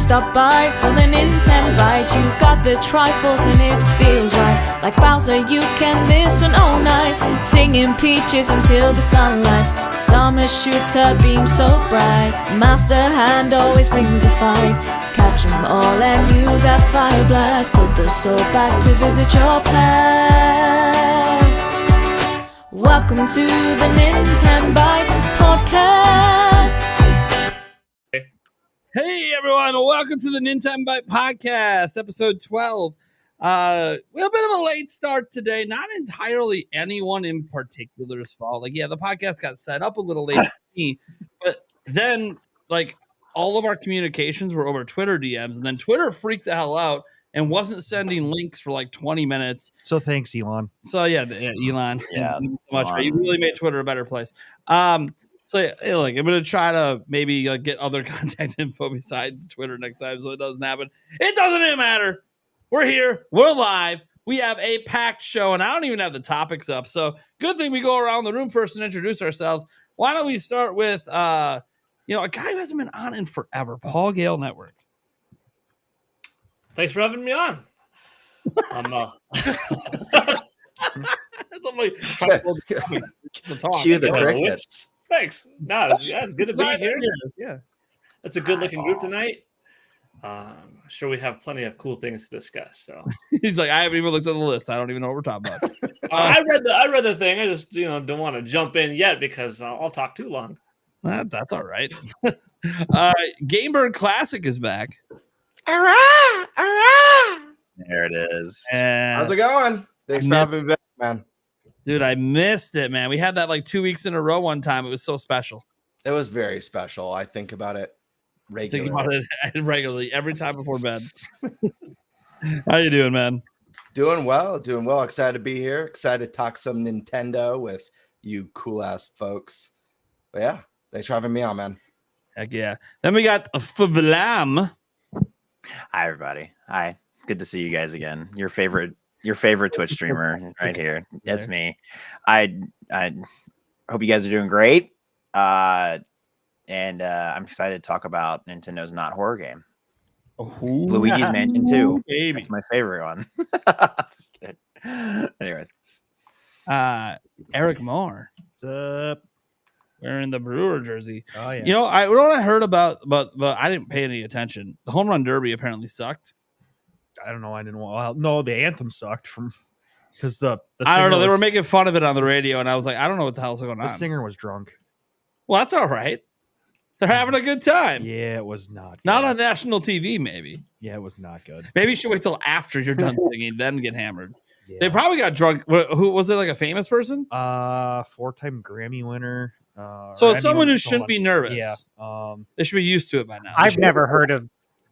stop by for the Nintenbyte. You got the Triforce and it feels right. Like Bowser, you can listen all night, singing Peaches until the sun lights. Summer shoots her beam so bright. Master Hand always brings a fight. Catch 'em all and use that fire blast. Put the soul back to visit your past. Welcome to the Nintenbyte Podcast. Hey everyone, welcome to the Nintenbyte Podcast, episode 12. We have a bit of a late start today, not entirely anyone in particular's fault. The podcast got set up a little late for me, but then, all of our communications were over Twitter DMs, and then Twitter freaked the hell out and wasn't sending links for 20 minutes. So thanks, Elon. So yeah, Elon. Yeah, thank you so much. You really made Twitter a better place. So hey, look, I'm gonna try to maybe get other contact info besides Twitter next time, so it doesn't happen. It doesn't even matter. We're here. We're live. We have a packed show, and I don't even have the topics up. So good thing we go around the room first and introduce ourselves. Why don't we start with a guy who hasn't been on in forever, Paul Gale Network. Thanks for having me on. Cue the crickets. Thanks. No, it's good to be here. Yeah. It's a good-looking group tonight. Sure we have plenty of cool things to discuss. So He's like, I haven't even looked at the list. I don't even know what we're talking about. I read the thing. I just don't want to jump in yet because I'll talk too long. That's all right. Gamebird Classic is back. There it is. How's it going? Thanks for having me back, man. Dude, I missed it, man. We had that 2 weeks in a row one time. It was so special. It was very special. I think about it regularly. Think about it regularly, every time before bed. How you doing, man? Doing well. Excited to be here. Excited to talk some Nintendo with you cool-ass folks. But yeah, thanks for having me on, man. Heck yeah. Then we got Fablam. Hi, everybody. Hi. Good to see you guys again. Your favorite Twitch streamer right here. That's me. I hope you guys are doing great. And I'm excited to talk about Nintendo's not horror game. Luigi's Mansion 2. Baby. That's my favorite one. Just kidding. Anyways. Eric Moore. What's up? Wearing the Brewer jersey. Oh, yeah. I heard about, but I didn't pay any attention. The Home Run Derby apparently sucked. I don't know. I didn't want. Well, no, the anthem sucked because the I don't know. They were making fun of it on the radio, and I was like, I don't know what the hell's going on. The singer was drunk. Well, that's all right. They're having a good time. Yeah, it was not. Not good. on national TV, maybe. Yeah, it was not good. Maybe you should wait till after you're done singing, then get hammered. Yeah. They probably got drunk. Who was it? A famous person? 4-time Grammy winner. So it's someone who shouldn't be nervous. Yeah. They should be used to it by now. I've never heard of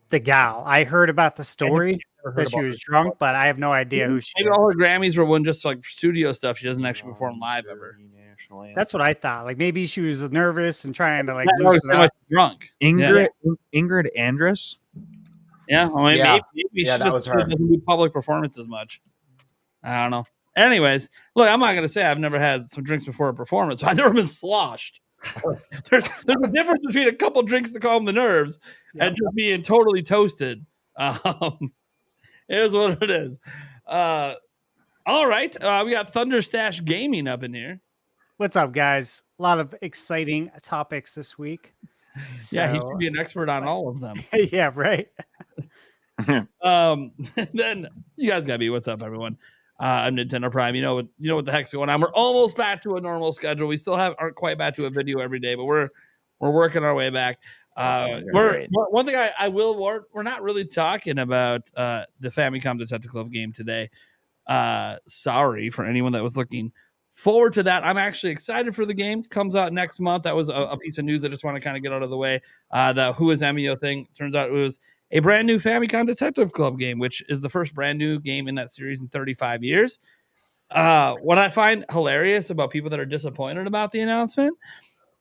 the gal. I heard about the story that she was drunk, but I have no idea who she is. Maybe all her Grammys were just studio stuff. She doesn't actually perform live ever. That's what I thought. Maybe she was nervous and trying to loosen up. Drunk. Ingrid Andress. Yeah, maybe she that was her. Doesn't do public performances much. I don't know. Anyways, look, I'm not gonna say I've never had some drinks before a performance. I've never been sloshed. There's a difference between a couple drinks to calm the nerves and just being totally toasted. It is what it is. All right, we got Thunderstash Gaming up in here. What's up, guys? A lot of exciting topics this week. Yeah, he should be an expert on all of them. Yeah, right. Then you guys gotta be. What's up, everyone? I'm Nintendo Prime. You know what the heck's going on. We're almost back to a normal schedule. We still aren't quite back to a video every day, but we're working our way back. One thing I will warn, we're not really talking about the Famicom Detective Club game today. Sorry for anyone that was looking forward to that. I'm actually excited for the game. Comes out next month. That was a piece of news I just want to kind of get out of the way. The Who is Emio thing. Turns out it was a brand new Famicom Detective Club game, which is the first brand new game in that series in 35 years. What I find hilarious about people that are disappointed about the announcement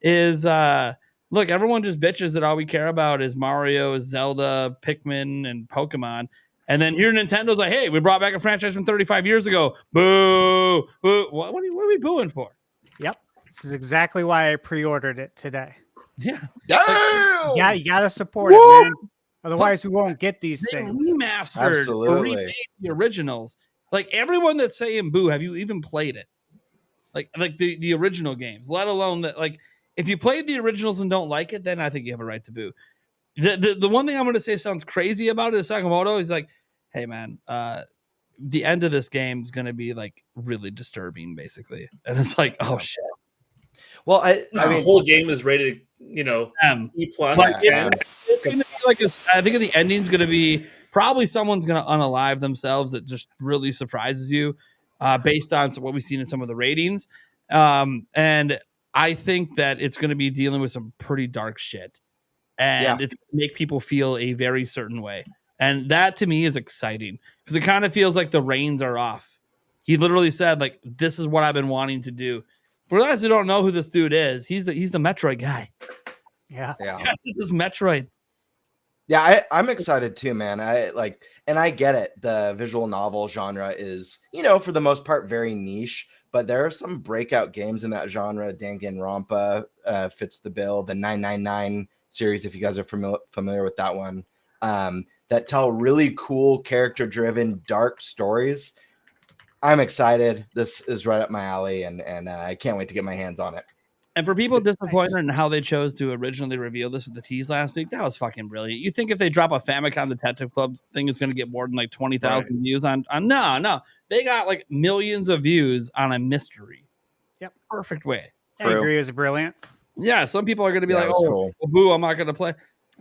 is, look, everyone just bitches that all we care about is Mario, Zelda, Pikmin, and Pokemon. And then here Nintendo's like, hey, we brought back a franchise from 35 years ago. Boo! Boo! What are we booing for? Yep. This is exactly why I pre-ordered it today. Yeah. Damn! Yeah, you got to support it, man. Otherwise, we won't get these They things. remastered or Absolutely. remade the originals. Like everyone that's saying boo, have you even played it? Like the original games, let alone that. Like if you played the originals and don't like it, then I think you have a right to boo. The one thing I'm going to say sounds crazy about it is Sakamoto. He's like, hey man, the end of this game is going to be like really disturbing, basically, and it's like, oh shit. Well, I The mean, whole game is rated, E plus. Like, Yeah. it's going to be like I think the ending's going to be probably someone's going to unalive themselves that just really surprises you, based on what we've seen in some of the ratings, and I think that it's going to be dealing with some pretty dark shit, and it's going to make people feel a very certain way, and that to me is exciting because it kind of feels like the reins are off. He literally said, like, this is what I've been wanting to do. For those who don't know who this dude is, he's the Metroid guy. Yeah. This Metroid. Yeah, I'm excited too, man. And I get it. The visual novel genre is, for the most part, very niche, but there are some breakout games in that genre. Danganronpa fits the bill. The 999 series, if you guys are familiar with that one, that tell really cool, character-driven, dark stories. I'm excited. This is right up my alley, and I can't wait to get my hands on it. And for people disappointed in how they chose to originally reveal this with the tease last week, that was fucking brilliant. You think if they drop a Famicom Detective Club thing, it's going to get more than like 20,000 views on? No. They got like millions of views on a mystery. Yep. Perfect way. I agree. It was brilliant. Yeah, some people are going to be like, it was oh, cool. well, boo, I'm not going to play.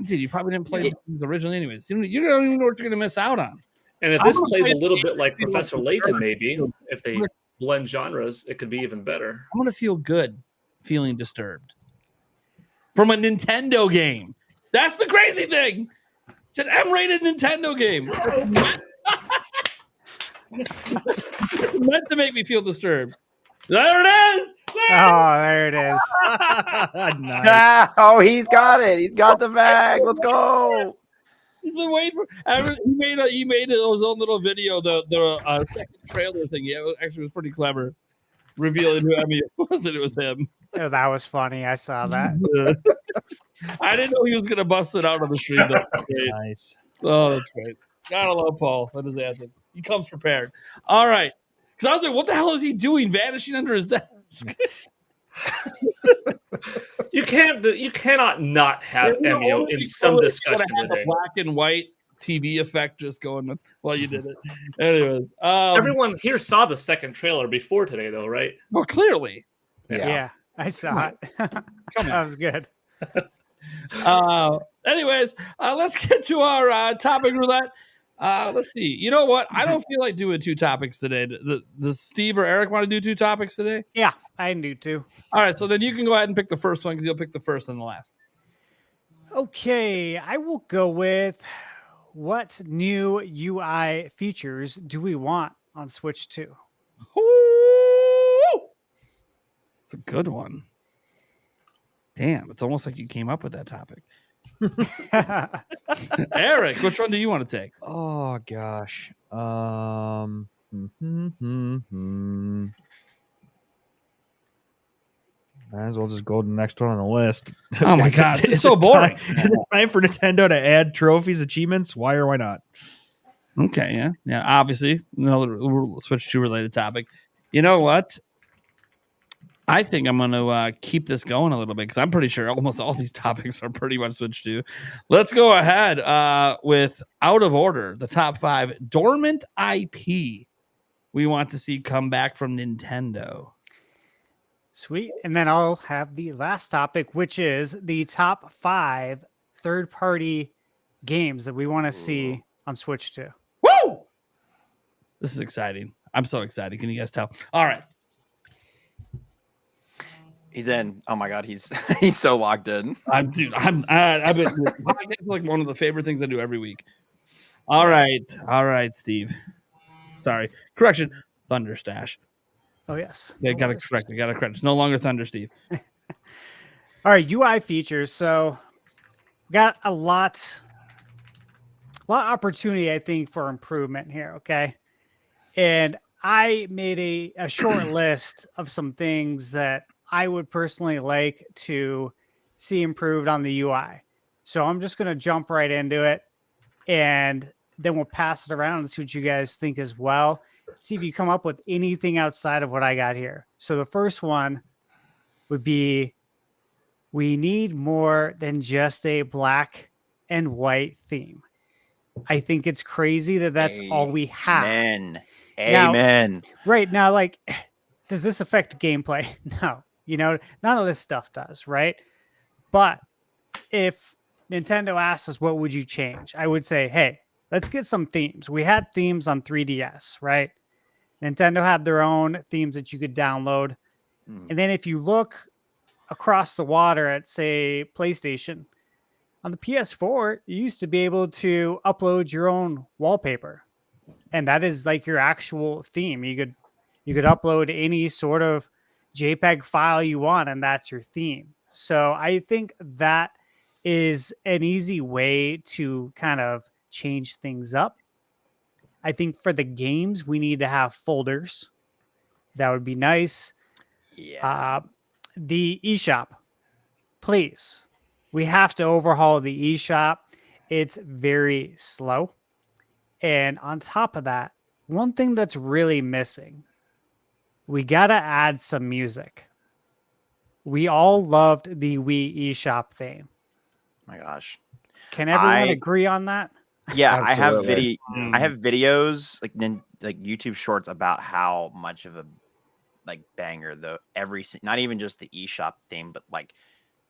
Dude, you probably didn't play the original anyways. You don't even know what you're going to miss out on. And if this plays a little bit like Professor Layton, maybe, if they blend genres, it could be even better. I'm going to feel good feeling disturbed from a Nintendo game. That's the crazy thing. It's an M-rated Nintendo game. It's meant to make me feel disturbed. There it is. There it is. Nice. Oh, he's got it. He's got the bag. Let's go. He's been waiting for. He made his own little video. The second trailer thing. Yeah, it actually was pretty clever, revealing who Emmy was, and it was him. Yeah, that was funny. I saw that. I didn't know he was gonna bust it out on the stream. That's great. Nice. Oh, that's great. Gotta love Paul and his antics. He comes prepared. All right. Because I was like, what the hell is he doing vanishing under his desk? You cannot not have Emio in some discussion had the today. black and white TV effect just going while you did it. Anyways. Everyone here saw the second trailer before today, though, right? Well, clearly. Yeah, I saw it. That was good. Anyways, let's get to our topic roulette. Let's see. You know what? I don't feel like doing two topics today. Does Steve or Eric want to do two topics today? Yeah, I do too. All right, so then you can go ahead and pick the first one because you'll pick the first and the last. Okay, I will go with what new UI features do we want on Switch 2? It's a good one. Damn, it's almost like you came up with that topic. Eric, which one do you want to take? Oh gosh. Might as well just go to the next one on the list. Oh my God, it's so boring. Is it time for Nintendo to add trophies, achievements? Why or why not? Okay, yeah. Obviously, another Switch 2 related topic. You know what? I think I'm going to keep this going a little bit because I'm pretty sure almost all these topics are pretty much Switch 2. Let's go ahead with out of order, the top 5 dormant IP we want to see come back from Nintendo. Sweet. And then I'll have the last topic, which is the top 5 third-party games that we want to see on Switch 2. Woo! This is exciting. I'm so excited. Can you guys tell? All right. He's in. Oh my God, he's so locked in. I've been it's like one of the favorite things I do every week. All right, Steve. Sorry. Correction. Thunder Stash. Oh, yes. Yeah, got to correct. It's no longer Thunder Steve. All right, UI features. So we got a lot of opportunity, I think, for improvement here, okay? And I made a short list of some things that I would personally like to see improved on the UI. So I'm just going to jump right into it. and then we'll pass it around and see what you guys think as well. See if you come up with anything outside of what I got here. So the first one would be, we need more than just a black and white theme. I think it's crazy that that's all we have. Amen. Now- Amen. Right now, like, does this affect gameplay? No, none of this stuff does, right? But if Nintendo asks us, what would you change? I would say, hey, let's get some themes. We had themes on 3DS, right? Nintendo had their own themes that you could download. And then if you look across the water at, say, PlayStation, on the PS4, you used to be able to upload your own wallpaper. And that is like your actual theme. You could upload any sort of JPEG file you want, and that's your theme. So I think that is an easy way to kind of change things up. I think for the games, we need to have folders. That would be nice. Yeah. The eShop, please. We have to overhaul the eShop. It's very slow. And on top of that, one thing that's really missing, we got to add some music. We all loved the Wii eShop theme. My gosh. Can everyone agree on that? Yeah, Absolutely. I have videos like YouTube shorts about how much of a like banger not even just the eShop theme, but like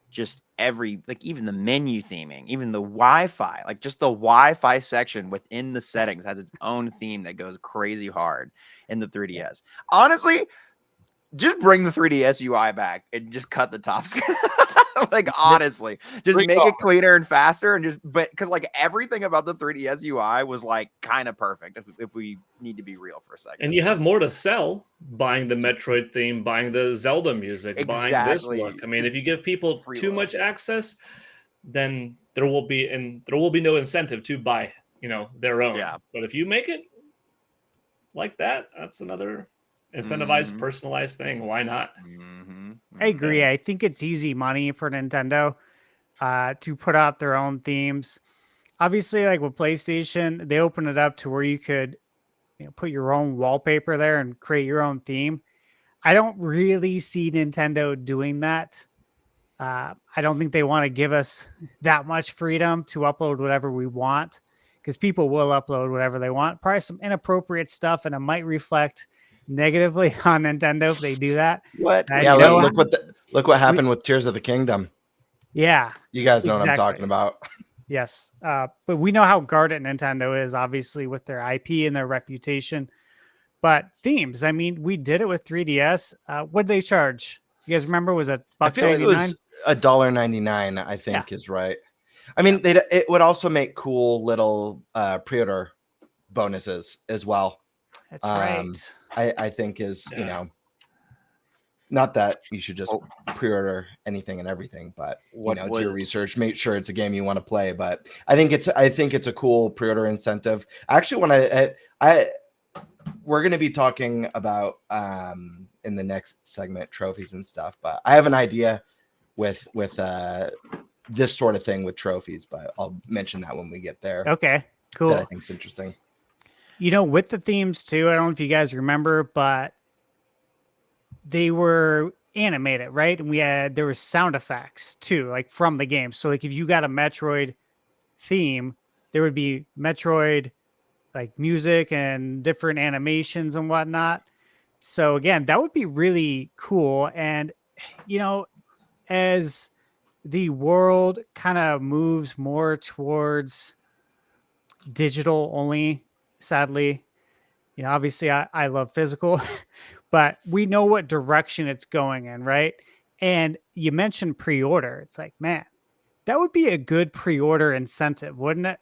just even the menu theming, even the Wi-Fi, like just the Wi-Fi section within the settings has its own theme that goes crazy hard in the 3DS. Honestly, just bring the 3DS UI back and just cut the top screen. Like, honestly, just make it cleaner and faster, and because like everything about the 3DS UI was like kind of perfect. If we need to be real for a second, And you have more to sell, buying the Metroid theme, buying the Zelda music, buying this look. I mean, if you give people too much access, then there will be no incentive to buy, their own. Yeah. But if you make it like that, that's another incentivized, personalized thing. Why not? I agree. I think it's easy money for Nintendo to put out their own themes. Obviously, like with PlayStation, they open it up to where you could put your own wallpaper there and create your own theme. I don't really see Nintendo doing that. I don't think they want to give us that much freedom to upload whatever we want, because people will upload whatever they want. Probably some inappropriate stuff, and it might reflect negatively on Nintendo if they do that. What? Yeah, look what happened with Tears of the Kingdom. Yeah, you guys know what I'm exactly. talking about. Yes, but we know how guarded Nintendo is, obviously, with their IP and their reputation. But themes, I mean, we did it with 3DS. What did they charge? You guys remember? Was it I feel like it was $1.99. I think is right. I mean, it would also make cool little pre-order bonuses as well. That's right. I think is not that you should just pre-order anything and everying, but do your research, make sure it's a game you want to play. But I think it's a cool pre-order incentive. Actually, when we're going to be talking about in the next segment trophies and stuff, but I have an idea with this sort of thing with trophies, but I'll mention that when we get there. Okay, cool. That I think is interesting. With the themes too, I don't know if you guys remember, but they were animated, right? And there was sound effects too, like from the game. So like if you got a Metroid theme, there would be Metroid like music and different animations and whatnot. So again, that would be really cool. And as the world kind of moves more towards digital only, sadly, obviously I love physical, but we know what direction it's going in, right? And you mentioned pre-order. It's like, man, that would be a good pre-order incentive, wouldn't it?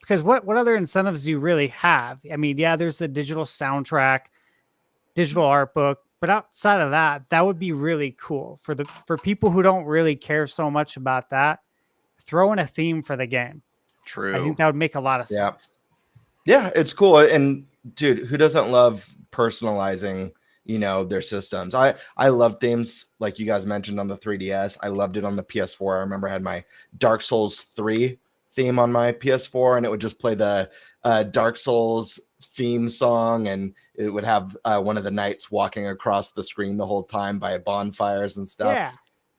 Because what other incentives do you really have? I mean, yeah, there's the digital soundtrack, digital art book, but outside of that, that would be really cool for people who don't really care so much about that. Throw in a theme for the game. True. I think that would make a lot of sense. Yeah, it's cool. And dude, who doesn't love personalizing, their systems? I love themes like you guys mentioned on the 3DS. I loved it on the PS4. I remember I had my Dark Souls 3 theme on my PS4, and it would just play the Dark Souls theme song, and it would have one of the knights walking across the screen the whole time by bonfires and stuff. Yeah.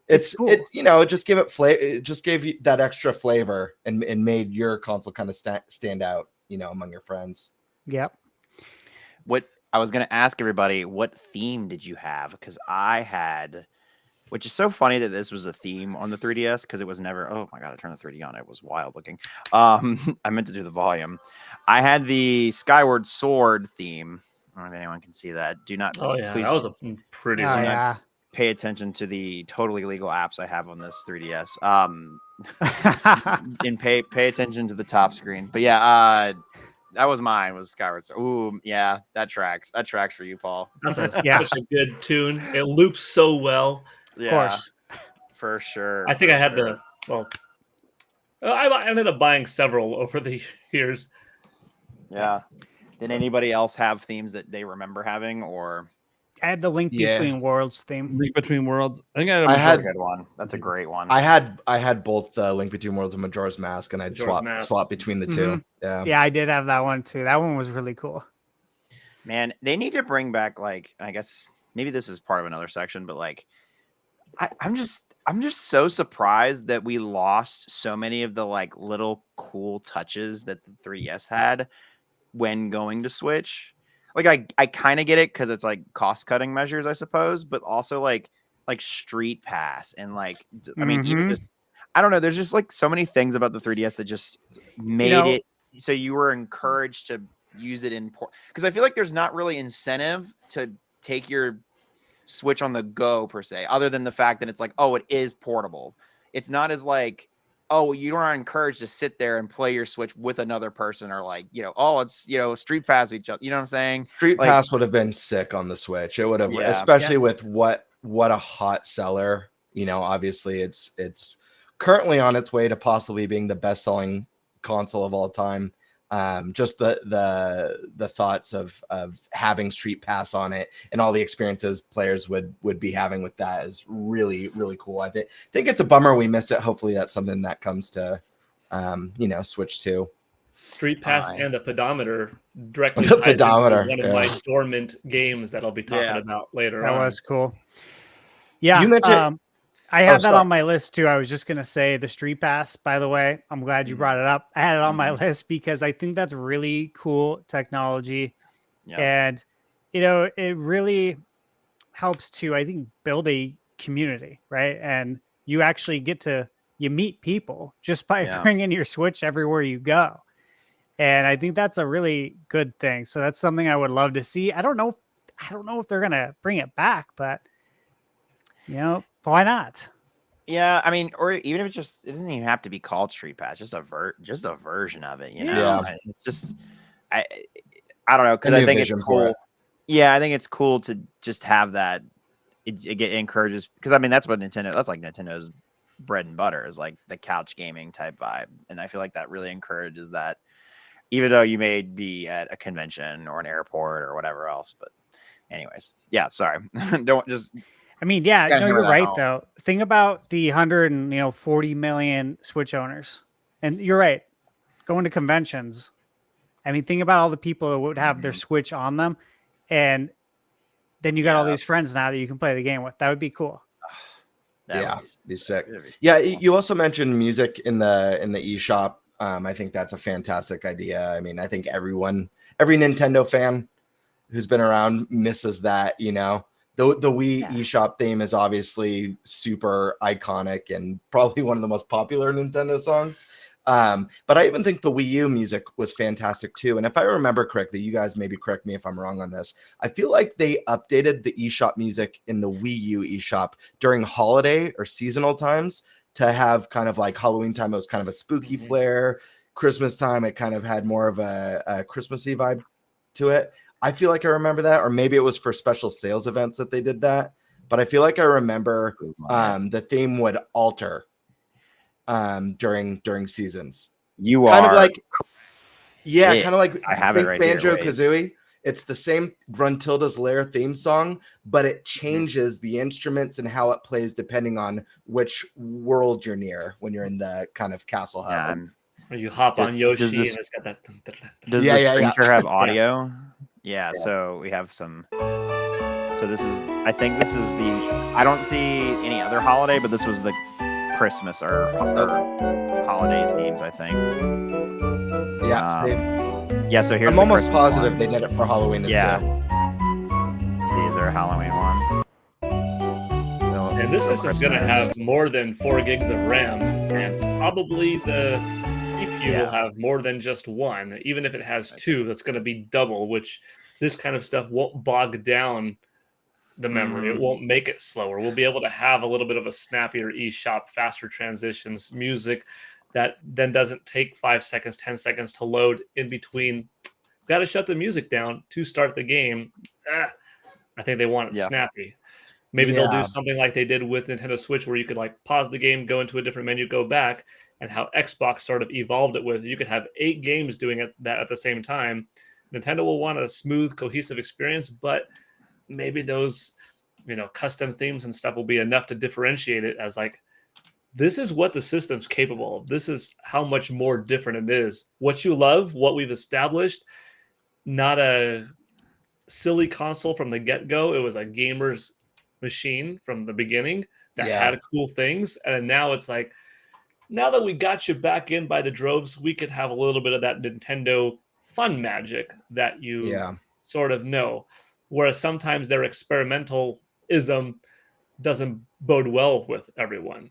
It's cool. it just give it flavor. It just gave you that extra flavor and made your console kind of stand out, among your friends. Yep. What I was going to ask everybody, what theme did you have? Because I had, which is so funny that this was a theme on the 3DS, because it was never, oh my God, I turned the 3D on. It was wild looking. I meant to do the volume. I had the Skyward Sword theme. I don't know if anyone can see that. Do not. Oh yeah, please, that was a pretty. Oh, yeah. pay attention to the totally legal apps I have on this 3DS. And pay attention to the top screen. But yeah, that was mine. Was Skyward Sword. Ooh, yeah, that tracks. That tracks for you, Paul. That's such Yeah. a good tune. It loops so well. Yeah, Of course. for sure. I think for I had sure. I ended up buying several over the years. Yeah. Did anybody else have themes that they remember having, or? I had the Link Yeah. Between Worlds theme. Link Between Worlds. I think I That's had- a good one. That's a great one. I had both Link Between Worlds and Majora's Mask, and I'd Majora's Mask. swap between the two. Yeah. Yeah, I did have that one too. That one was really cool. Man, they need to bring back, like, I guess maybe this is part of another section, but like, I'm just so surprised that we lost so many of the like little cool touches that the 3DS had when going to Switch. Like, I kind of get it because it's like cost cutting measures, I suppose, but also like Street Pass and like, I mean, even just, I don't know. There's just like so many things about the 3DS that just made it so you were encouraged to use it in because I feel like there's not really incentive to take your Switch on the go per se, other than the fact that it's like, oh, it is portable. It's not as like, oh, you aren't encouraged to sit there and play your Switch with another person, or like, oh, it's Street Pass with each other. You know what I'm saying? Street Like- Pass would have been sick on the Switch. It would have, Yeah. especially Yes. with what a hot seller. Obviously it's currently on its way to possibly being the best selling console of all time. Just the thoughts of having Street Pass on it and all the experiences players would be having with that is really, really cool. I think it's a bummer we miss it. Hopefully that's something that comes to Switch 2. Street Pass Aye. and the pedometer directly The ties into pedometer, one of yeah. my dormant games that I'll be talking Yeah. about later That on. was cool. Yeah. You mentioned- I had that sorry. on my list too. I was just gonna say the Street Pass, by the way. I'm glad you brought it up. I had it on my list because I think that's really cool technology. Yeah. And it really helps to, I think, build a community, right? And you actually you meet people just by Yeah. bringing your Switch everywhere you go. And I think that's a really good thing. So that's something I would love to see. I don't know if they're gonna bring it back, but why not? Yeah, I mean, or even if it doesn't even have to be called Street Pass, just a version of it, Yeah. It's just, I don't know, because A I new think it's vision for cool. it. Yeah, I think it's cool to just have that. It encourages, because I mean that's like Nintendo's bread and butter, is like the couch gaming type vibe, and I feel like that really encourages that, even though you may be at a convention or an airport or whatever else. But anyways, yeah, sorry, don't just. I mean, yeah, Gotta no, hammer you're that right home. though. Think about the 140 million Switch owners, and you're right. Going to conventions, I mean, think about all the people that would have their Switch on them, and then you got all Yeah. these friends now that you can play the game with. That would be cool. That Yeah, would be sick. that'd be Yeah, cool. you also mentioned music in the eShop. I think that's a fantastic idea. I mean, I think every Nintendo fan who's been around misses that. The Wii Yeah. eShop theme is obviously super iconic and probably one of the most popular Nintendo songs. But I even think the Wii U music was fantastic too. And if I remember correctly, you guys maybe correct me if I'm wrong on this, I feel like they updated the eShop music in the Wii U eShop during holiday or seasonal times to have kind of like Halloween time. It was kind of a spooky flair. Christmas time, it kind of had more of a Christmassy vibe to it. I feel like I remember that, or maybe it was for special sales events that they did that. But I feel like I remember the theme would alter during seasons. You Kind are of like, yeah, Yeah, kind of like I have it right here, Banjo wait. Kazooie. It's the same Gruntilda's Lair theme song, but it changes the instruments and how it plays depending on which world you're near when you're in the kind of castle hub. Yeah, When you hop on Yoshi and it's got that. Does Yeah, the yeah, screen yeah. share have audio? Yeah, so we have some. So I think this is I don't see any other holiday, but this was the Christmas or holiday themes, I think. Yeah, same. Yeah, so here's I'm the almost Christmas positive one. they did it for Halloween. Yeah. Too. These are a Halloween one. So, And this little system's going to Christmas. have more than 4 gigs of RAM, and probably the CPU will have more than just one. Even if it has 2, that's going to be double, which this kind of stuff won't bog down the memory. It won't make it slower. We'll be able to have a little bit of a snappier eShop, faster transitions, music that then doesn't take 5 seconds, 10 seconds to load in between. Got to shut the music down to start the game. I think they want it snappy. Maybe they'll do something like they did with Nintendo Switch, where you could like pause the game, go into a different menu, go back, and how Xbox sort of evolved it with you could have 8 games doing that at the same time. Nintendo will want a smooth, cohesive experience, but maybe those, custom themes and stuff will be enough to differentiate it as like, this is what the system's capable of. This is how much more different it is. What you love, what we've established, not a silly console from the get-go. It was a gamer's machine from the beginning that had cool things. And now it's like, now that we got you back in by the droves, we could have a little bit of that Nintendo fun magic that you sort of know. Whereas sometimes their experimentalism doesn't bode well with everyone,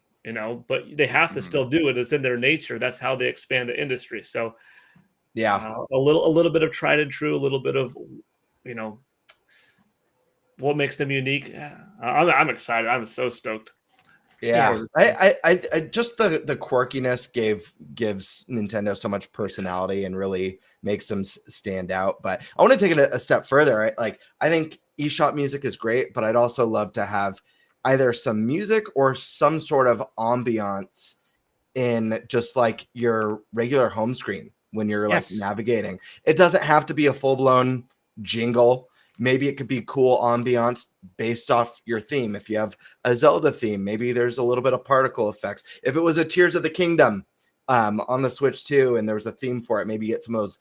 but they have to still do it. It's in their nature. That's how they expand the industry. So a little bit of tried and true, a little bit of, what makes them unique. I'm excited. I'm so stoked. Yeah, I just the quirkiness gives Nintendo so much personality and really makes them stand out. But I want to take it a step further. I think eShop music is great, but I'd also love to have either some music or some sort of ambiance in just like your regular home screen when you're like navigating. It doesn't have to be a full-blown jingle. Maybe it could be cool ambiance based off your theme. If you have a Zelda theme, maybe there's a little bit of particle effects. If it was a Tears of the Kingdom on the Switch too, and there was a theme for it, maybe get some of those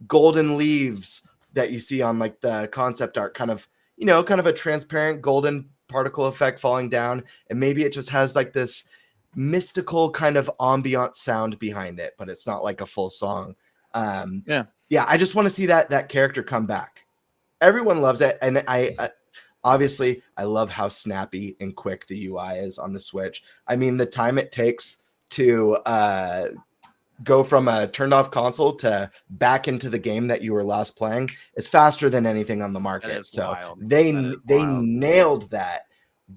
golden leaves that you see on like the concept art, kind of a transparent golden particle effect falling down. And maybe it just has like this mystical kind of ambient sound behind it, but it's not like a full song. I just want to see that character come back. Everyone loves it, and I obviously love how snappy and quick the UI is on the Switch. I mean, the time it takes to go from a turned off console to back into the game that you were last playing is faster than anything on the market. So they nailed that.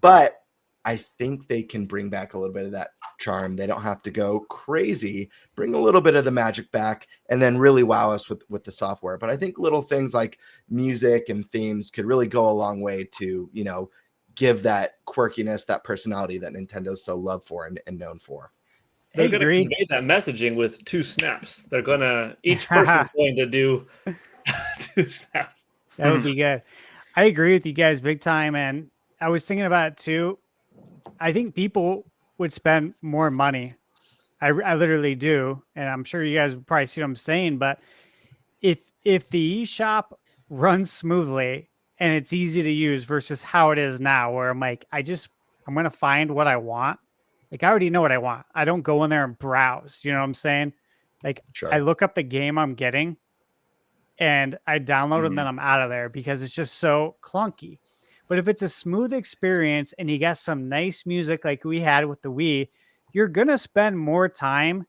But I think they can bring back a little bit of that charm. They don't have to go crazy, bring a little bit of the magic back, and then really wow us with the software. But I think little things like music and themes could really go a long way to, give that quirkiness, that personality that Nintendo's so loved for and known for. They're going to convey that messaging with 2 snaps. They're going to, each person's going to do 2 snaps. That would be good. I agree with you guys big time. And I was thinking about it too. I think people would spend more money. I literally do. And I'm sure you guys would probably see what I'm saying. But if the eShop runs smoothly and it's easy to use versus how it is now, where I'm like, I'm going to find what I want. Like, I already know what I want. I don't go in there and browse. You know what I'm saying? Like, I look up the game I'm getting and I download it and then I'm out of there because it's just so clunky. But if it's a smooth experience and you got some nice music like we had with the Wii, you're going to spend more time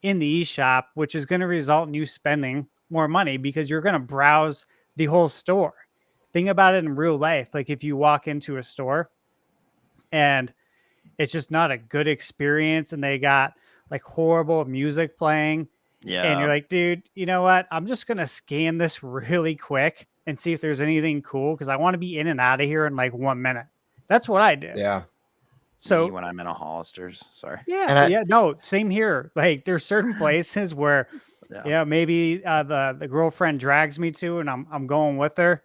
in the eShop, which is going to result in you spending more money because you're going to browse the whole store. Think about it in real life. Like if you walk into a store and it's just not a good experience and they got like horrible music playing. Yeah. And you're like, dude, you know what? I'm just going to scan this really quick and see if there's anything cool because I want to be in and out of here in like 1 minute. That's what I did. Yeah. So when I'm in a Hollister's, sorry. Yeah. No, same here. Like there's certain places where, maybe the girlfriend drags me to, and I'm going with her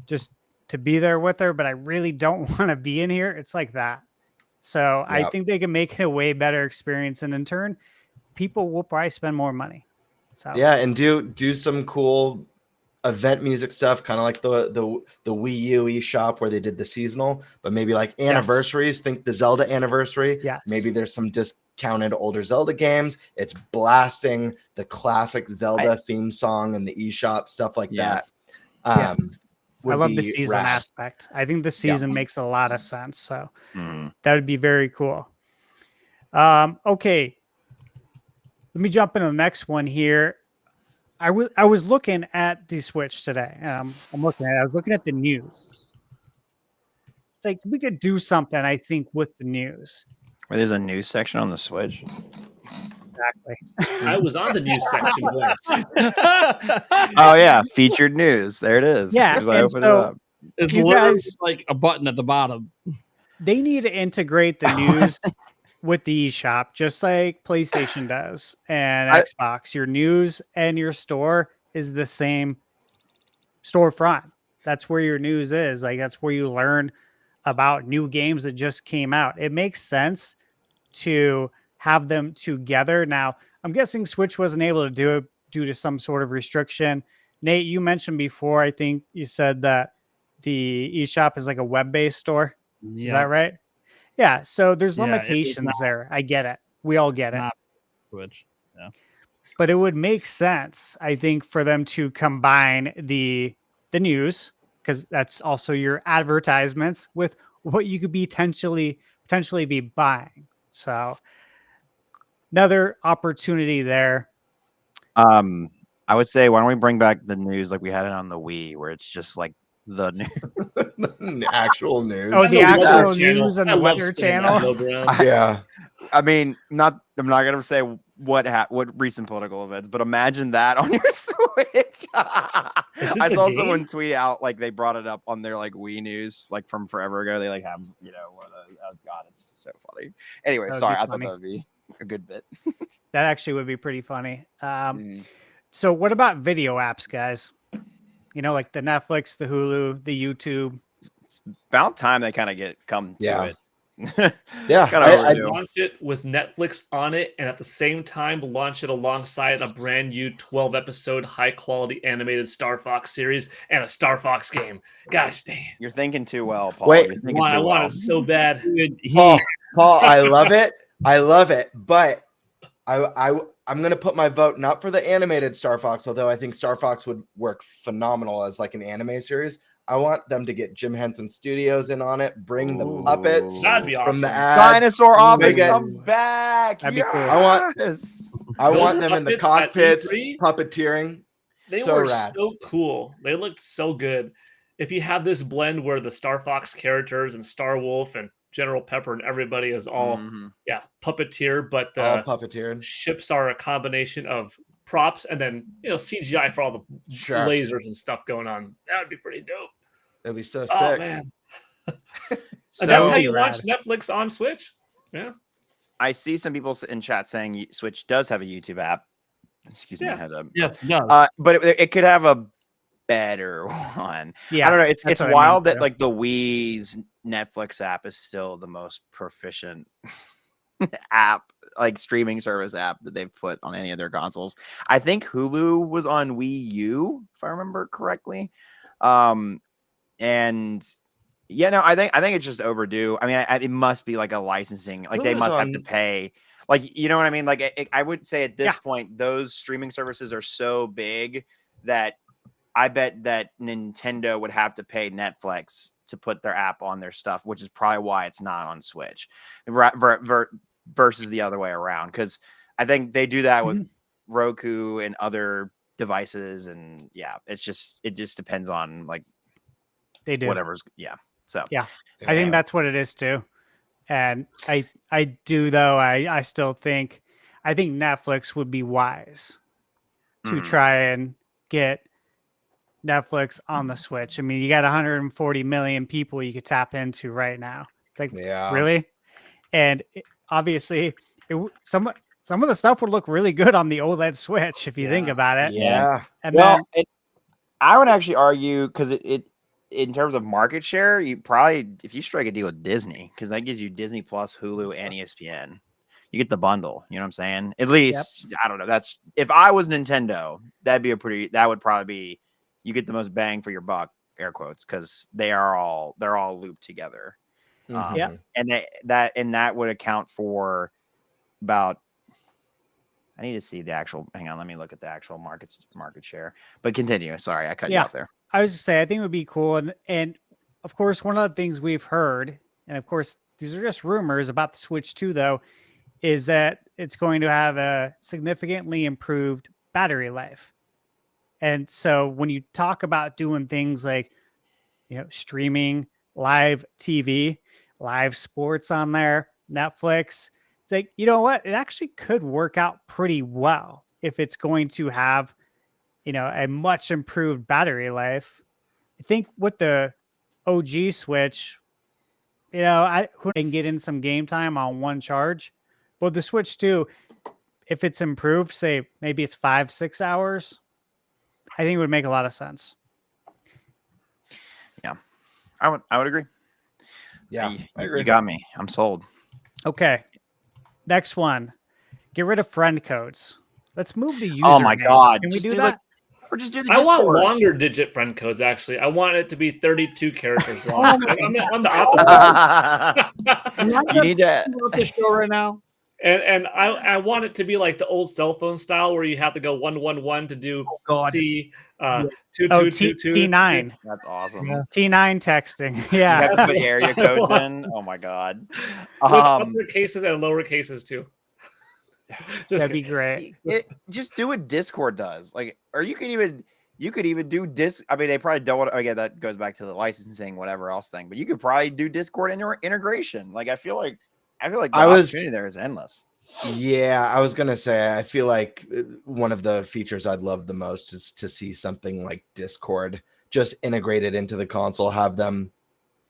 just to be there with her, but I really don't want to be in here. It's like that. So I think they can make it a way better experience. And in turn, people will probably spend more money. So Yeah, and do some cool event music stuff, kind of like the Wii U eShop where they did the seasonal, but maybe like anniversaries. Think the Zelda anniversary. Yes. Maybe there's some discounted older Zelda games. It's blasting the classic Zelda theme song and the eShop stuff like that. I would love the be season rad. aspect. I think the season makes a lot of sense. So Mhm. that would be very cool. Okay. Let me jump into the next one here. I was looking at the Switch today. I was looking at the news. It's like we could do something, I think, with the news. Where there's a news section on the Switch. Exactly. I was on the news section once. Oh yeah, featured news. There it is. Yeah, As I and open it so up. It's you literally guys- like a button at the bottom. They need to integrate the news with the eShop, just like PlayStation does and Xbox. Your news and your store is the same storefront. That's where your news is. Like that's where you learn about new games that just came out. It makes sense to have them together. Now, I'm guessing Switch wasn't able to do it due to some sort of restriction. Nate, you mentioned before, I think you said that the eShop is like a web-based store. Is that right? Yeah. So there's Yeah, it is limitations not- there. I get it. We all get it. Not Switch. But it would make sense, I think, for them to combine the news, because that's also your advertisements, with what you could be potentially be buying. So another opportunity there. I would say, why don't we bring back the news like we had it on the Wii, where it's just like the news. Actual news. Oh, the I love actual Weather Channel. news and I the love Weather spinning that Channel. globe around. Yeah. I mean, I'm not gonna say what recent political events, but imagine that on your Switch. I a saw game? someone tweet out like they brought it up on their like Wii News like from forever ago. They like have oh god, it's so funny. Anyway, That would sorry, be I thought funny. that would be a good bit. That actually would be pretty funny. Mm. So what about video apps, guys? Like the Netflix, the Hulu, the YouTube. It's about time they kind of come to Yeah. it. Yeah, Kinda I- overdue. Launch it with Netflix on it, and at the same time, launch it alongside a brand new 12-episode, high-quality animated Star Fox series and a Star Fox game. Gosh dang! You're thinking too well, Paul. Wait. You're thinking I too want well. it so bad. Dude, Paul, I love it. I love it. But I'm gonna put my vote not for the animated Star Fox, although I think Star Fox would work phenomenal as like an anime series. I want them to get Jim Henson Studios in on it, bring the Ooh. puppets That'd be from the awesome. ads. Dinosaur Office Make it- comes back. That'd be cool. I want- Yes. I Those want them in the puppets at cockpits, E3? puppeteering. They so were rad. so cool. They looked so good. If you have this blend where the Star Fox characters and Star Wolf and General Pepper and everybody is all Mhm. puppeteer, but All the puppeteering. ships are a combination of props and then CGI for all the Sure. lasers and stuff going on. That would be pretty dope. That'd be so Oh sick. man. So And that's how be you rad. watch Netflix on Switch. Yeah. I see some people in chat saying Switch does have a YouTube app. Excuse me, I Yeah. had a yes, it does. but it could have a better one. Yeah, I don't know. It's that's what I mean, wild that too. like the Wii's Netflix app is still the most proficient app, like streaming service app that they've put on any of their consoles. I think Hulu was on Wii U, if I remember correctly. And yeah, no, I think it's just overdue. I mean, it must be like a licensing, like they Hulu's must have to on- pay. Like, you know what I mean? Like, I would say at this Yeah. point, those streaming services are so big that I bet that Nintendo would have to pay Netflix to put their app on their stuff, which is probably why it's not on Switch versus the other way around. Because I think they do that with Roku and other devices, and yeah, it just depends on like they do. whatever's So Yeah. I think that's what it is too. And I do though. I still think Netflix would be wise to Mhm. try and get Netflix on the Switch. I mean, you got 140 million people you could tap into right now. It's like, Yeah. really? And obviously, some of the stuff would look really good on the OLED Switch if you think Yeah. about it. Yeah. And well, then I would actually argue because it in terms of market share, you probably if you strike a deal with Disney, because that gives you Disney Plus, Hulu, and ESPN, you get the bundle. You know what I'm saying? At least I don't know. That's if I was Nintendo, that would probably be you get the most bang for your buck, air quotes, because they're all looped together. Mhm. And that would account for about. I need to see the actual. Hang on, let me look at the actual market share. But continue. Sorry, I cut you off there. I was just saying, I think it would be cool, and of course, one of the things we've heard, and of course, these are just rumors about the Switch 2, though, is that it's going to have a significantly improved battery life. And so, when you talk about doing things like, streaming, live TV, live sports on there, Netflix, it's like, you know what? It actually could work out pretty well if it's going to have, a much improved battery life. I think with the OG Switch, I can get in some game time on one charge. But the Switch 2, if it's improved, say maybe it's 5-6 hours, I think it would make a lot of sense. Yeah, I would agree. Yeah, I agree. You got me. I'm sold. Okay. Next one. Get rid of friend codes. Let's move to usernames. Oh my God. Can we Just do that? Or just do the I Discord. want longer digit friend codes, actually. I want it to be 32 characters long. I'm the opposite. You need to. the show right now. And I want it to be like the old cell phone style where you have to go 111 to do C 2222. T9. That's awesome. Yeah. T9 texting. You Yeah. have to put area codes in. Oh my God. With upper cases and lower cases too. That'd be great. Just do what Discord does. Like, or you could even do I mean, they probably don't want to, again, that goes back to the licensing, whatever else thing, but you could probably do Discord integration. Like, I feel like the opportunity there is endless. Yeah, I was gonna say, I feel like one of the features I'd love the most is to see something like Discord just integrated into the console, have them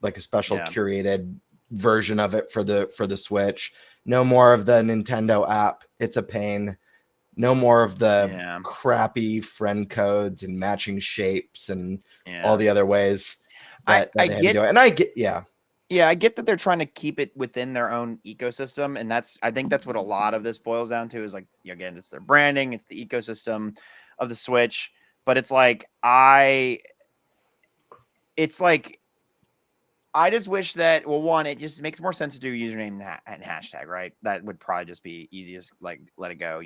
like a special curated version of it for the Switch. No more of the Nintendo app. It's a pain. No more of the crappy friend codes and matching shapes and all the other ways that they had to do it. And I get that they're trying to keep it within their own ecosystem. And I think that's what a lot of this boils down to is like, again, it's their branding, it's the ecosystem of the Switch. But it's like, I just wish that, well, one, it just makes more sense to do username and hashtag, right? That would probably just be easiest, like, let it go,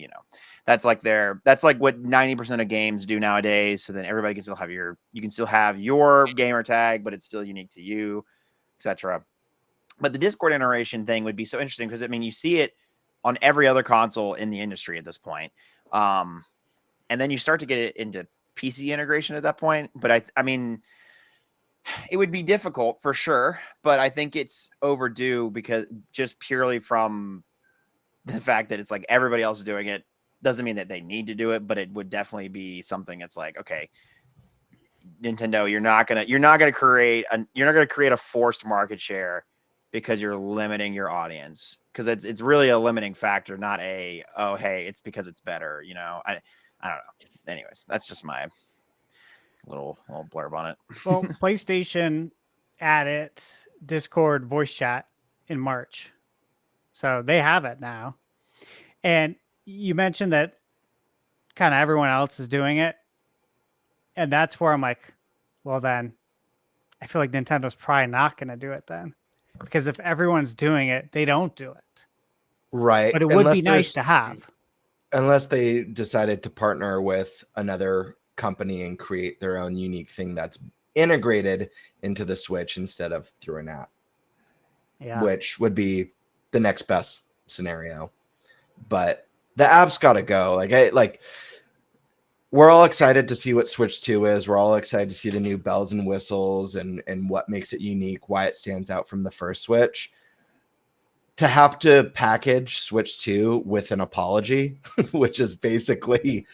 That's like what 90% of games do nowadays. So then everybody can still have you can still have your gamer tag, but it's still unique to you, etc. But the Discord integration thing would be so interesting because, I mean, you see it on every other console in the industry at this point. And then you start to get it into PC integration at that point. But I mean, it would be difficult for sure, but I think it's overdue because just purely from the fact that it's like everybody else is doing it doesn't mean that they need to do it, but it would definitely be something that's like, okay, Nintendo, you're not gonna create a forced market share because you're limiting your audience, because it's really a limiting factor, not hey, it's because it's better. I don't know. Anyways, that's just my little blurb on it. Well, PlayStation added Discord voice chat in March, so they have it now. And you mentioned that kind of everyone else is doing it, and that's where I'm like, well, then I feel like Nintendo's probably not going to do it then, because if everyone's doing it, they don't do it. Right. But it would be nice to have. Unless they decided to partner with another company and create their own unique thing that's integrated into the Switch instead of through an app. Yeah. Which would be the next best scenario. But the app's got to go. We're all excited to see what Switch 2 is. We're all excited to see the new bells and whistles and what makes it unique, why it stands out from the first Switch. To have to package Switch 2 with an apology, which is basically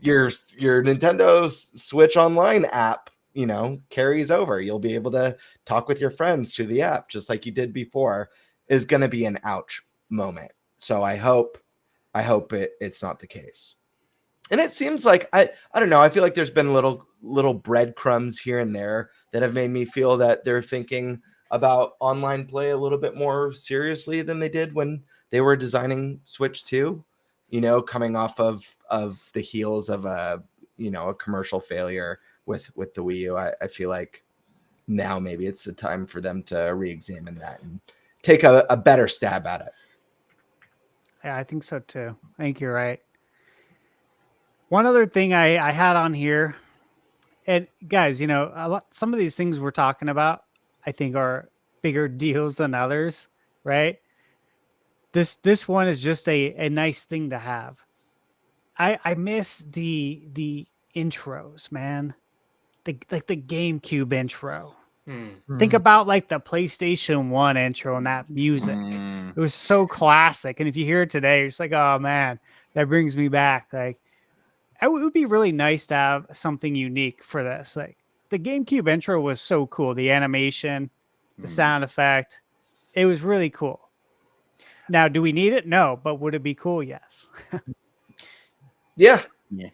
your Nintendo Switch Online app, carries over. You'll be able to talk with your friends through the app, just like you did before, is going to be an ouch moment. So I hope it's not the case. And it seems like, I don't know, I feel like there's been little breadcrumbs here and there that have made me feel that they're thinking about online play a little bit more seriously than they did when they were designing Switch 2, you know, coming off of the heels of a commercial failure with the Wii U. I feel like now maybe it's a time for them to re-examine that and take a better stab at it. Yeah, I think so too. I think you're right. One other thing I had on here, and guys, you know, some of these things we're talking about, I think are bigger deals than others, right? This one is just a nice thing to have. I miss the intros, man. The GameCube intro. Think about like the PlayStation 1 intro and that music. It was so classic. And if you hear it today, it's like, oh man, that brings me back. Like, it would be really nice to have something unique for this. Like, the GameCube intro was so cool. The animation, the sound effect, it was really cool. Now, do we need it? No, but would it be cool? Yes. Yeah.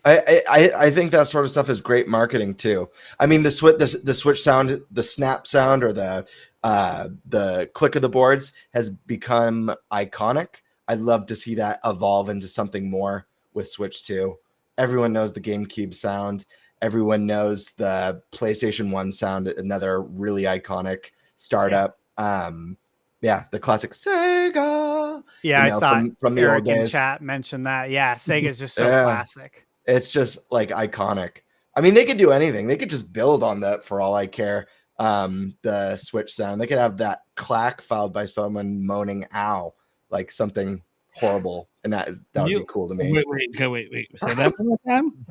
I think that sort of stuff is great marketing too. I mean, the switch sound, the snap sound, or the click of the boards has become iconic. I'd love to see that evolve into something more with Switch 2. Everyone knows the GameCube sound. Everyone knows the PlayStation 1 sound, another really iconic startup. Yeah, the classic Sega. Yeah, I saw from the Eric old days. in chat mention that. Yeah, Sega's just so classic. It's just like iconic. I mean, they could do anything. They could just build on that for all I care. The Switch sound. They could have that clack followed by someone moaning "ow," like something horrible, and that would be cool to me. Wait. Say that one more time.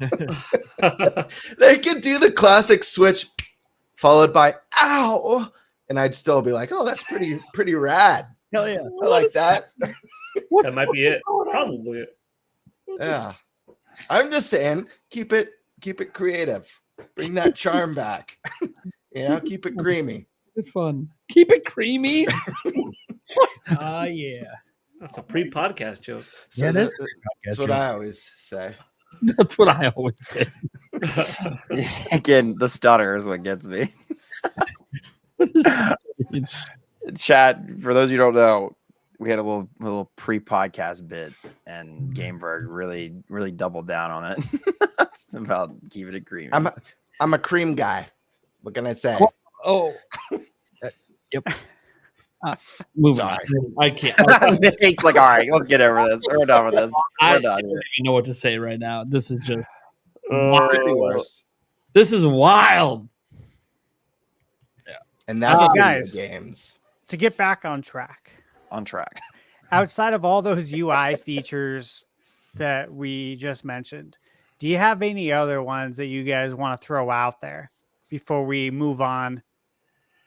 They could do the classic Switch followed by "ow," and I'd still be like, "Oh, that's pretty rad." Hell yeah, I like that. That might be it. Probably it. Yeah. I'm just saying, keep it creative. Bring that charm back. Keep it creamy. It's fun. Keep it creamy. yeah. That's a pre-podcast joke. So Yeah, that's what I always say. That's what I always say. Again, the stutter is what gets me. What is that? Chat, for those you don't know, we had a little pre-podcast bit, and Gameberg really doubled down on it. It's about keeping it creamy. I'm a cream guy. What can I say? Oh. Yep. Moving on. I can't. It's like, all right, let's get over this. We're done with this. I We're done don't here. even know what to say right now. This is just Could be worse. This is wild. And that's video guys. games. To get back on track. On track. Outside of all those UI features that we just mentioned, do you have any other ones that you guys want to throw out there before we move on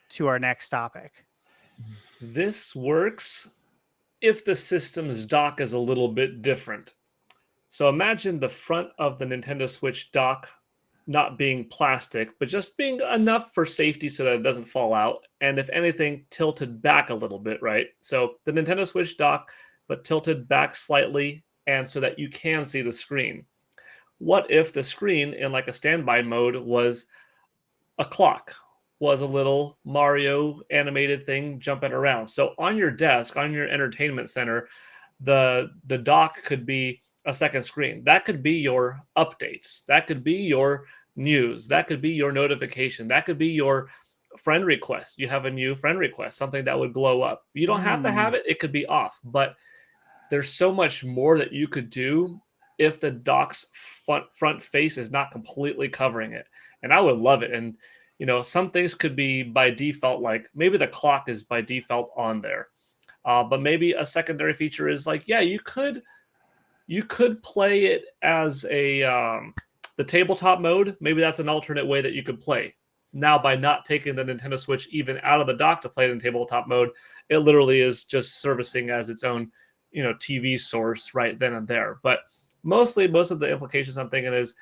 to our next topic? This works if the system's dock is a little bit different. So imagine the front of the Nintendo Switch dock not being plastic, but just being enough for safety so that it doesn't fall out. And if anything, tilted back a little bit, right? So the Nintendo Switch dock, but tilted back slightly, and so that you can see the screen. What if the screen in like a standby mode was a clock, was a little Mario animated thing jumping around? So on your desk, on your entertainment center, the dock could be a second screen. That could be your updates. That could be your news. That could be your notification. That could be your friend request. You have a new friend request, something that would glow up. You don't have to have it. It could be off, but there's so much more that you could do if the dock's front face is not completely covering it. And I would love it. And, some things could be by default, like maybe the clock is by default on there. But maybe a secondary feature is like, yeah, you could play it as the tabletop mode. Maybe that's an alternate way that you could play. Now, by not taking the Nintendo Switch even out of the dock to play it in tabletop mode, it literally is just servicing as its own, TV source right then and there. But most of the implications I'm thinking is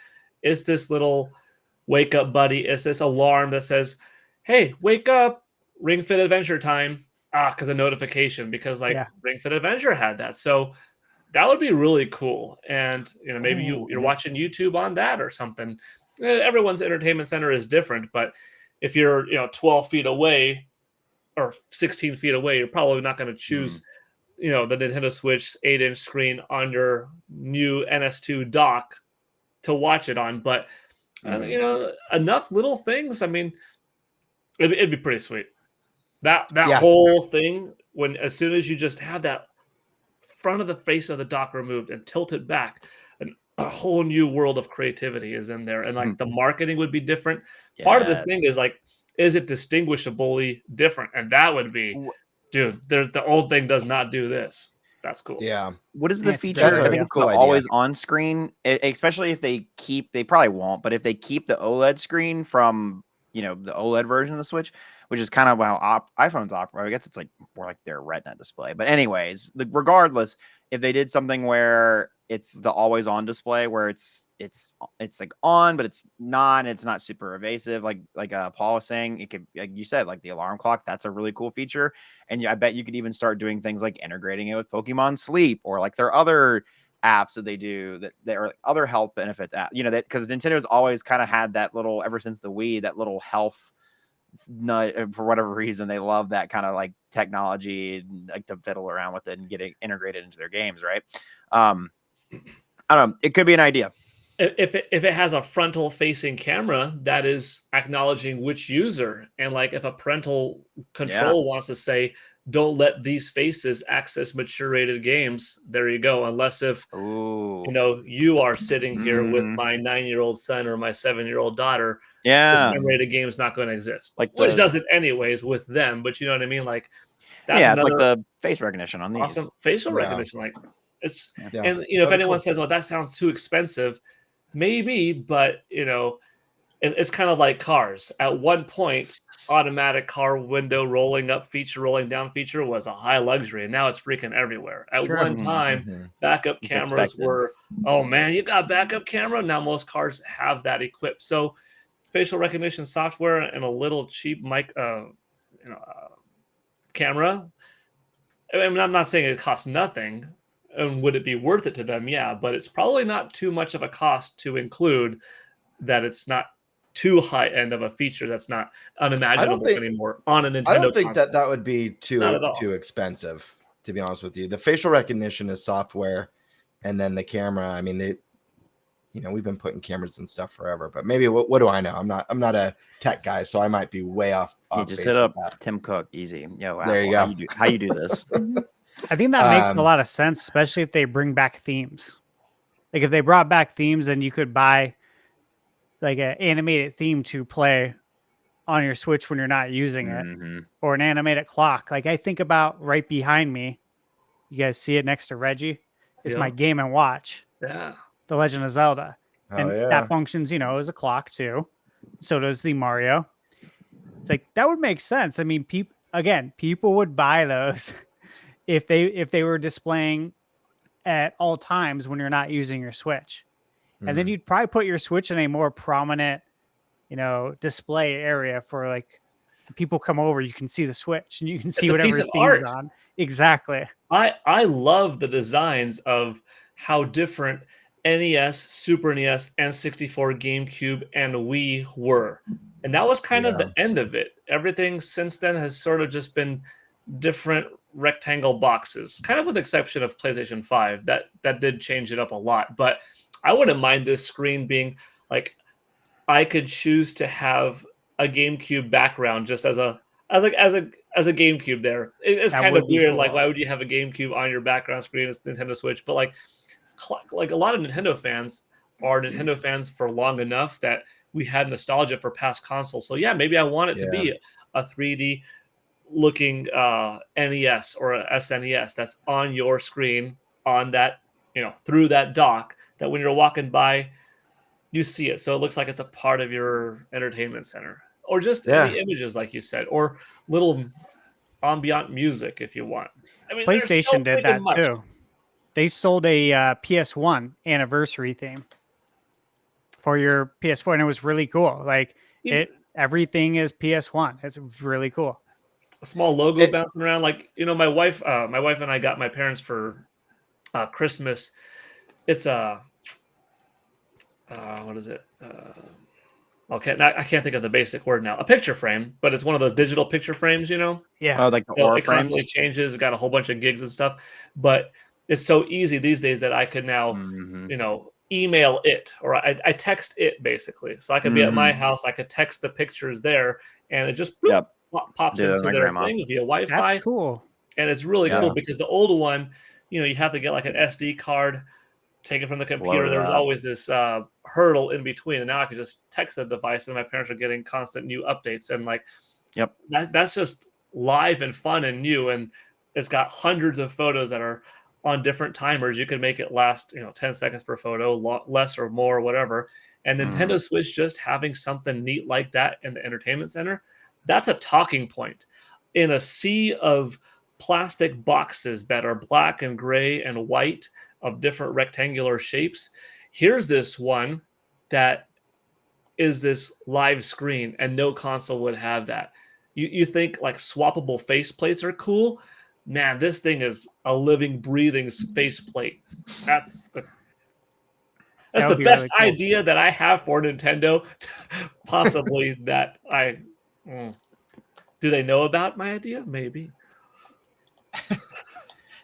this little wake up buddy, is this alarm that says, hey, wake up, Ring Fit Adventure time. Because a notification, because Ring Fit Adventure had that. So that would be really cool. And maybe you're watching YouTube on that or something. Everyone's entertainment center is different, but if you're 12 feet away, or 16 feet away, you're probably not going to choose, you know, the Nintendo Switch 8-inch screen on your new NS2 dock to watch it on. But you know, enough little things. I mean, it'd be pretty sweet. That whole thing, when as soon as you just have that front of the face of the dock removed and tilt it back, and a whole new world of creativity is in there, and like the marketing would be different. Part of this thing is like, is it distinguishably different? And that would be, dude, there's the old thing does not do this. That's cool. Yeah. What is the feature? That's a I think it's cool the idea. always on screen, especially if they probably won't, but if they keep the OLED screen from, you know, the OLED version of the Switch, which is kind of how iPhones operate. I guess it's like more like their Retina display. But anyways, regardless, if they did something where it's the always on display, where it's like on, but it's not super evasive, like Paul was saying, it could, like you said, like the alarm clock. That's a really cool feature, and I bet you could even start doing things like integrating it with Pokemon Sleep, or like their other apps that they do that are like other health benefits app, you know, that because Nintendo's always kind of had that little, ever since the Wii, that little health nut. For whatever reason, they love that kind of like technology, like to fiddle around with it and get it integrated into their games, right? I don't know, it could be an idea. If it has a frontal facing camera that is acknowledging which user, and like if a parental control wants to say, don't let these faces access mature rated games, there you go. Unless if you know, you are sitting here with my 9-year-old son or my 7-year-old daughter, this rated game is not going to exist. Like, which doesn't anyways with them, but you know what I mean? Like, that's it's like the face recognition on these. Awesome facial recognition. Like, it's and you know, if anyone says, well, that sounds too expensive, maybe, but you know, it's kind of like cars. At one point, automatic car window rolling up feature, rolling down feature was a high luxury, and now it's freaking everywhere. At one time, backup cameras were, oh man, you got backup camera? Now most cars have that equipped. So facial recognition software and a little cheap mic, camera. I mean, I'm not saying it costs nothing. And would it be worth it to them? Yeah, but it's probably not too much of a cost to include that. It's not too high end of a feature that's not unimaginable anymore on a Nintendo. I don't think that would be too expensive, to be honest with you. The facial recognition is software, and then the camera. I mean, we've been putting cameras and stuff forever, but maybe what do I know? I'm not a tech guy, so I might be way off. You just hit up Tim Cook, easy. Yo, there you go. How you do this? I think that makes a lot of sense, especially if they bring back themes. Like if they brought back themes, then you could buy like an animated theme to play on your Switch when you're not using it, or an animated clock. Like I think about right behind me, you guys see it next to Reggie. It's my Game and Watch. Yeah, The Legend of Zelda, and that functions, as a clock too. So does the Mario. It's like that would make sense. I mean, people would buy those. If they were displaying at all times when you're not using your Switch. And then you'd probably put your Switch in a more prominent, display area for like people come over, you can see the Switch and you can see whatever theme's on. Exactly. I love the designs of how different NES, Super NES, N64, GameCube, and Wii were. And that was kind of the end of it. Everything since then has sort of just been different rectangle boxes, kind of with the exception of PlayStation 5. That did change it up a lot, but I wouldn't mind this screen being like, I could choose to have a GameCube background just as a GameCube there. It's kind of weird. Cool. Like, why would you have a GameCube on your background screen? It's Nintendo Switch, but like a lot of Nintendo fans are Nintendo fans for long enough that we had nostalgia for past consoles. So yeah, maybe I want it to be a 3D looking NES or a SNES that's on your screen on that, through that dock, that when you're walking by, you see it. So it looks like it's a part of your entertainment center, or just any images, like you said, or little ambient music if you want. I mean, PlayStation did that too. They sold a PS1 anniversary theme for your PS4, and it was really cool. Like everything is PS1. It's really cool. A small logo bouncing around. Like, my wife and I got my parents for Christmas. It's what is it? okay, I can't think of the basic word now. A picture frame, but it's one of those digital picture frames, Yeah. Oh, like the So aura it constantly frames. changes. It got a whole bunch of gigs and stuff, but it's so easy these days that I could now, Mm-hmm. email it, or I text it basically. So I could be at my house, I could text the pictures there, and it just bloop, Yep. pops Do that with into my their grandma. thing via That's Wi-Fi, cool. and it's really Yeah. cool because the old one, you have to get like an SD card, take it from the computer. Load it There was up. always this hurdle in between, and now I could just text the device, and my parents are getting constant new updates, and like, Yep. that's just live and fun and new, and it's got hundreds of photos that are on different timers. You can make it last 10 seconds per photo, less or more, whatever. And Nintendo Switch just having something neat like that in the entertainment center, that's a talking point in a sea of plastic boxes that are black and gray and white of different rectangular shapes. Here's this one that is this live screen, and no console would have that. You think like swappable faceplates are cool? Man, this thing is a living, breathing faceplate. That's the That the would be best really cool. idea that I have for Nintendo. Possibly that do they know about my idea? Maybe.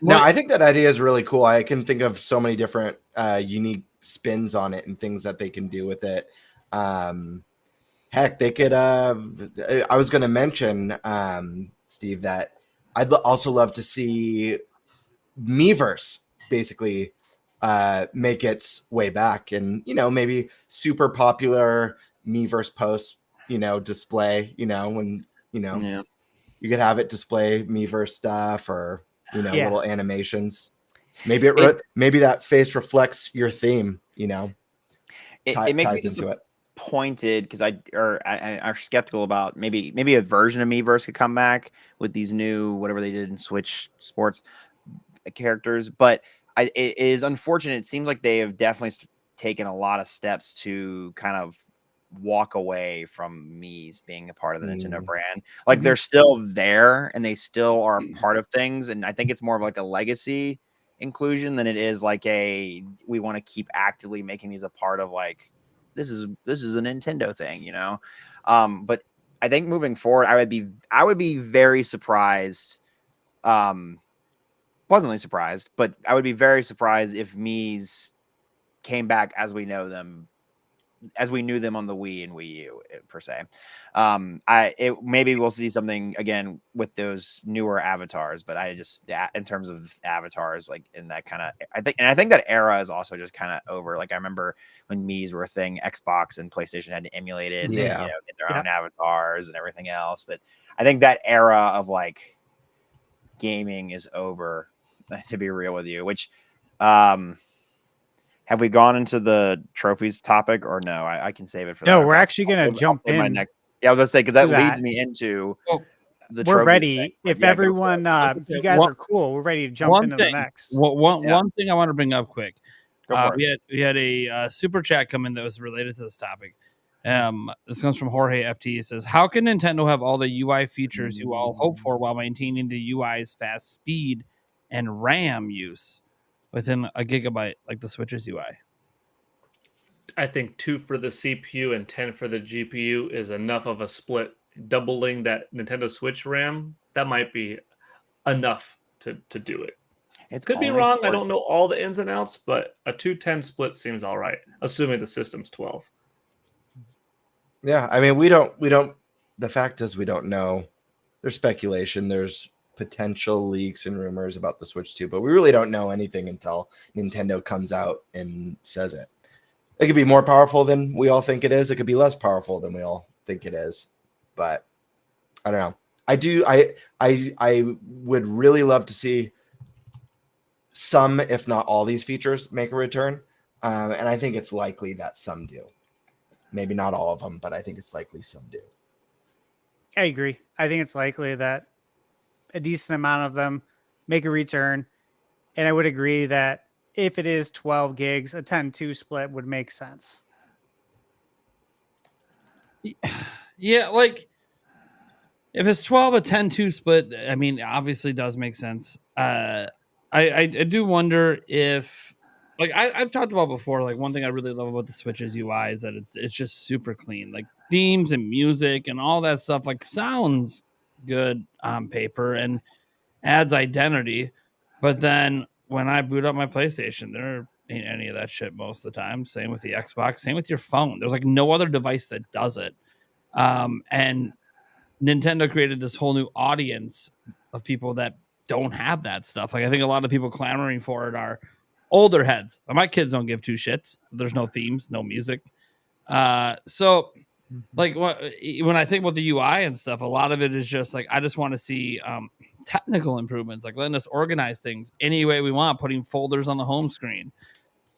No, I think that idea is really cool. I can think of so many different unique spins on it and things that they can do with it. Heck, they could. I was going to mention, Steve, that I'd also love to see Miiverse basically make its way back, and maybe super popular Miiverse posts, display, when Yeah. you could have it display Miiverse stuff, or Yeah. little animations. Maybe maybe that face reflects your theme. It makes me into it. disappointed because I are skeptical about maybe a version of Miiverse could come back with these new whatever they did in Switch Sports characters, but it is unfortunate. It seems like they have definitely taken a lot of steps to kind of walk away from Mii's being a part of the Nintendo brand. Like they're still there and they still are part of things, and I think it's more of like a legacy inclusion than it is like we want to keep actively making these a part of like this is a Nintendo thing, but I think moving forward I would be very surprised, pleasantly surprised, but I would be very surprised if Mii's came back as we know them, as we knew them on the Wii and Wii U per se. Maybe we'll see something again with those newer avatars, but in terms of avatars, like in that kind of, I think that era is also just kind of over. Like I remember when Mii's were a thing, Xbox and PlayStation had to emulate it, and, get their own avatars and everything else. But I think that era of like gaming is over, to be real with you, which, have we gone into the trophies topic or no? I can save it for that. No, we're actually going to jump in. My next, I was going to say, because that leads me into the trophies. We're ready. Thing. If everyone, if you guys are cool, we're ready to jump into the next. One thing I want to bring up quick. Go for it. We had a super chat come in that was related to this topic. This comes from Jorge FT. It says, how can Nintendo have all the UI features you all hope for while maintaining the UI's fast speed and RAM use within a gigabyte like the Switch's UI? I think 2 for the CPU and 10 for the GPU is enough of a split. Doubling that Nintendo Switch RAM, that might be enough to do it. It could be wrong. I don't know all the ins and outs, but a 210 split seems all right, assuming the system's 12. Yeah, I mean, we don't. The fact is, we don't know. There's speculation. There's potential leaks and rumors about the Switch 2, but we really don't know anything until Nintendo comes out and says it. It could be more powerful than we all think it is. It could be less powerful than we all think it is. But I don't know. I would really love to see some, if not all, these features make a return. And I think it's likely that some do. Maybe not all of them, but I think it's likely some do. I agree. I think it's likely that a decent amount of them make a return. And I would agree that if it is 12 gigs, a 10-2 split would make sense. Yeah, like if it's 12, a 10-2 split, I mean, obviously does make sense. I do wonder if, like I've talked about before, like one thing I really love about the Switch's UI is that it's just super clean. Like themes and music and all that stuff like sounds good on paper and adds identity. But then when I boot up my PlayStation, there ain't any of that shit most of the time. Same with the Xbox, same with your phone. There's like no other device that does it. And Nintendo created this whole new audience of people that don't have that stuff. Like I think a lot of people clamoring for it are older heads. My kids don't give two shits. There's no themes, no music. So like when I think about the UI and stuff, a lot of it is just like I just want to see technical improvements, like letting us organize things any way we want, putting folders on the home screen,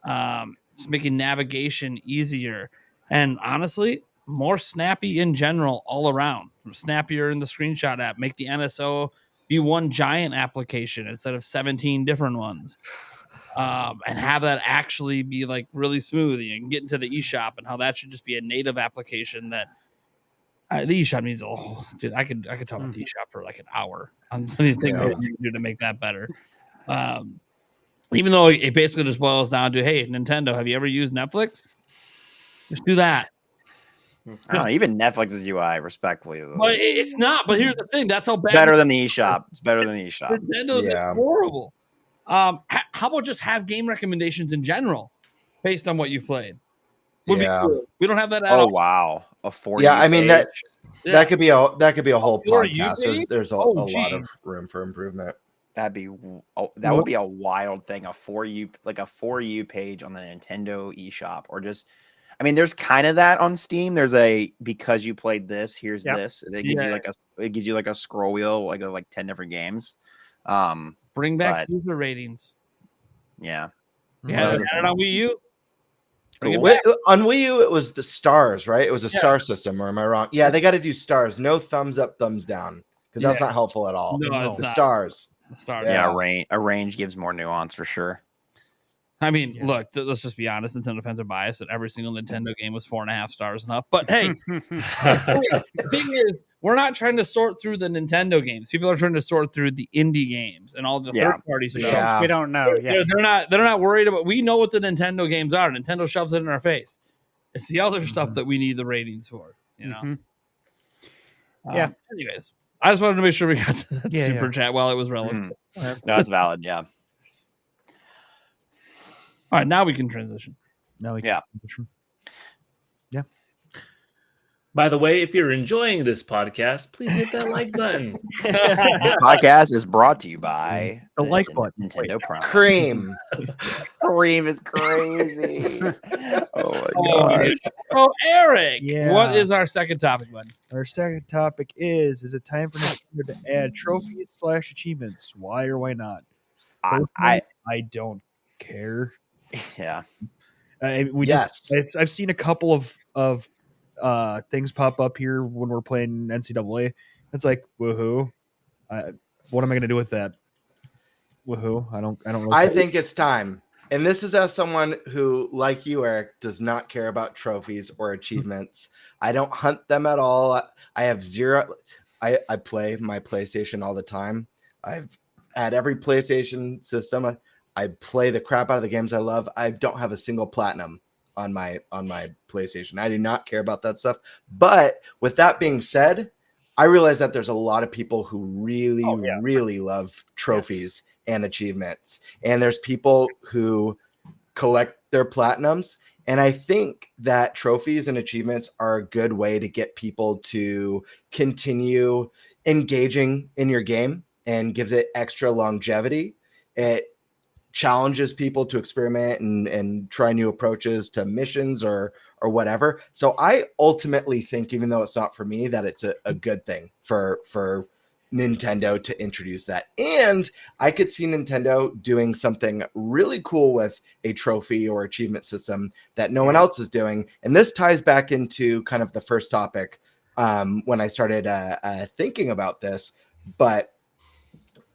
just making navigation easier, and honestly, more snappy in general all around. Snappier in the screenshot app, make the NSO be one giant application instead of 17 different ones. And have that actually be like really smooth. You can get into the eShop and how that should just be a native application that the eShop needs a whole. Dude, I could talk about the eShop for like an hour on anything that you can do to make that better. Even though it basically just boils down to, hey, Nintendo, have you ever used Netflix? Just do that. I don't know, even Netflix's UI, respectfully, But it's not. But here's the thing: that's how bad. better than the eShop. It's better than the eShop. Nintendo's horrible. How about just have game recommendations in general based on what you've played? Would be cool. We don't have that at all. Wow, a 4. Yeah, I mean page. that could be a whole For you, podcast. There's a lot of room for improvement. That would be a wild thing. A for you page on the Nintendo eShop, or just. I mean, there's kind of that on Steam. There's a because you played this, here's this. It gives you like a scroll wheel, like of like 10 different games. Bring back user ratings. Yeah. Yeah, had it on Wii U. Cool. On Wii U, it was the stars, right? It was a star system, or am I wrong? Yeah, they got to do stars. No thumbs up, thumbs down, because that's not helpful at all. No, it's the not. stars. The stars. Yeah, a range gives more nuance for sure. I mean, look, let's just be honest. Nintendo fans are biased that every single Nintendo game was 4.5 stars and up. But hey, the thing is, we're not trying to sort through the Nintendo games. People are trying to sort through the indie games and all the third-party stuff. Yeah. We don't know. Yeah. They're not worried about. We know what the Nintendo games are. Nintendo shoves it in our face. It's the other stuff that we need the ratings for. You know. Yeah. Anyways, I just wanted to make sure we got to that super chat while it was relevant. No, that's valid. Yeah. All right, now we can transition. Transition. Yeah. By the way, if you're enjoying this podcast, please hit that like button. This podcast is brought to you by the like button. Nintendo Prime. Cream. Cream is crazy. Oh my gosh. So Eric, Yeah. what is our second topic, bud? Our second topic is it time for Nintendo to add trophies / achievements? Why or why not? I don't care. yeah. I've seen a couple of things pop up here when we're playing NCAA. It's like woohoo! What am I going to do with that? Woohoo! I don't know. I think it's time. And this is as someone who, like you, Eric, does not care about trophies or achievements. I don't hunt them at all. I have zero. I play my PlayStation all the time. I've had every PlayStation system. I play the crap out of the games I love. I don't have a single platinum on my PlayStation. I do not care about that stuff. But with that being said, I realize that there's a lot of people who really love trophies and achievements. And there's people who collect their platinums. And I think that trophies and achievements are a good way to get people to continue engaging in your game and gives it extra longevity. It challenges people to experiment and try new approaches to missions or whatever. So I ultimately think, even though it's not for me, that it's a good thing for Nintendo to introduce that. And I could see Nintendo doing something really cool with a trophy or achievement system that no one else is doing. And this ties back into kind of the first topic when I started thinking about this. But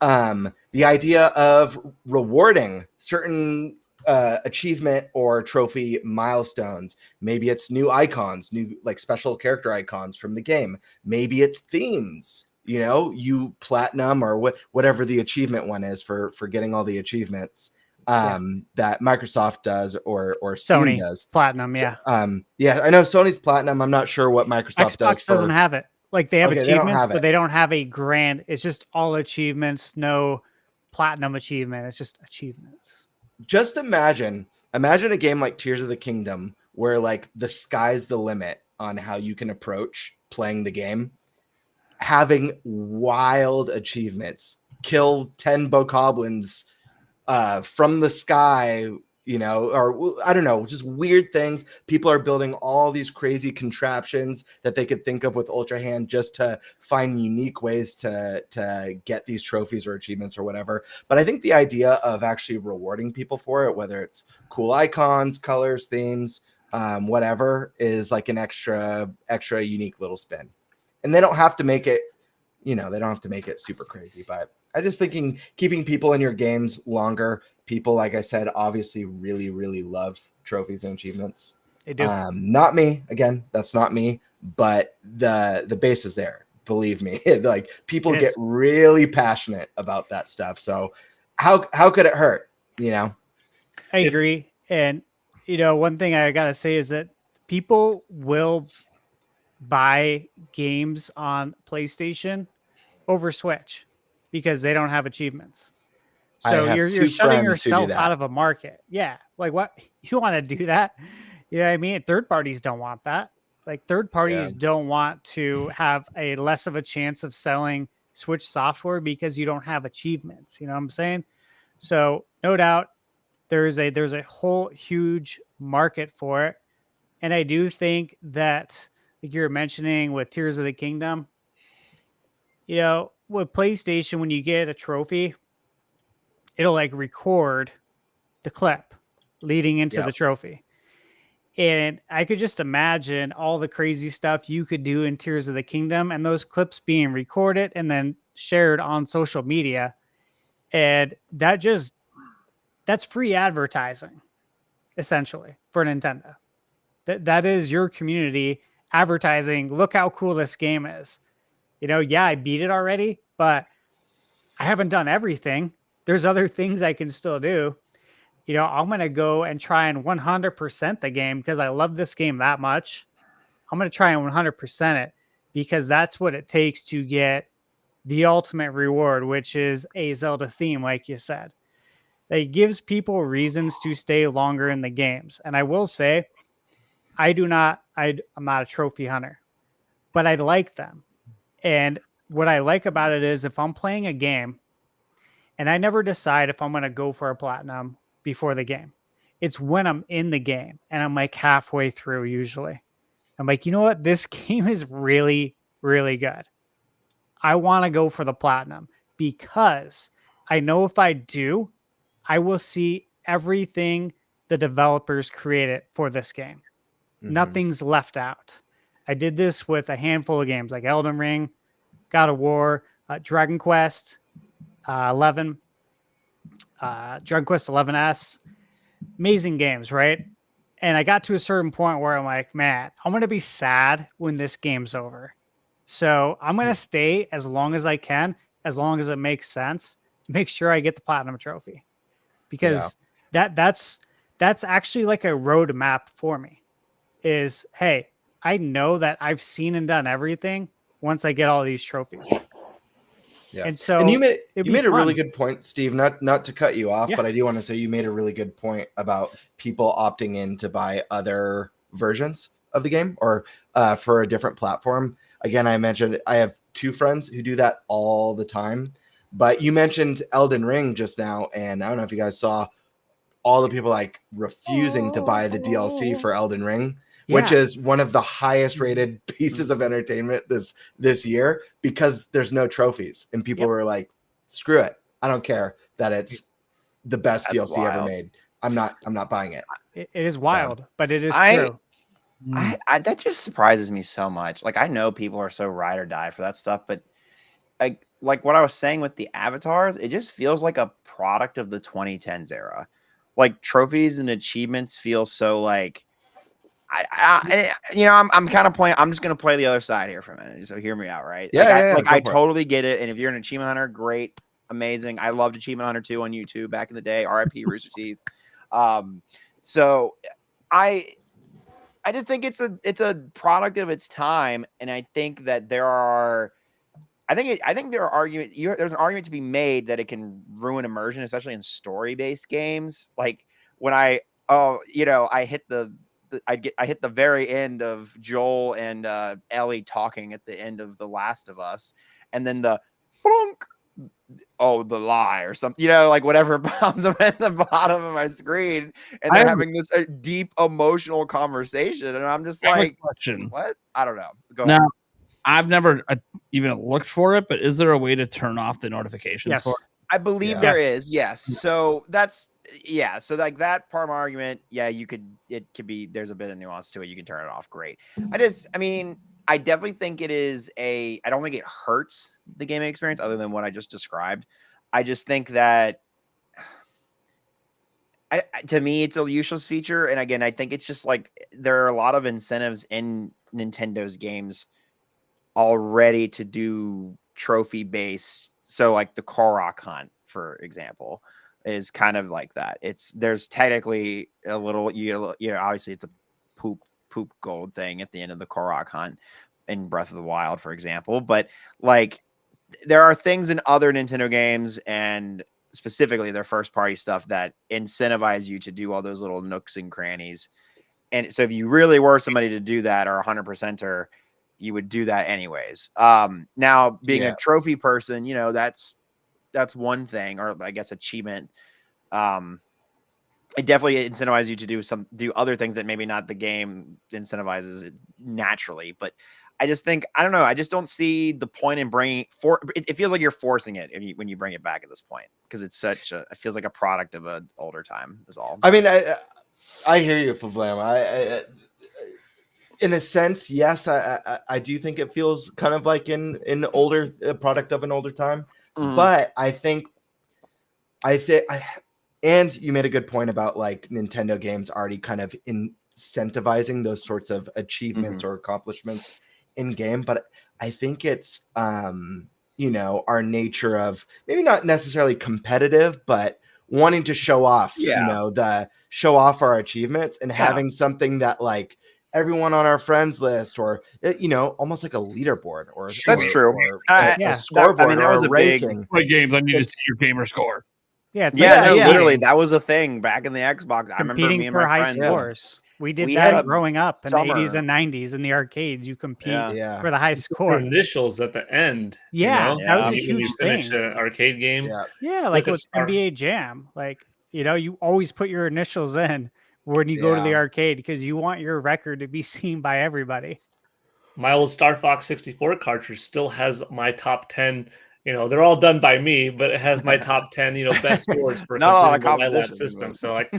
the idea of rewarding certain achievement or trophy milestones. Maybe it's new icons, new like special character icons from the game. Maybe it's themes. You know, you platinum or whatever the achievement one is for getting all the achievements. that Microsoft does or Steam Sony does. Platinum, So, yeah, I know Sony's Platinum. I'm not sure what Microsoft Xbox does. doesn't have it. Like they have Okay, they don't achievements, have but it. they don't have a grand. It's just all achievements, no platinum achievement. It's just achievements. Just imagine a game like Tears of the Kingdom where like the sky's the limit on how you can approach playing the game, having wild achievements, kill 10 bokoblins from the sky, you know, or I don't know, just weird things. People are building all these crazy contraptions that they could think of with Ultra Hand just to find unique ways to get these trophies or achievements or whatever. But I think the idea of actually rewarding people for it, whether it's cool icons, colors, themes, whatever, is like an extra unique little spin. And they don't have to make it, you know, they don't have to make it super crazy, but I just thinking keeping people in your games longer. People, like I said, obviously really, really love trophies and achievements. They do. Not me. Again, that's not me, but the base is there. Believe me. Like people get really passionate about that stuff. So how could it hurt? You know? I agree. And you know, one thing I gotta say is that people will buy games on PlayStation over Switch because they don't have achievements. So you're shutting yourself out of a market. Yeah. Like what you want to do that? You know what I mean? Third parties don't want that. Like third parties don't want to have a less of a chance of selling Switch software because you don't have achievements. You know what I'm saying? So no doubt there's a whole huge market for it. And I do think that like you're mentioning with Tears of the Kingdom, you know, with PlayStation, when you get a trophy, it'll like record the clip leading into the trophy. And I could just imagine all the crazy stuff you could do in Tears of the Kingdom and those clips being recorded and then shared on social media. And that's free advertising, essentially, for Nintendo. That is your community advertising. Look how cool this game is. You know, yeah, I beat it already, but I haven't done everything. There's other things I can still do. You know, I'm going to go and try and 100% the game because I love this game that much. I'm going to try and 100% it because that's what it takes to get the ultimate reward, which is a Zelda theme, like you said. It gives people reasons to stay longer in the games. And I will say, I'm not a trophy hunter, but I like them. And what I like about it is if I'm playing a game and I never decide if I'm going to go for a platinum before the game, it's when I'm in the game and I'm like halfway through usually. I'm like, you know what? This game is really, really good. I want to go for the platinum because I know if I do, I will see everything the developers created for this game. Mm-hmm. Nothing's left out. I did this with a handful of games like Elden Ring, God of War, Dragon Quest 11, Dragon Quest 11S. Amazing games, right? And I got to a certain point where I'm like, man, I'm going to be sad when this game's over. So I'm going to stay as long as I can, as long as it makes sense, make sure I get the platinum trophy. Because that's actually like a roadmap for me is, hey, I know that I've seen and done everything once I get all these trophies. Yeah. And so you made a really good point, Steve, not to cut you off, but I do want to say you made a really good point about people opting in to buy other versions of the game or for a different platform. Again, I mentioned I have two friends who do that all the time, but you mentioned Elden Ring just now. And I don't know if you guys saw all the people like refusing to buy the DLC for Elden Ring. Which is one of the highest rated pieces of entertainment this year because there's no trophies and people were like, screw it. I don't care that it's the best DLC ever made. I'm not buying it. It is wild, but it is true. That just surprises me so much. Like I know people are so ride or die for that stuff, but like what I was saying with the avatars, it just feels like a product of the 2010s era. Like trophies and achievements feel so like, I'm kind of playing. I'm just going to play the other side here for a minute. So hear me out, right? I totally get it. And if you're an achievement hunter, great. amazing. I loved Achievement Hunter 2 on YouTube back in the day. RIP Rooster Teeth. So I just think it's a product of its time, and I think that there's an argument to be made that it can ruin immersion, especially in story-based games. Like when I hit the very end of Joel and Ellie talking at the end of The Last of Us, and then the plunk, the lie or something, like whatever pops up at the bottom of my screen, and they're having this deep emotional conversation, and I'm just like, question. What? I don't know. Go now, ahead. I've never even looked for it, but is there a way to turn off the notifications Yes. for it? I believe there is, yes. So so like that part of my argument, it could be, there's a bit of nuance to it. You can turn it off. Great. I definitely think it is I don't think it hurts the gaming experience other than what I just described. I just think that to me, it's a useless feature. And again, I think it's just like, there are a lot of incentives in Nintendo's games already to do trophy based. So like the Korok hunt, for example, is kind of like that. There's technically a little, obviously it's a poop gold thing at the end of the Korok hunt in Breath of the Wild, for example. But like there are things in other Nintendo games, and specifically their first party stuff, that incentivize you to do all those little nooks and crannies. And so if you really were somebody to do that, or 100%er, you would do that anyways. Now being a trophy person, that's one thing, or I guess achievement. It definitely incentivizes you to do other things that maybe not the game incentivizes it naturally. But I just think, I don't know, I just don't see the point in bringing it feels like you're forcing it when you bring it back at this point, because it feels like a product of an older time is all. I mean, I hear you, Flavlam. I in a sense, yes, I do think it feels kind of like an older product of an older time. Mm-hmm. But I think, and you made a good point about like Nintendo games already kind of incentivizing those sorts of achievements or accomplishments in game. But I think it's, our nature of maybe not necessarily competitive, but wanting to show off, show off our achievements and having something that like everyone on our friends list, or almost like a leaderboard, or that's true, or a scoreboard, that was a ranking. Big games. I need to see your gamer score. Yeah, literally, that was a thing back in the Xbox. I remember me and my high friends. scores. We did that growing up in the 80s and 90s in the arcades. You compete for the high score. Initials at the end. That was a huge finish thing. An arcade game. Yeah, like with NBA Jam. Like, you always put your initials in when you go to the arcade, because you want your record to be seen by everybody. My old Star Fox 64 cartridge still has my top 10. They're all done by me, but it has my top 10, best scores for not a lot of competition system. So like,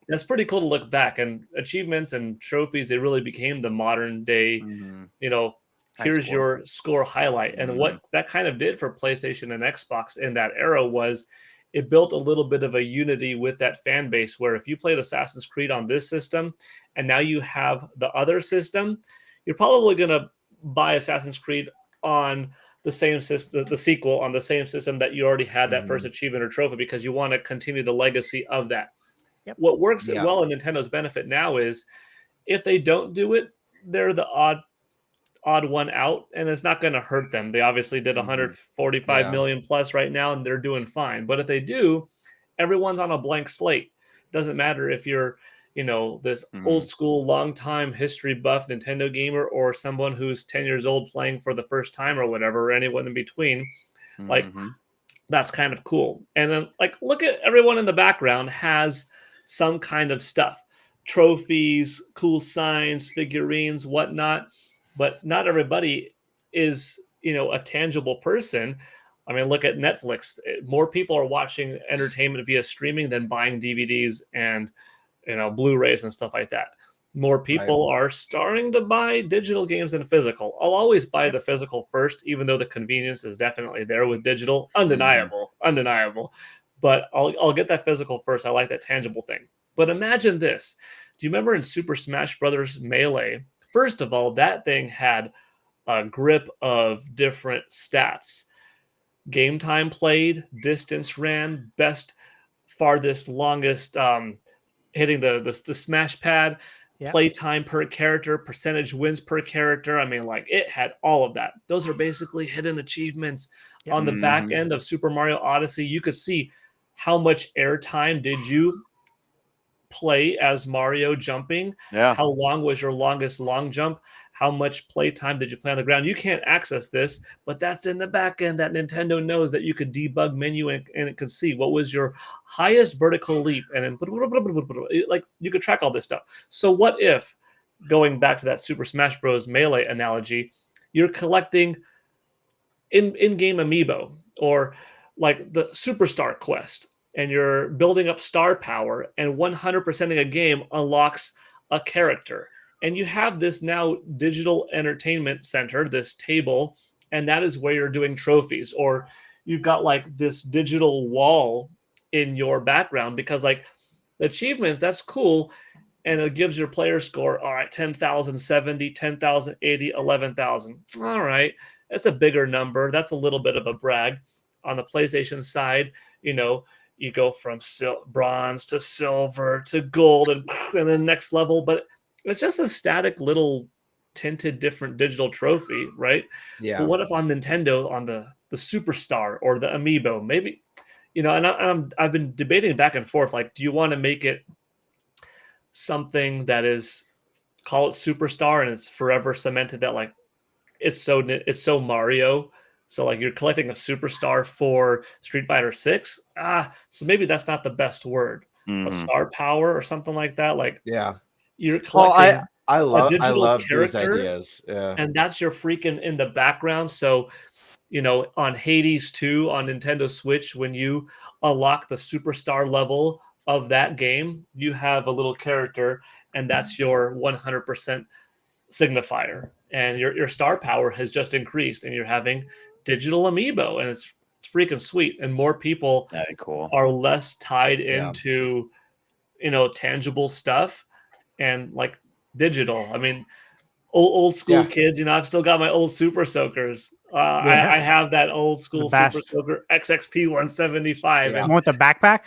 that's pretty cool to look back. And achievements and trophies, they really became the modern day, here's your score highlight. And what that kind of did for PlayStation and Xbox in that era was it built a little bit of a unity with that fan base, where if you played Assassin's Creed on this system and now you have the other system, you're probably going to buy Assassin's Creed on the same system, the sequel on the same system that you already had that first achievement or trophy, because you want to continue the legacy of that. Yep. What works well in Nintendo's benefit now is if they don't do it, they're the odd one out, and it's not going to hurt them. They obviously did 145 million plus right now, and they're doing fine. But if they do, everyone's on a blank slate. Doesn't matter if you're this old school, long time history buff Nintendo gamer, or someone who's 10 years old playing for the first time or whatever, or anyone in between. Like, that's kind of cool. And then like, look at everyone in the background has some kind of stuff, trophies, cool signs, figurines, whatnot. But not everybody is, a tangible person. I mean, look at Netflix. More people are watching entertainment via streaming than buying DVDs and Blu-rays and stuff like that. More people are starting to buy digital games than physical. I'll always buy the physical first, even though the convenience is definitely there with digital. Undeniable. But I'll get that physical first. I like that tangible thing. But imagine this. Do you remember in Super Smash Brothers Melee? First of all, that thing had a grip of different stats. game time played, distance ran, best, farthest, longest, hitting the smash pad, Yep. play time per character, percentage wins per character. I mean, like, it had all of that. Those are basically hidden achievements. Yep. On the back end of Super Mario Odyssey. You could see how much airtime did you play as Mario jumping. Yeah. How long was your longest long jump? How much play time did you play on the ground? You can't access this, but that's in the back end that Nintendo knows that you could debug menu and it could see what was your highest vertical leap. And then like you could track all this stuff. So what if, going back to that Super Smash Bros. Melee analogy, you're collecting in-game amiibo or like the Superstar Quest, and you're building up star power, and 100%ing a game unlocks a character. And you have this now digital entertainment center, this table, and that is where you're doing trophies. Or you've got like this digital wall in your background because like the achievements, that's cool. And it gives your player score, all right, 10,070, 10,080, 11,000. All right, that's a bigger number. That's a little bit of a brag. On the PlayStation side, you know, you go from bronze to silver to gold and the next level, but it's just a static little tinted different digital trophy, right? Yeah. But what if on Nintendo, on the Superstar or the Amiibo, maybe, you know, and I've been debating back and forth, like, do you want to make it something that is, call it Superstar, and it's forever cemented that like it's so Mario. So like you're collecting a superstar for Street Fighter 6. So maybe that's not the best word. A star power or something like that. Like you're collecting I love character, these ideas. Yeah. And that's your freaking in the background. So, you know, on Hades 2 on Nintendo Switch, when you unlock the superstar level of that game, you have a little character, and that's your 100% signifier. And your star power has just increased, and you're having digital amiibo, and it's freaking sweet. And more people are less tied into, you know, tangible stuff and like digital. I mean, old school kids, you know, I've still got my old Super Soakers. I have that old school Super Soaker XXP 175. And want the backpack?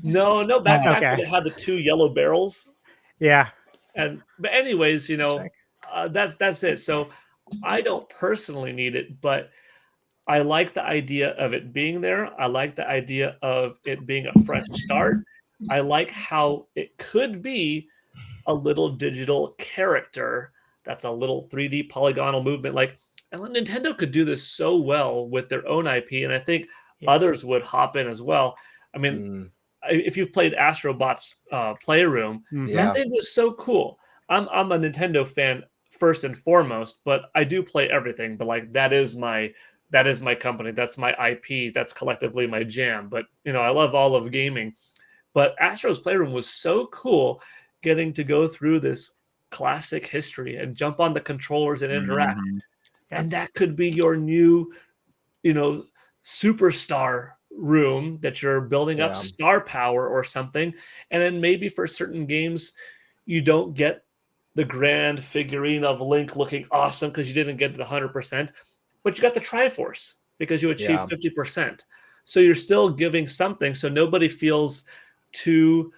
No backpack, but it had the 2 yellow barrels. Yeah. But anyways, you know, that's it. So I don't personally need it, but I like the idea of it being there. I like the idea of it being a fresh start. I like how it could be a little digital character that's a little 3D polygonal movement. Like, and Nintendo could do this so well with their own IP, and I think others would hop in as well. I mean, if you've played Astrobot's Playroom, that thing was so cool. I'm a Nintendo fan first and foremost, but I do play everything. But like that is my company. That's my IP. That's collectively my jam. But you know, I love all of gaming. But Astro's Playroom was so cool, getting to go through this classic history and jump on the controllers and interact. And that could be your new, you know, superstar room that you're building up star power or something. And then maybe for certain games, you don't get the grand figurine of Link looking awesome because you didn't get the 100%, but you got the Triforce because you achieved 50%. So you're still giving something, so nobody feels too,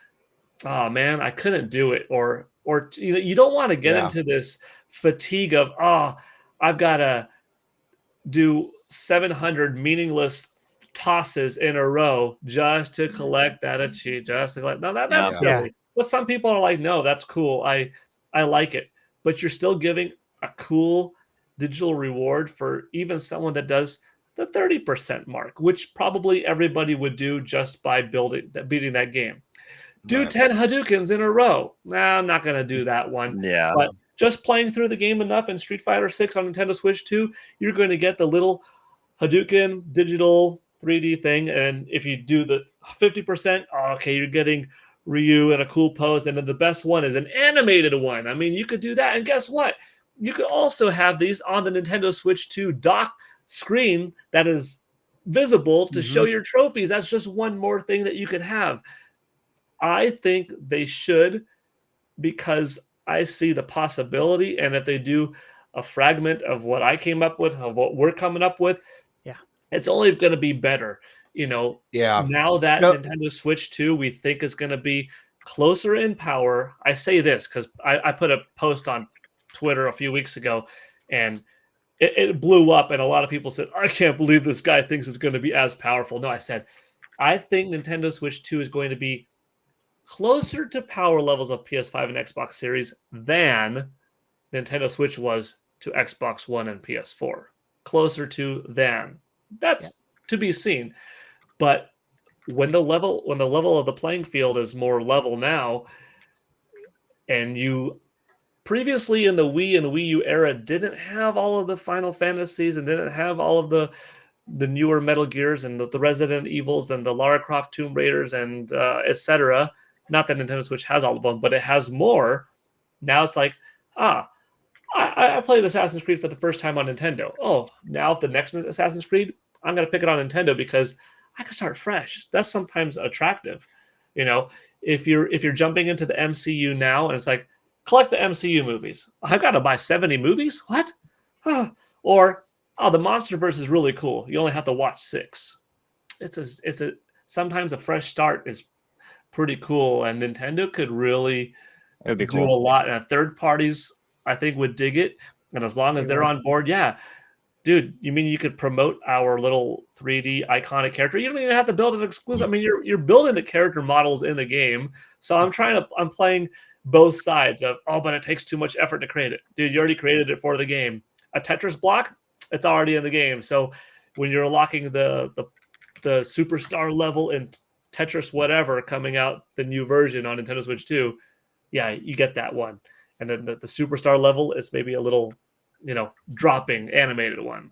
oh man, I couldn't do it, or you know, you don't want to get into this fatigue of, oh, I've got to do 700 meaningless tosses in a row just to collect that achievement, just to collect. No, that's silly. But some people are like, no, that's cool. I like it. But you're still giving a cool digital reward for even someone that does the 30% mark, which probably everybody would do just by beating that game. Do 10 Hadoukens in a row. Nah, I'm not going to do that one. Yeah. But just playing through the game enough in Street Fighter 6 on Nintendo Switch 2, you're going to get the little Hadouken digital 3D thing. And if you do the 50%, okay, you're getting Ryu in a cool pose. And then the best one is an animated one. I mean, you could do that. And guess what? You could also have these on the Nintendo Switch 2 dock screen that is visible to show your trophies. That's just one more thing that you could have. I think they should, because I see the possibility. And if they do a fragment of what I came up with, of what we're coming up with, It's only going to be better. Yeah. Now that No. Nintendo Switch 2, we think is going to be closer in power. I say this because I put a post on Twitter a few weeks ago, and it blew up, and a lot of people said, I can't believe this guy thinks it's going to be as powerful. No, I said, I think Nintendo Switch 2 is going to be closer to power levels of PS5 and Xbox Series than Nintendo Switch was to Xbox One and PS4. Closer to than. That's to be seen. But when the level of the playing field is more level now, and you previously in the Wii and Wii U era didn't have all of the Final Fantasies and didn't have all of the newer Metal Gears and the Resident Evils and the Lara Croft Tomb Raiders and etc. Not that Nintendo Switch has all of them, but it has more. Now it's like, I played Assassin's Creed for the first time on Nintendo. Oh, now the next Assassin's Creed, I'm going to pick it on Nintendo because I can start fresh. That's sometimes attractive. If you're jumping into the MCU now and it's like, collect the MCU movies. I've got to buy 70 movies? What? Or, the MonsterVerse is really cool. You only have to watch 6. Sometimes a fresh start is pretty cool, and Nintendo could really do a lot. And third parties, I think, would dig it. And as long as they're on board, yeah. Dude, you mean you could promote our little 3D iconic character? You don't even have to build an exclusive. I mean, you're building the character models in the game. So I'm playing both sides of, but it takes too much effort to create it. Dude, you already created it for the game. A Tetris block, it's already in the game. So when you're unlocking the superstar level in Tetris whatever coming out, the new version on Nintendo Switch 2, yeah, you get that one. And then the superstar level is maybe a little, dropping animated one.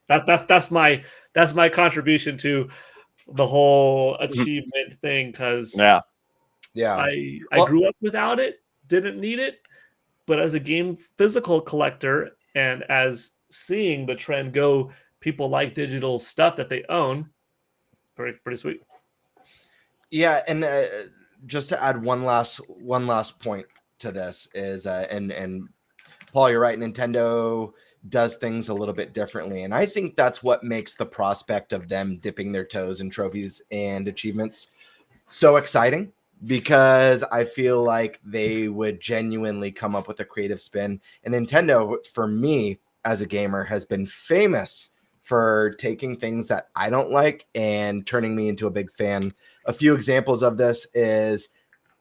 That's my contribution to the whole achievement thing, because yeah. I grew up without it, didn't need it, but as a game physical collector and as seeing the trend go, people like digital stuff that they own. Pretty sweet. Yeah, and just to add one last point to this is, and Paul, you're right. Nintendo does things a little bit differently, and I think that's what makes the prospect of them dipping their toes in trophies and achievements so exciting. Because I feel like they would genuinely come up with a creative spin. And Nintendo, for me as a gamer, has been famous for taking things that I don't like and turning me into a big fan. A few examples of this is,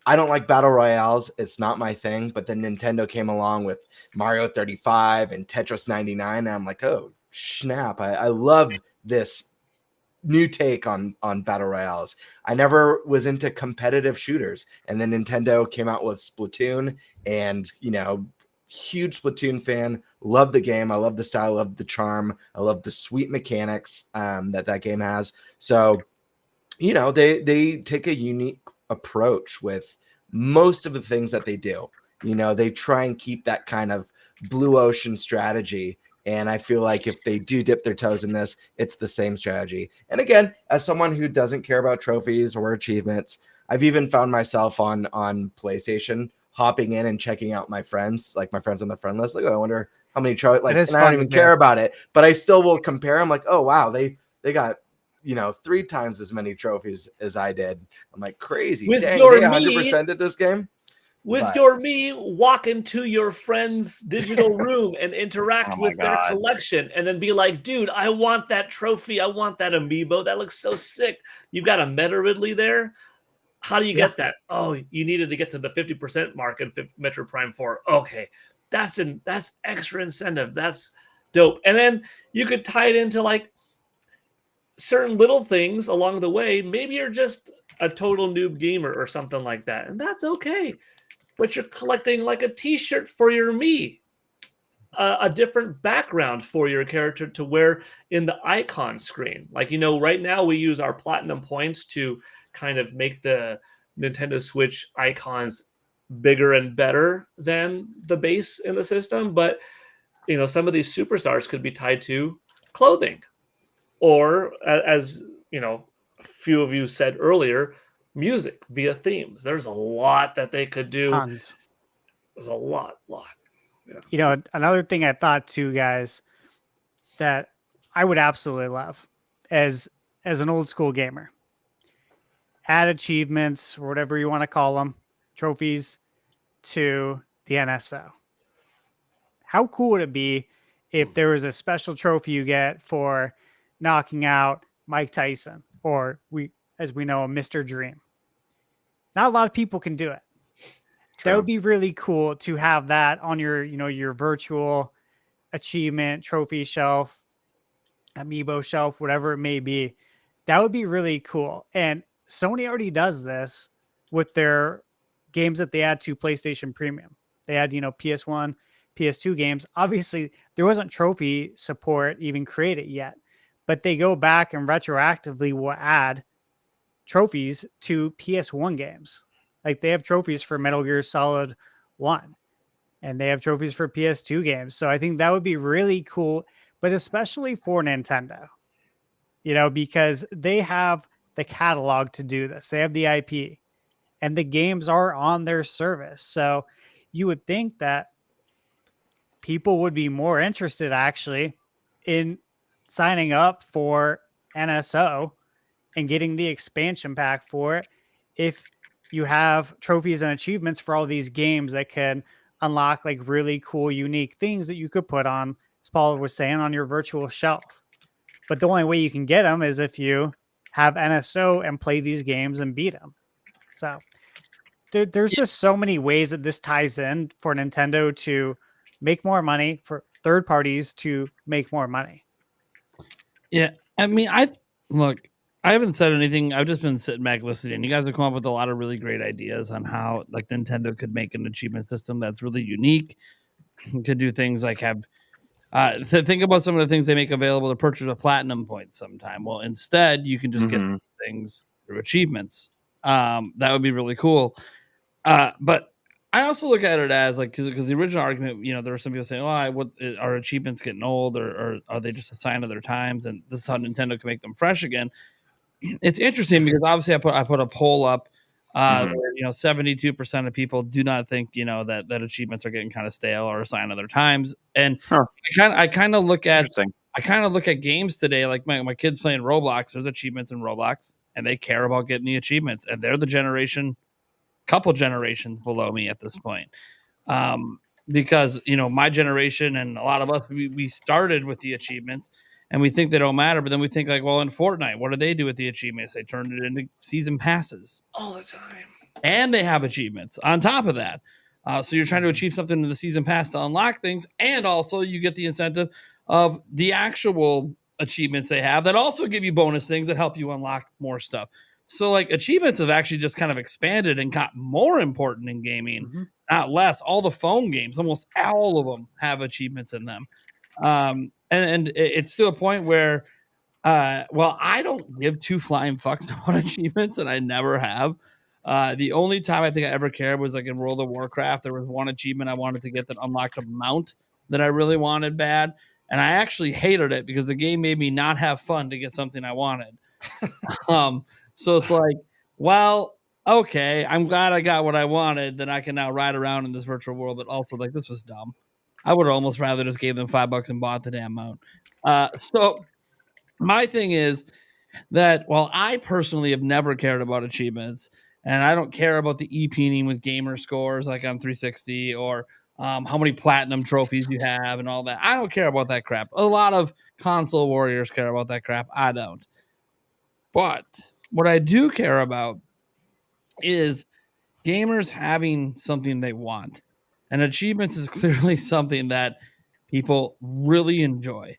I don't like battle royales. It's not my thing. But then Nintendo came along with Mario 35 and Tetris 99. And I'm like, oh, snap. I love this new take on battle royales. I never was into competitive shooters. And then Nintendo came out with Splatoon, and, huge Splatoon fan. Love the game. I love the style. Love the charm. I love the sweet mechanics that game has. So, they take a unique approach with most of the things that they do. They try and keep that kind of blue ocean strategy. And I feel like if they do dip their toes in this, it's the same strategy. And again, as someone who doesn't care about trophies or achievements, I've even found myself on PlayStation hopping in and checking out my friends, like my friends on the friend list. Like, I wonder how many trophies. And I don't even care about it, but I still will compare. I'm like, oh wow, they got 3 times as many trophies as I did. I'm like, crazy. Dang, they 100% did this game. With your me, walk into your friend's digital room and interact with their collection, and then be like, dude, I want that trophy. I want that amiibo. That looks so sick. You've got a Meta Ridley there. How do you get that? Oh, you needed to get to the 50% mark in Metroid Prime 4. Okay, that's extra incentive. That's dope. And then you could tie it into like certain little things along the way. Maybe you're just a total noob gamer or something like that, and that's okay. But you're collecting like a t-shirt for your me, a different background for your character to wear in the icon screen. Like, right now we use our platinum points to kind of make the Nintendo Switch icons bigger and better than the base in the system. But, some of these superstars could be tied to clothing, or as a few of you said earlier, music via themes. There's a lot that they could do. Tons. There's a lot. Yeah. Another thing I thought too, guys, that I would absolutely love as an old school gamer. Add achievements, or whatever you want to call them, trophies to the NSO. How cool would it be if there was a special trophy you get for knocking out Mike Tyson, or as we know, Mr. Dream? Not a lot of people can do it. True. That would be really cool to have that on your, your virtual achievement trophy shelf, amiibo shelf, whatever it may be. That would be really cool. And Sony already does this with their games that they add to PlayStation Premium. They add, PS1, PS2 games. Obviously, there wasn't trophy support even created yet, but they go back and retroactively will add trophies to PS1 games. Like they have trophies for Metal Gear Solid 1, and they have trophies for PS2 games. So I think that would be really cool, but especially for Nintendo, because they have the catalog to do this. They have the IP, and the games are on their service. So you would think that people would be more interested actually in signing up for NSO and getting the expansion pack for it if you have trophies and achievements for all these games that can unlock like really cool, unique things that you could put on, as Paul was saying, on your virtual shelf. But the only way you can get them is if you have NSO and play these games and beat them. So there's just so many ways that this ties in for Nintendo to make more money, for third parties to make more money. Yeah. I mean, I haven't said anything. I've just been sitting back listening. You guys have come up with a lot of really great ideas on how like Nintendo could make an achievement system that's really unique. Could do things like have think about some of the things they make available to purchase with platinum points sometime. Well, instead you can just get things through achievements. That would be really cool. But I also look at it as like because the original argument, there were some people saying, are achievements getting old, or are they just a sign of their times? And this is how Nintendo can make them fresh again. It's interesting because obviously I put a poll up where 72% of people do not think that achievements are getting kind of stale or a sign of their times. And I kind of look at games today, like my kids playing Roblox. There's achievements in Roblox, and they care about getting the achievements, and they're the couple generations below me at this point. Because my generation and a lot of us, we started with the achievements. And we think they don't matter, but then we think like, well, in Fortnite, what do they do with the achievements? They turned it into season passes all the time, and they have achievements on top of that. So you're trying to achieve something in the season pass to unlock things, and also you get the incentive of the actual achievements they have that also give you bonus things that help you unlock more stuff. So like achievements have actually just kind of expanded and got more important in gaming, not less. All the phone games, almost all of them have achievements in them. And it's to a point where, I don't give two flying fucks about achievements, and I never have. The only time I think I ever cared was like in World of Warcraft. There was one achievement I wanted to get that unlocked a mount that I really wanted bad, and I actually hated it because the game made me not have fun to get something I wanted. So it's like, well, okay, I'm glad I got what I wanted. Then I can now ride around in this virtual world, but also like this was dumb. I would have almost rather just gave them $5 and bought the damn mount. So my thing is that while I personally have never cared about achievements, and I don't care about the e-peening with gamer scores like on 360 or how many platinum trophies you have and all that. I don't care about that crap. A lot of console warriors care about that crap. I don't. But what I do care about is gamers having something they want. And achievements is clearly something that people really enjoy.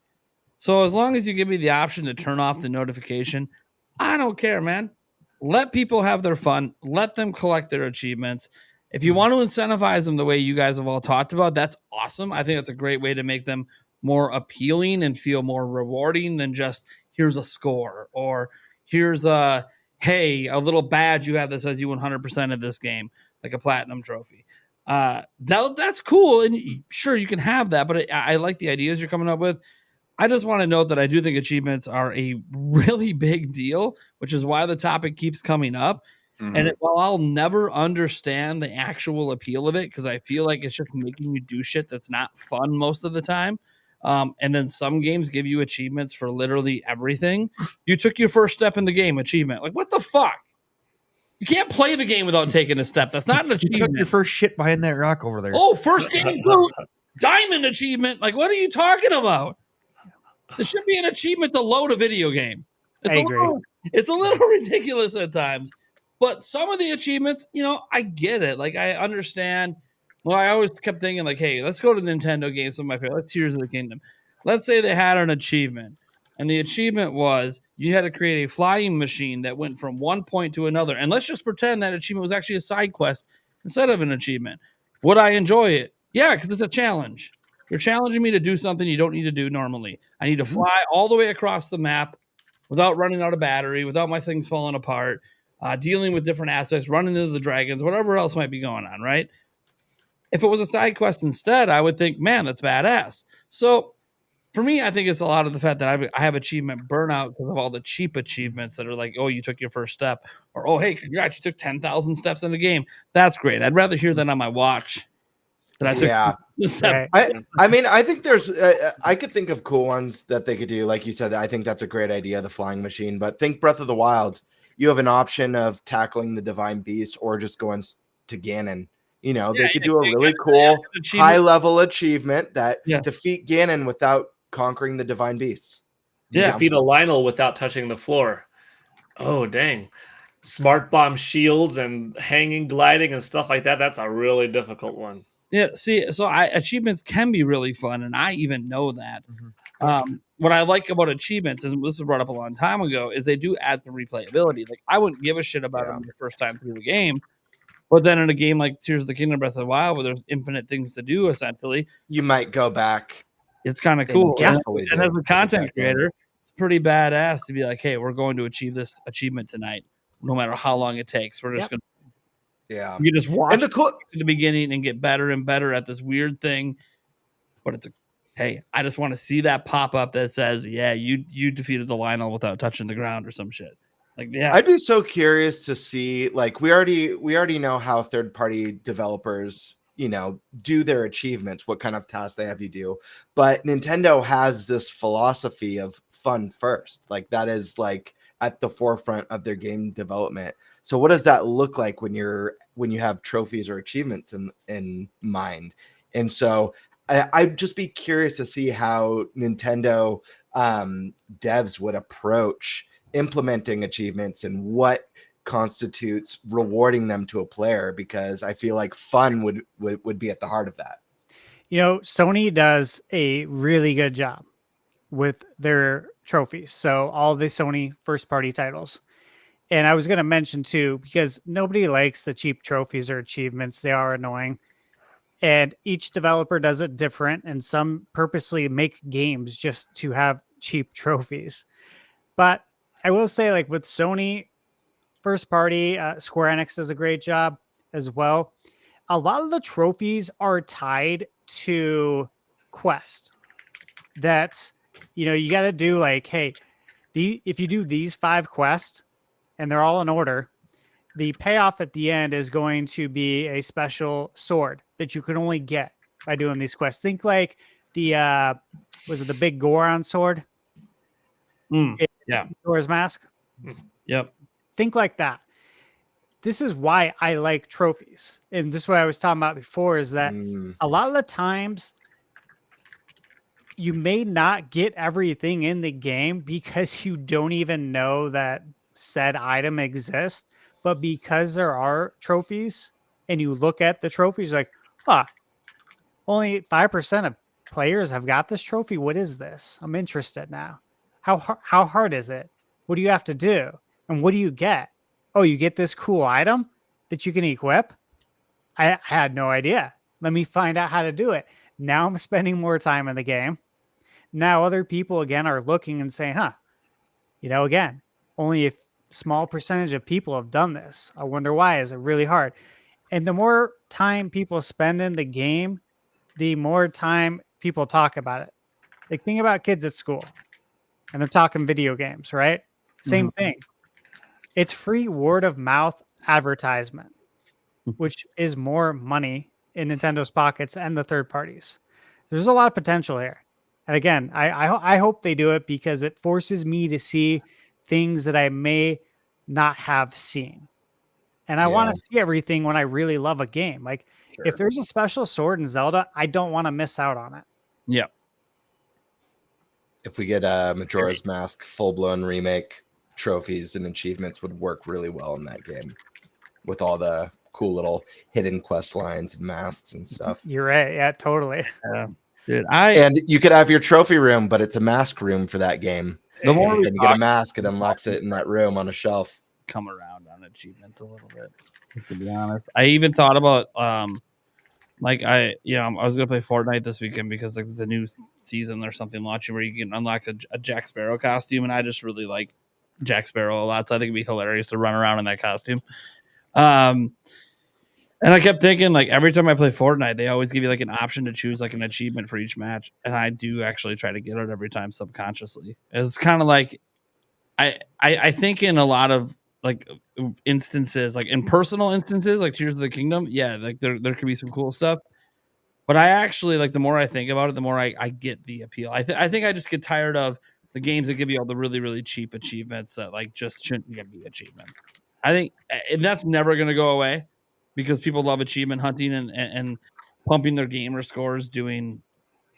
So as long as you give me the option to turn off the notification, I don't care, man. Let people have their fun. Let them collect their achievements. If you want to incentivize them the way you guys have all talked about, that's awesome. I think that's a great way to make them more appealing and feel more rewarding than just here's a score or here's a little badge you have that says you 100% of this game, like a platinum trophy. That's cool, and sure you can have that, but I like the ideas you're coming up with. I just want to note that I do think achievements are a really big deal, which is why the topic keeps coming up. And while I'll never understand the actual appeal of it, because I feel like it's just making you do shit that's not fun most of the time, And then some games give you achievements for literally everything. You took your first step in the game, achievement. Like, what the fuck? You can't play the game without taking a step. That's not an You achievement. took your first shit behind that rock over there. Oh, first game loot, diamond achievement. Like, what are you talking about? There should be an achievement to load a video game. I agree. It's a little ridiculous at times. But some of the achievements, I get it. Like, I understand. Well, I always kept thinking, like, hey, let's go to Nintendo games. Some of my favorite, like Tears of the Kingdom. Let's say they had an achievement, and the achievement was you had to create a flying machine that went from one point to another. And let's just pretend that achievement was actually a side quest instead of an achievement. Would I enjoy it? Yeah, because it's a challenge. You're challenging me to do something you don't need to do normally. I need to fly all the way across the map without running out of battery, without my things falling apart, dealing with different aspects, running into the dragons, whatever else might be going on, right? If it was a side quest instead, I would think, man, that's badass. So for me, I think it's a lot of the fact that I have achievement burnout because of all the cheap achievements that are like, oh, you took your first step, or oh, hey, congrats, you took 10,000 steps in the game. That's great. I'd rather hear that on my watch. That I took the step. I mean, I think there's, I could think of cool ones that they could do. Like you said, I think that's a great idea, the flying machine. But think Breath of the Wild. You have an option of tackling the Divine Beast or just going to Ganon. They could do a really cool high-level achievement that defeat Ganon without conquering the Divine Beasts. Defeat a Lionel without touching the floor. Oh, dang. Smart bomb shields and hanging gliding and stuff like that. That's a really difficult one. Yeah, see, so achievements can be really fun, and I even know that. What I like about achievements, and this was brought up a long time ago, is they do add some replayability. Like, I wouldn't give a shit about them the first time through the game, but then in a game like Tears of the Kingdom, Breath of the Wild, where there's infinite things to do, essentially, you might go back. It's kind of cool. Yeah. And as a content creator, it's pretty badass to be like, hey, we're going to achieve this achievement tonight, no matter how long it takes. We're just going to. Yeah. You just watch at the beginning and get better and better at this weird thing. But hey, I just want to see that pop up that says, yeah, you defeated the Lionel without touching the ground or some shit. Like, yeah. I'd be so curious to see, like, we already know how third-party developers, do their achievements, what kind of tasks they have you do. But Nintendo has this philosophy of fun first. Like, that is like at the forefront of their game development. So what does that look like when you have trophies or achievements in mind? And so I'd just be curious to see how Nintendo devs would approach implementing achievements and what constitutes rewarding them to a player, because I feel like fun would be at the heart of that. Sony does a really good job with their trophies. So all the Sony first party titles. And I was going to mention too, because nobody likes the cheap trophies or achievements. They are annoying. And each developer does it different. And some purposely make games just to have cheap trophies. But I will say, like, with Sony first party, Square Enix does a great job as well. A lot of the trophies are tied to quest. That's, you got to do like, hey, if you do these 5 quests and they're all in order, the payoff at the end is going to be a special sword that you can only get by doing these quests. Think like the was it the big Goron sword? Yeah. Gora's mask. Yep. Think like that. This is why I like trophies. And this is what I was talking about before, is that a lot of the times you may not get everything in the game because you don't even know that said item exists. But because there are trophies and you look at the trophies like, only 5% of players have got this trophy. What is this? I'm interested now. How hard is it? What do you have to do? And what do you get? Oh, you get this cool item that you can equip? I had no idea. Let me find out how to do it. Now I'm spending more time in the game. Now other people, again, are looking and saying, again, only a small percentage of people have done this. I wonder why. Is it really hard? And the more time people spend in the game, the more time people talk about it. Like, think about kids at school. And they're talking video games, right? Same thing. It's free word of mouth advertisement, which is more money in Nintendo's pockets and the third parties. There's a lot of potential here. And again, I hope they do it because it forces me to see things that I may not have seen. And I want to see everything when I really love a game. Like if there's a special sword in Zelda, I don't want to miss out on it. Yeah. If we get a Majora's Mask full-blown remake, trophies and achievements would work really well in that game with all the cool little hidden quest lines and masks and stuff. You're right. Yeah, totally. Dude, and you could have your trophy room, but it's a mask room for that game. The more you get a mask, it unlocks it in that room on a shelf. Come around on achievements a little bit, to be honest. I even thought about like I was gonna play Fortnite this weekend because like there's a new season or something launching where you can unlock a Jack Sparrow costume, and I just really like Jack Sparrow a lot, so I think it'd be hilarious to run around in that costume. And I kept thinking, like, every time I play Fortnite, they always give you like an option to choose like an achievement for each match, and I do actually try to get it every time subconsciously. It's kind of like I think in a lot of like instances, like in personal instances, like Tears of the Kingdom, yeah, like there could be some cool stuff. But I actually like the more I think about it, the more I get the appeal. I think I just get tired of the games that give you all the really, really cheap achievements that like just shouldn't give me achievements. I think that's never going to go away because people love achievement hunting and pumping their gamer scores doing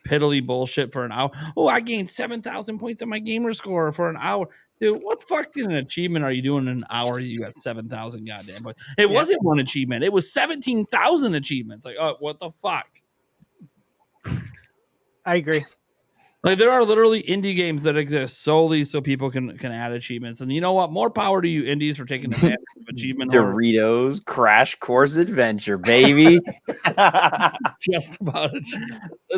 piddly bullshit for an hour. Oh, I gained 7,000 points on my gamer score for an hour. Dude, what fucking achievement are you doing in an hour? You got 7,000 goddamn points. It wasn't one achievement. It was 17,000 achievements. Like, oh, what the fuck? I agree. Like there are literally indie games that exist solely so people can add achievements. And you know what? More power to you indies for taking advantage of achievement. Doritos Crash Course Adventure, baby. Just about it.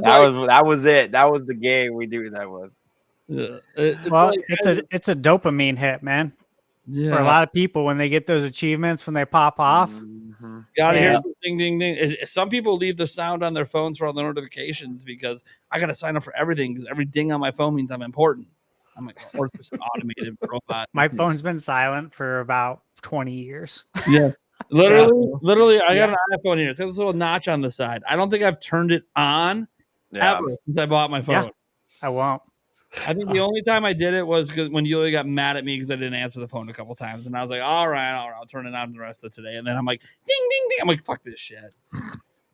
That was it. That was the game we do that with. It's a dopamine hit, man. Yeah. For a lot of people, when they get those achievements, when they pop off, gotta hear the ding, ding, ding. Some people leave the sound on their phones for all the notifications because I gotta sign up for everything because every ding on my phone means I'm important. I'm like, or just an automated robot. My phone's been silent for about 20 years. Yeah, literally, I got an iPhone here. It's got this little notch on the side. I don't think I've turned it on ever since I bought my phone. Yeah, I won't. I think the only time I did it was because when Yulia got mad at me because I didn't answer the phone a couple times, and I was like, all right, I'll turn it on the rest of today. And then I'm like, ding, ding, ding. I'm like, fuck this shit.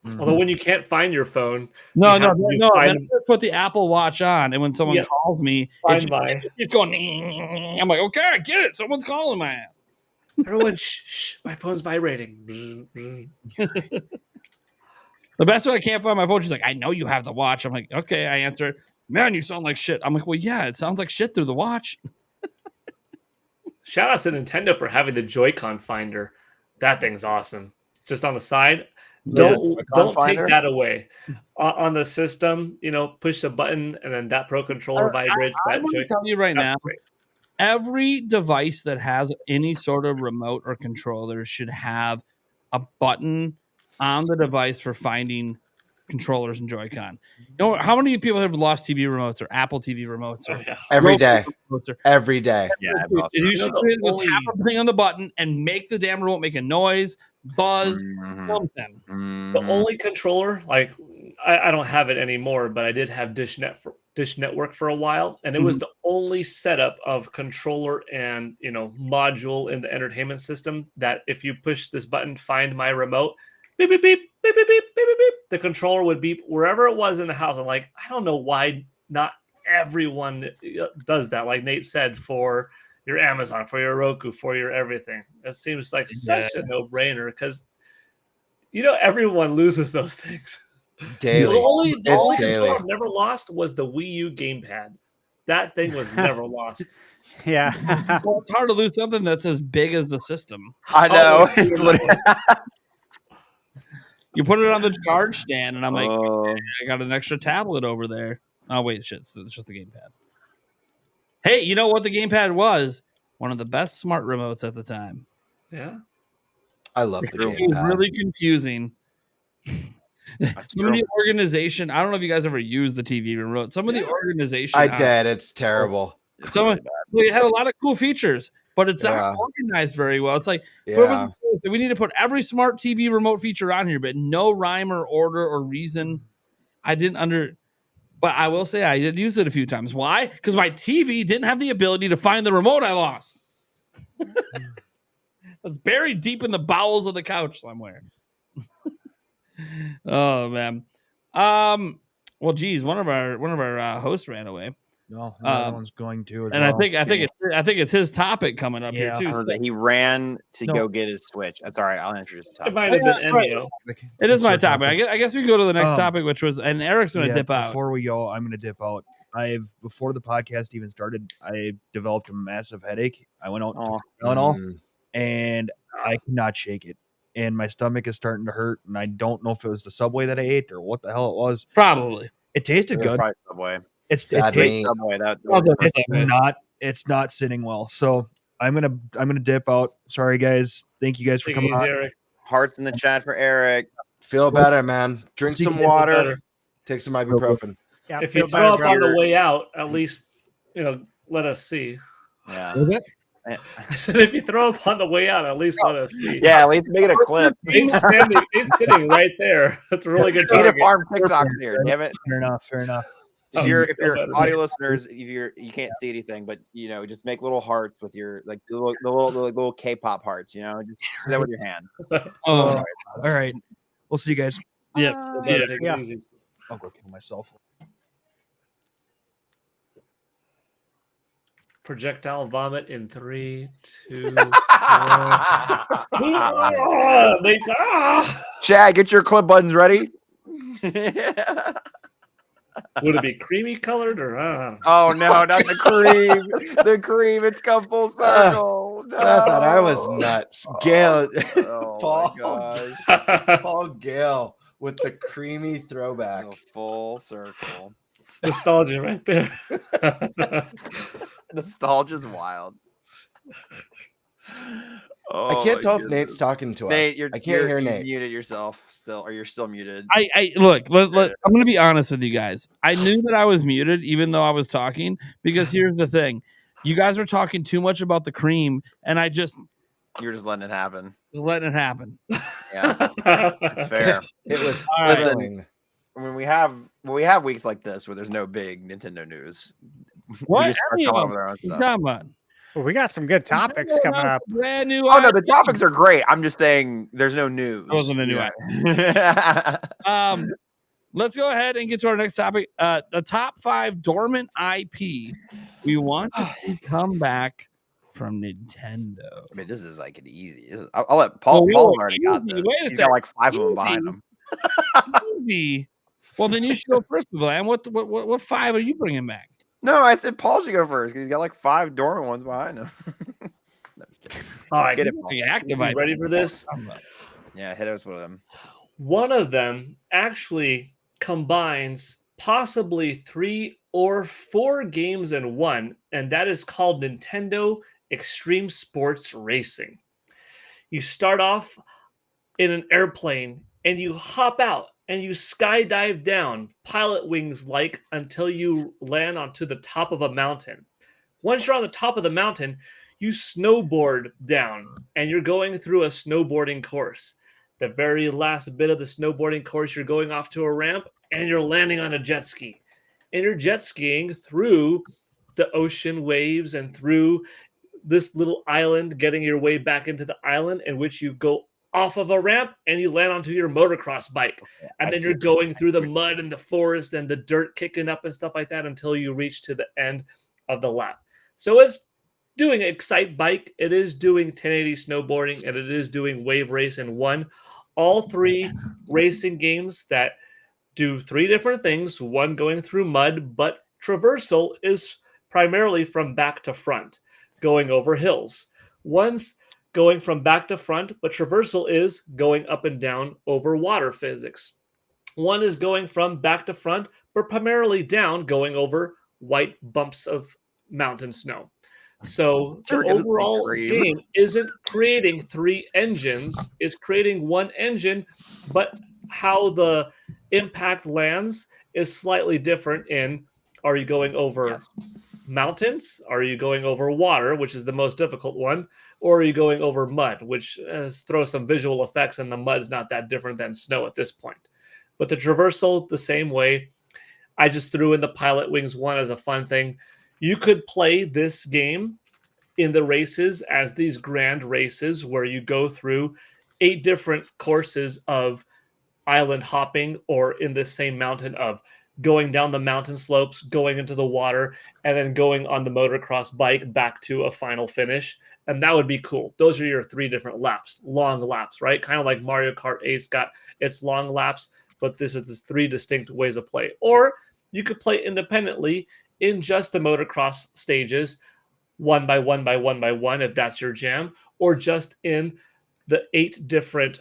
Although when you can't find your phone, no. Then I put the Apple Watch on, and when someone calls me, it's going. Ding. I'm like, okay, I get it. Someone's calling my ass. Everyone, shh, my phone's vibrating. The best way I can't find my phone, she's like, I know you have the watch. I'm like, okay, I answer it. Man, you sound like shit. I'm like, well, yeah, it sounds like shit through the watch. Shout out to Nintendo for having the Joy-Con finder. That thing's awesome. Just on the side. Don't take that away. On the system, push the button and then that Pro controller vibrates. I'm going to tell you right now, every device that has any sort of remote or controller should have a button on the device for finding controllers and Joy-Con. How many people have lost TV remotes or Apple TV remotes? Or every day. Every day. Yeah, you should tap everything on the button and make the damn remote make a noise, buzz, something. The only controller, like I don't have it anymore, but I did have Dish Network for a while, and it was the only setup of controller and module in the entertainment system that if you push this button, find my remote, beep beep beep beep beep beep beep beep, the controller would beep wherever it was in the house. I'm like, I don't know why not everyone does that. Like Nate said, for your Amazon, for your Roku, for your everything. It seems like such a no-brainer because everyone loses those things daily. The only controller I've never lost was the Wii U gamepad. That thing was never lost. Yeah. Well, it's hard to lose something that's as big as the system. I know. You put it on the charge stand, and I'm like, I got an extra tablet over there. Oh, wait, shit. It's just the gamepad. Hey, you know what the gamepad was? One of the best smart remotes at the time. Yeah. I love the gamepad. It was really confusing. Some of the organization, I don't know if you guys ever used the TV remote. Some of the organization. I did. It's terrible. It had a lot of cool features, but it's not organized very well. It's like, we need to put every smart TV remote feature on here, but no rhyme or order or reason. But I will say I did use it a few times. Why? Because my TV didn't have the ability to find the remote I lost. It's buried deep in the bowels of the couch somewhere. Oh man. Well, geez, one of our hosts ran away. No, another one's going to. And I think it's his topic coming up here Yeah. too. I heard that he ran to No. go get his Switch. That's all right. I'll introduce the It topic. might have been right. Emio. It is my topic. I guess we can go to the next Um, topic, which was, and Eric's gonna dip out. Before we go, I'm gonna dip out. Before the podcast even started, I developed a massive headache. I went out and took Tylenol, and I could not shake it. And my stomach is starting to hurt, and I don't know if it was the Subway that I ate or what the hell it was. Probably. It tasted good. Probably Subway. It's Bad meat. Subway. it's not sitting well. So I'm gonna dip out. Sorry guys. Thank you guys for Take it coming easy, on. Eric. Hearts in the chat for Eric. Feel better, man. Drink See, some feel water. better. Take some ibuprofen. Yeah, If feel you better, throw up on brother. the way out, at least let us see. Yeah. I said if you throw up on the way out, at least let us see. Yeah, at least make it a clip. It's sitting right there. That's a really good Need to target. farm TikToks here. Damn it. Fair enough. If Oh, you're feel better. audio listeners, you can't see anything, but just make little hearts with your the little K-pop hearts. Just do that with your hand. Oh, All right. We'll see you guys. yeah. Take it Yeah. easy. I'll go kill myself. Projectile vomit in 3, 2, 1. Chad, get your clip buttons ready. Would it be creamy colored or? Oh no, not the cream. The cream, it's come full circle. No. I thought I was nuts. Gail, Oh Paul, my gosh. Paul Gale with the creamy throwback. Go full circle. It's nostalgia right there. Nostalgia's wild. I can't tell if Nate's talking to us. Nate, I can't hear you Nate. muted yourself still, or you're still muted. I look. I'm going to be honest with you guys. I knew that I was muted, even though I was talking, because here's the thing: you guys are talking too much about the cream, and I just You're just letting it happen. letting it happen. Yeah, it's fair. It was Listen, thrilling. When we have weeks like this where there's no big Nintendo news, What? we just start Any of coming them? up with our own stuff. Come on. Well, we got some good topics coming up. Brand new. Oh no, the IP. topics are great. I'm just saying there's no news. That wasn't a new Yeah. Let's go ahead and get to our next topic. The top 5 dormant IP we want to see come back from Nintendo. I mean, this is like an easy. I'll let Paul. Whoa, Paul already got easy. this. Wait a He's sec. got like 5 of them Easy. behind him. Easy. Well, then you should go first, Glenn. What 5 are you bringing back? No, I said Paul should go first because he's got like 5 dormant ones behind him. No, I'm just kidding. All right, Get it, Paul. The active you IP. ready for this? Yeah, hit us with them. One of them actually combines possibly 3 or 4 games in one, and that is called Nintendo Extreme Sports Racing. You start off in an airplane and you hop out and you skydive down, pilot wings like, until you land onto the top of a mountain. Once you're on the top of the mountain, you snowboard down and you're going through a snowboarding course. The very last bit of the snowboarding course, you're going off to a ramp and you're landing on a jet ski. And you're jet skiing through the ocean waves and through this little island, getting your way back into the island, in which you go off of a ramp and you land onto your motocross bike. And then you're going through the mud and the forest and the dirt kicking up and stuff like that until you reach to the end of the lap. So it's doing Excite Bike, it is doing 1080 snowboarding, and it is doing Wave Race in one. All 3 racing games that do 3 different things, one going through mud, but traversal is primarily from back to front, going over hills. One's going from back to front, but traversal is going up and down over water physics. One is going from back to front, but primarily down, going over white bumps of mountain snow. So the overall game isn't creating 3 engines, it's creating 1 engine, but how the impact lands is slightly different in, are you going over mountains? Are you going over water, which is the most difficult one? Or are you going over mud, which throws some visual effects, and the mud's not that different than snow at this point. But the traversal, the same way. I just threw in the Pilot Wings one as a fun thing. You could play this game in the races as these grand races where you go through 8 different courses of island hopping, or in this same mountain of going down the mountain slopes, going into the water, and then going on the motocross bike back to a final finish. And that would be cool. Those are your 3 different laps, long laps, right? Kind of like Mario Kart 8's got its long laps, but this is 3 distinct ways of play. Or you could play independently in just the motocross stages, 1 by 1 by 1 by 1, if that's your jam, or just in the 8 different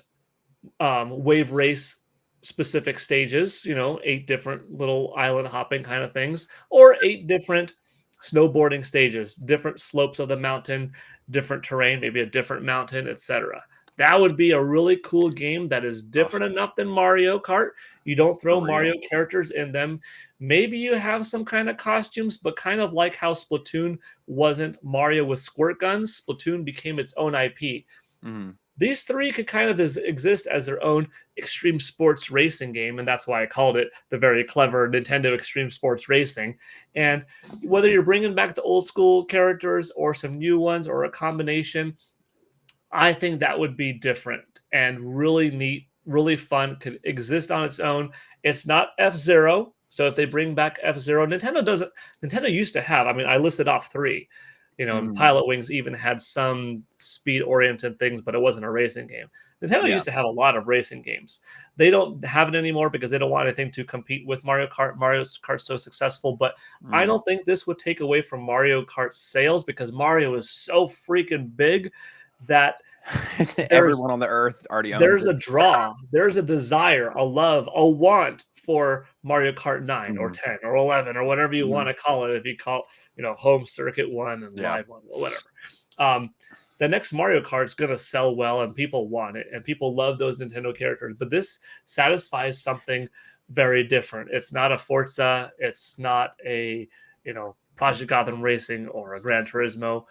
wave race specific stages, 8 different little island hopping kind of things, or 8 different snowboarding stages, different slopes of the mountain, different terrain, maybe a different mountain, etc. That would be a really cool game that is different enough than Mario Kart. You don't throw Mario characters in them. Maybe you have some kind of costumes, but kind of like how Splatoon wasn't Mario with squirt guns, Splatoon became its own IP. Mm-hmm. These 3 could kind of exist as their own extreme sports racing game, and that's why I called it the very clever Nintendo Extreme Sports Racing. And whether you're bringing back the old school characters or some new ones or a combination, I think that would be different and really neat, really fun, could exist on its own. It's not F-Zero, so if they bring back F-Zero, Nintendo used to have, I listed off 3. And Pilot Wings even had some speed-oriented things, but it wasn't a racing game. Nintendo used to have a lot of racing games. They don't have it anymore because they don't want anything to compete with Mario Kart. Mario Kart's so successful, but I don't think this would take away from Mario Kart's sales because Mario is so freaking big that everyone on the earth already owns there's it. a draw, there's a desire, a love, a want for Mario Kart 9 or 10 or 11 or whatever you want to call it. If you call home circuit 1 and live 1 or whatever. The next Mario Kart is going to sell well and people want it and people love those Nintendo characters. But this satisfies something very different. It's not a Forza. It's not a, Project Gotham Racing or a Gran Turismo.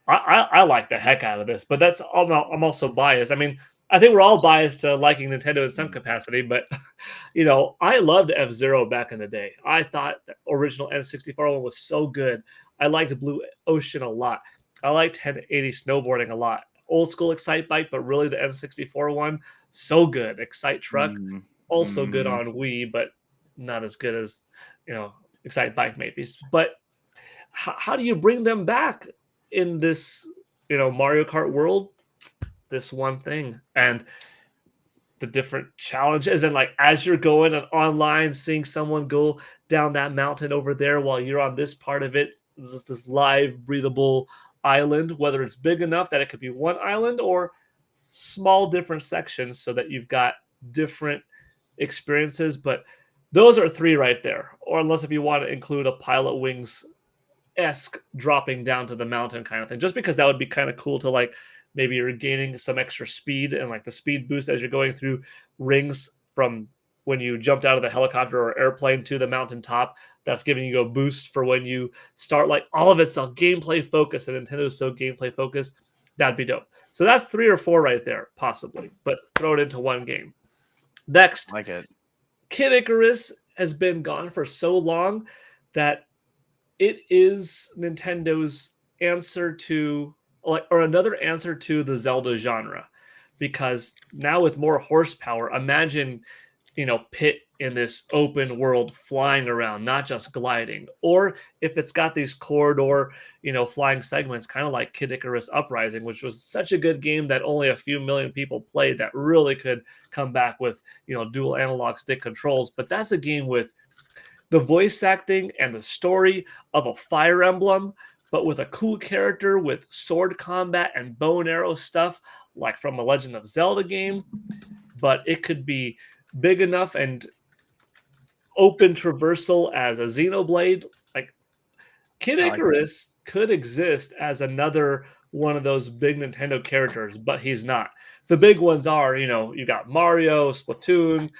I like the heck out of this, but I'm also biased. I think we're all biased to liking Nintendo in some capacity, but I loved F-Zero back in the day. I thought the original N64 one was so good. I liked Blue Ocean a lot. I liked 1080 snowboarding a lot. Old school Excitebike, but really the N64 one, so good. Excite Truck, also good on Wii, but not as good as Excitebike maybe. But how do you bring them back in this Mario Kart world? This one thing and the different challenges, and like as you're going online, seeing someone go down that mountain over there while you're on this part of it, this live breathable island, whether it's big enough that it could be one island or small different sections so that you've got different experiences. But those are 3 right there, or unless if you want to include a Pilot Wings-esque dropping down to the mountain kind of thing, just because that would be kind of cool to like maybe you're gaining some extra speed and like the speed boost as you're going through rings from when you jumped out of the helicopter or airplane to the mountaintop. That's giving you a boost for when you start. Like all of it's so gameplay focused, and Nintendo's so gameplay focused. That'd be dope. So that's 3 or 4 right there, possibly, but throw it into one game. Next, like it. Kid Icarus has been gone for so long that it is Nintendo's answer to, or another answer to the Zelda genre, because now with more horsepower, imagine, Pit in this open world flying around, not just gliding, or if it's got these corridor, flying segments, kind of like Kid Icarus Uprising, which was such a good game that only a few million people played, that really could come back with, dual analog stick controls. But that's a game with the voice acting and the story of a Fire Emblem, but with a cool character with sword combat and bow and arrow stuff like from a Legend of Zelda game. But it could be big enough and open traversal as a Xenoblade. Like Kid Icarus could exist as another one of those big Nintendo characters, but he's not. The big ones are, you got Mario, Splatoon,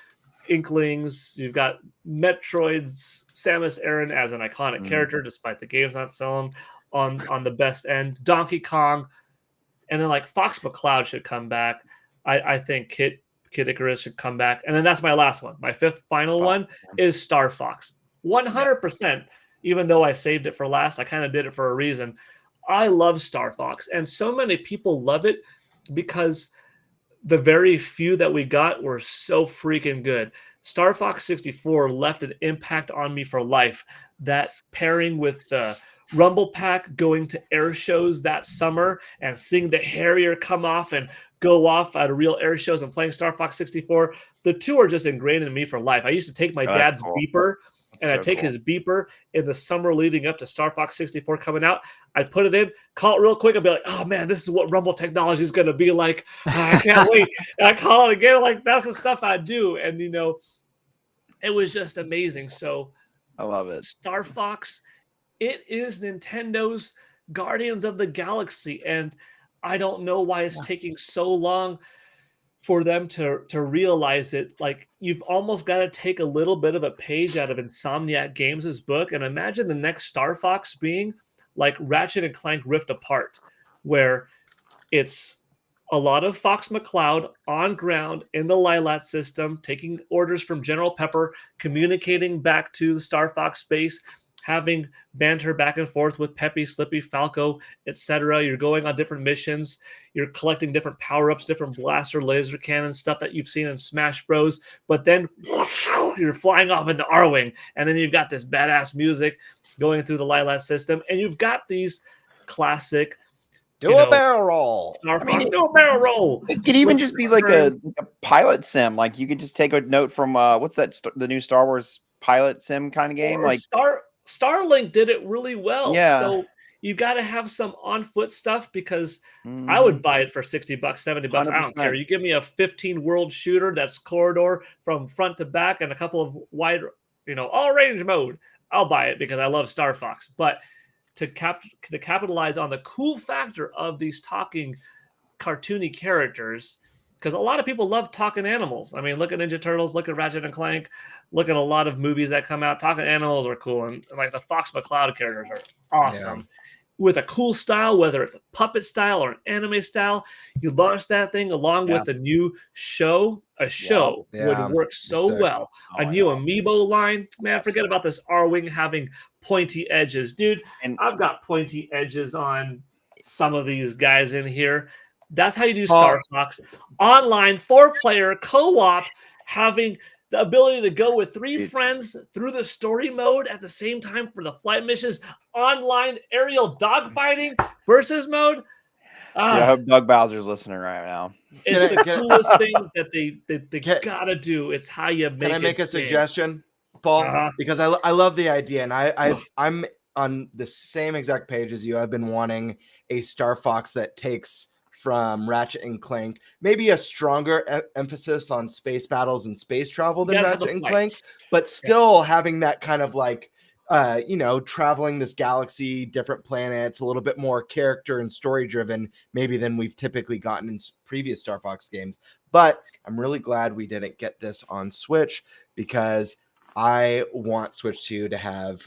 Inklings, you've got Metroid's Samus Aran as an iconic character, despite the game's not selling on the best end. Donkey Kong, and then like Fox McCloud should come back. I think Kid Icarus should come back, and then that's my last one. My 5th final one is Star Fox. 100%. Even though I saved it for last, I kind of did it for a reason. I love Star Fox, and so many people love it because the very few that we got were so freaking good. Star Fox 64 left an impact on me for life. That pairing with the Rumble Pack, going to air shows that summer and seeing the Harrier come off and go off at real air shows and playing Star Fox 64, the two are just ingrained in me for life. I used to take my dad's beeper, and I'd take his beeper in the summer leading up to Star Fox 64 coming out. I'd put it in, call it real quick, and be like, oh man, this is what Rumble technology is going to be like. I can't wait. And I call it again. Like, that's the stuff I do. And, it was just amazing. So I love it. Star Fox, it is Nintendo's Guardians of the Galaxy. And I don't know why it's taking so long for them to realize it. Like, you've almost got to take a little bit of a page out of Insomniac Games' book and imagine the next Star Fox being like Ratchet and Clank Rift Apart, where it's a lot of Fox McCloud on ground in the Lilat system, taking orders from General Pepper, communicating back to the Star Fox base, having banter back and forth with Peppy, Slippy, Falco, etc. You're going on different missions. You're collecting different power-ups, different blaster, laser cannon, stuff that you've seen in Smash Bros. But then you're flying off into Arwing, and then you've got this badass music going through the Lilat system, and you've got these classic Do a barrel roll. do a barrel roll. It could even just be like a pilot sim. Like, you could just take a note from what's that? The new Star Wars pilot sim kind of game. Like Starlink did it really well. Yeah. So you got to have some on foot stuff because I would buy it for $60, $70. I don't care. You give me a 15 world shooter that's corridor from front to back and a couple of wide, all range mode. I'll buy it because I love Star Fox. But to capitalize on the cool factor of these talking cartoony characters, because a lot of people love talking animals. I mean, look at Ninja Turtles, look at Ratchet and Clank, look at a lot of movies that come out. Talking animals are cool, and like the Fox McCloud characters are awesome. With a cool style, whether it's a puppet style or an anime style, you launch that thing along with a new show. A show would work so well. A new amiibo line, man. Forget about this R-Wing having pointy edges, dude. And I've got pointy edges on some of these guys in here. That's how you do Star Fox. Online, 4-player, co-op, having the ability to go with 3 friends through the story mode at the same time for the flight missions, online aerial dogfighting versus mode. I hope Doug Bowser's listening right now. It's the coolest thing that they gotta do. It's how you make it. Can I make a suggestion, Paul? Because I love the idea, and I'm on the same exact page as you. I've been wanting a Star Fox that takes from Ratchet and Clank, maybe a stronger emphasis on space battles and space travel than Ratchet and Clank, but still having that kind of like, traveling this galaxy, different planets, a little bit more character and story driven, maybe than we've typically gotten in previous Star Fox games. But I'm really glad we didn't get this on Switch because I want Switch 2 to have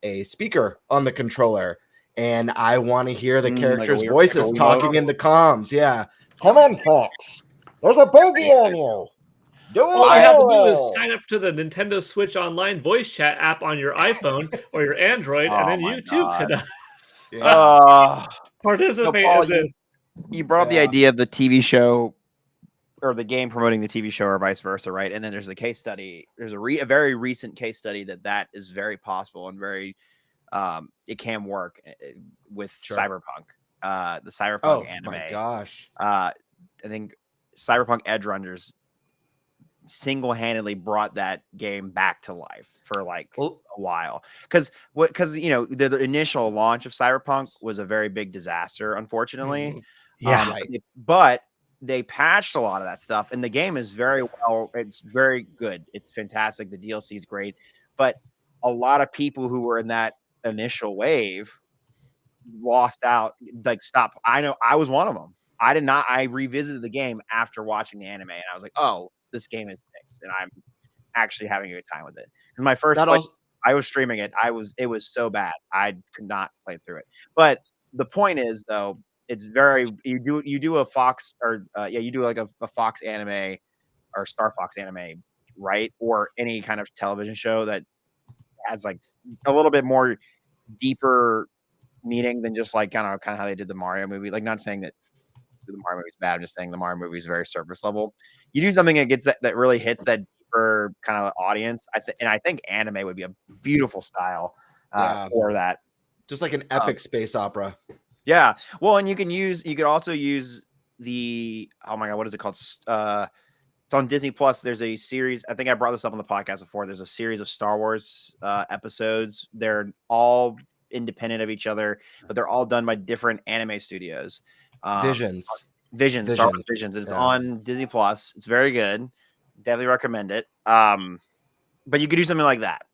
a speaker on the controller. And I want to hear the characters' voices talking in the comms. Yeah. Come on, Fox. There's a bogey on you. All I have to do is sign up to the Nintendo Switch Online voice chat app on your iPhone or your Android, and then you too could participate in this. You brought up the idea of the TV show or the game promoting the TV show or vice versa, right? And then there's a case study. There's a very recent case study that is very possible and very it can work with Cyberpunk, the Cyberpunk anime. Oh my gosh! I think Cyberpunk Edge Runners single-handedly brought that game back to life for like a while because the initial launch of Cyberpunk was a very big disaster, unfortunately. But they patched a lot of that stuff, and the game is it's very good. It's fantastic. The DLC is great, but a lot of people who were in that initial wave lost out, like stop. I know I was one of them. I revisited the game after watching the anime, and I was like, oh, this game is fixed, and I'm actually having a good time with it. Because my first I was streaming it. It was so bad. I could not play through it. But the point is, though, it's very you do a Fox or you do like a Fox anime or Star Fox anime, right? Or any kind of television show that has like a little bit more deeper meaning than just like kind of how they did the Mario movie. Like, not saying that the Mario movie is bad. I'm just saying the Mario movie is very surface level. You do something that gets that really hits that deeper kind of audience. I think anime would be a beautiful style for that. Just like an epic space opera. Yeah. Well, and you could also use the, oh my God, what is it called? It's on Disney Plus. There's a series. I think I brought this up on the podcast before. There's a series of Star Wars episodes. They're all independent of each other, but they're all done by different anime studios. Visions. Star Wars Visions. It's on Disney Plus. It's very good. Definitely recommend it. But you could do something like that,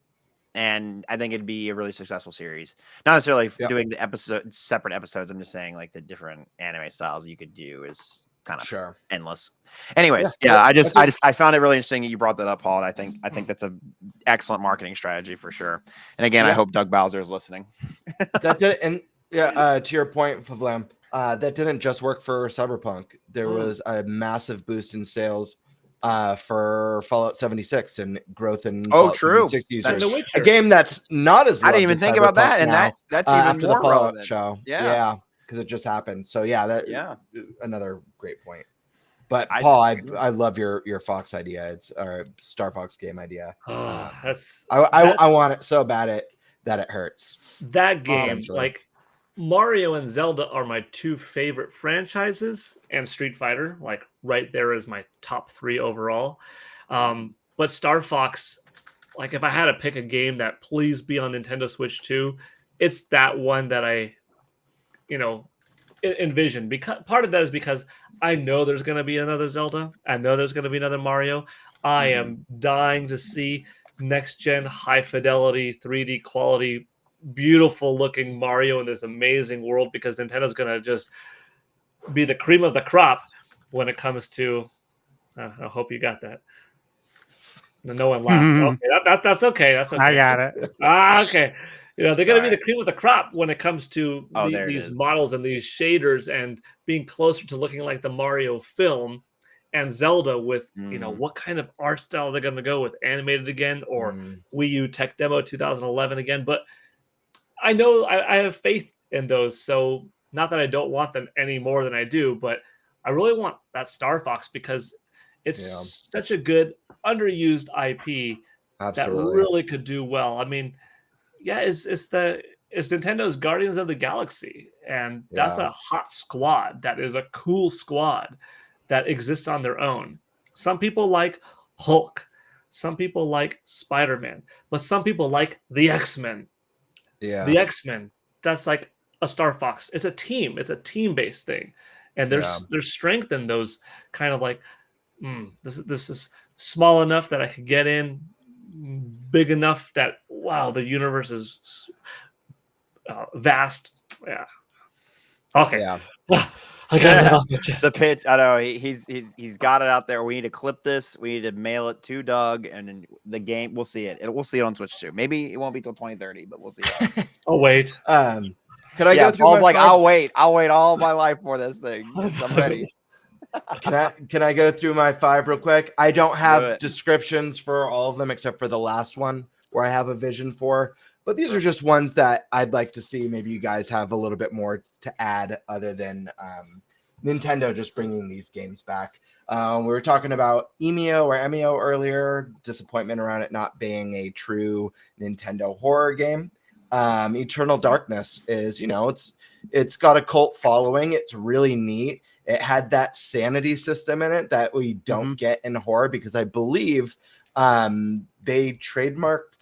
and I think it'd be a really successful series. Not necessarily doing the separate episodes. I'm just saying like the different anime styles you could do is kind of endless. Anyways, I found it really interesting that you brought that up, Paul. And I think that's a excellent marketing strategy for sure. And again, I hope Doug Bowser is listening. That did, and to your point, Favlam, that didn't just work for Cyberpunk. There was a massive boost in sales for Fallout 76 and growth in Fallout 76 users. A game that's not as I didn't even think about that, and that's even after more the Fallout relevant. show. Yeah, because it just happened. So another great point. But Paul, I love your Fox idea. It's our Star Fox game idea. I want it so bad that it hurts. That game, like Mario and Zelda, are my two favorite franchises, and Street Fighter, like right there is my top 3 overall. But Star Fox, like if I had to pick a game that please be on Nintendo Switch 2, it's that one that I, envision. Because part of that is because I know there's going to be another Zelda. I know there's going to be another Mario. I am dying to see next gen high fidelity 3D quality beautiful looking Mario in this amazing world, because Nintendo's going to just be the cream of the crop when it comes to I hope you got that. No one laughed. Okay, that's okay. That's okay. I got it. Okay. They're going to be the cream of the crop when it comes to these models and these shaders and being closer to looking like the Mario film, and Zelda with, what kind of art style they're going to go with, animated again or Wii U Tech Demo 2011 again. But I know I have faith in those. So not that I don't want them any more than I do, but I really want that Star Fox because it's such a good underused IP that really could do well. I mean, it's Nintendo's Guardians of the Galaxy, and that's a hot squad. That is a cool squad that exists on their own. Some people like Hulk, some people like Spider-Man, but some people like the X-Men. Yeah, the X-Men. That's like a Star Fox. It's a team. It's a team-based thing, and there's strength in those kind of like, this is small enough that I could get in, big enough that the universe is vast. Yeah. Okay. Yeah. I got it off the pitch. I know he's got it out there. We need to clip this. We need to mail it to Doug, and then the game. We'll see it. We'll see it on Switch too. Maybe it won't be till 2030, but we'll see it. Oh wait. Could I go through? Paul's like, I'll wait all my life for this thing. I'm ready. Can I go through my 5 real quick? I don't have descriptions for all of them except for the last one where I have a vision for. But these are just ones that I'd like to see. Maybe you guys have a little bit more to add other than Nintendo just bringing these games back. We were talking about EMEO earlier. Disappointment around it not being a true Nintendo horror game. Eternal Darkness is, it's got a cult following. It's really neat. It had that sanity system in it that we don't get in horror because I believe they trademarked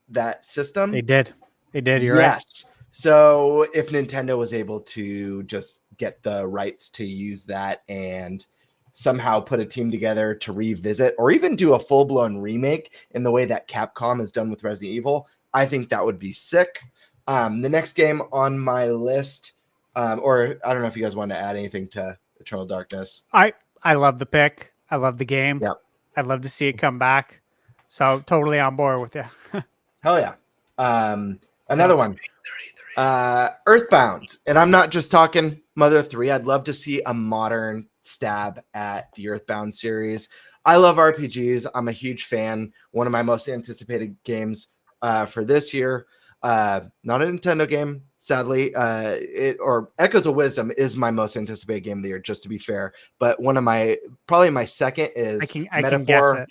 that system. They did. You're right. Yes. So if Nintendo was able to just get the rights to use that and somehow put a team together to revisit or even do a full-blown remake in the way that Capcom has done with Resident Evil, I think that would be sick. The next game on my list, or I don't know if you guys want to add anything to Eternal Darkness. I love the pick. I love the game. Yep. I'd love to see it come back. So totally on board with you. Hell yeah. Another one. Earthbound. And I'm not just talking Mother 3. I'd love to see a modern stab at the Earthbound series. I love RPGs. I'm a huge fan. One of my most anticipated games for this year. Not a Nintendo game, sadly. Echoes of Wisdom is my most anticipated game of the year, just to be fair. But probably my second is I can guess it.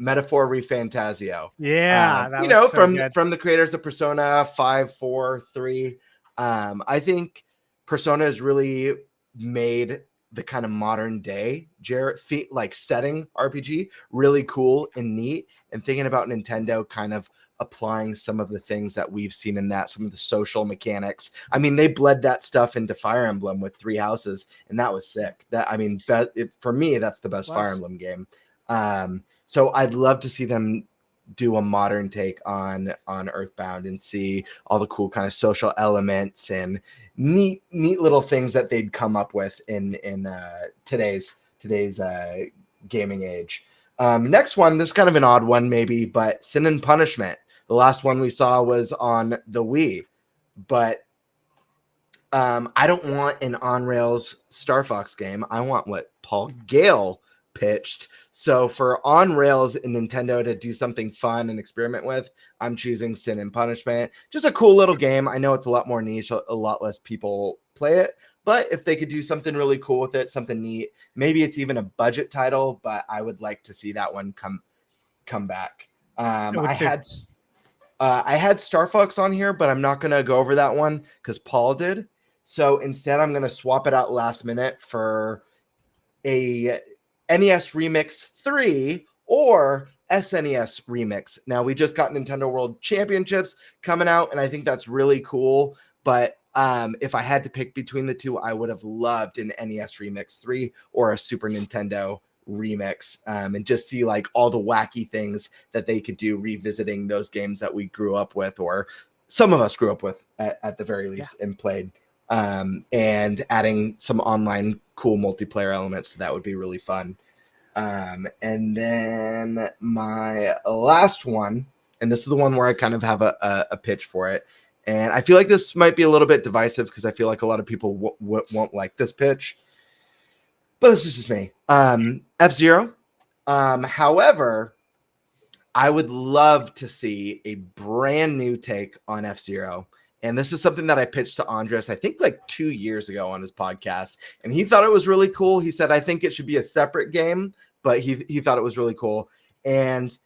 Metaphor ReFantazio. Yeah, from the creators of Persona 5, 4, 3. I think Persona has really made the kind of modern day setting RPG really cool and neat, and thinking about Nintendo kind of applying some of the things that we've seen in that, some of the social mechanics. I mean, they bled that stuff into Fire Emblem with 3 houses, and that was sick. For me, that's the best Fire Emblem game. So I'd love to see them do a modern take on Earthbound and see all the cool kind of social elements and neat little things that they'd come up with in today's gaming age. Next one, this is kind of an odd one maybe, but Sin and Punishment. The last one we saw was on the Wii, but I don't want an on-rails Star Fox game. I want what Paul Gale pitched. So for on-rails and Nintendo to do something fun and experiment with, I'm choosing Sin and Punishment. Just a cool little game. I know it's a lot more niche, a lot less people play it, but if they could do something really cool with it, something neat, maybe it's even a budget title, but I would like to see that one come back. I had Star Fox on here, but I'm not going to go over that one because Paul did. So instead, I'm going to swap it out last minute for a NES Remix 3 or SNES Remix. Now, we just got Nintendo World Championships coming out, and I think that's really cool. But if I had to pick between the two, I would have loved an NES Remix 3 or a Super Nintendo Remix, and just see like all the wacky things that they could do revisiting those games that we grew up with, or some of us grew up with at the very least, and played, and adding some online cool multiplayer elements. That would be really fun. And then my last one, and this is the one where I kind of have a pitch for it, and I feel like this might be a little bit divisive because I feel like a lot of people won't like this pitch. But this is just me. F-Zero. However, I would love to see a brand new take on F-Zero. And this is something that I pitched to Andres, I think like 2 years ago on his podcast. And he thought it was really cool. He said, I think it should be a separate game, but he thought it was really cool. And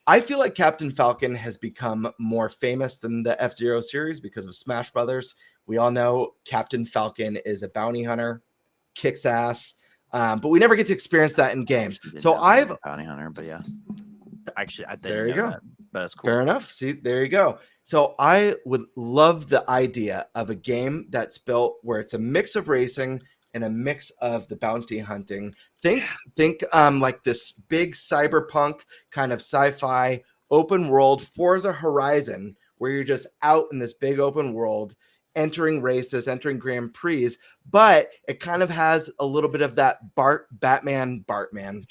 I feel like Captain Falcon has become more famous than the F-Zero series because of Smash Brothers. We all know Captain Falcon is a bounty hunter, kicks ass. But we never get to experience that in games. So I've bounty hunter, but yeah, actually, I think there you go. That, but that's cool. Fair enough. See, there you go. So I would love the idea of a game that's built where it's a mix of racing and a mix of the bounty hunting. Think like this big cyberpunk kind of sci-fi open world Forza Horizon, where you're just out in this big open world, entering races, entering Grand Prix, but it kind of has a little bit of that Batman Arkham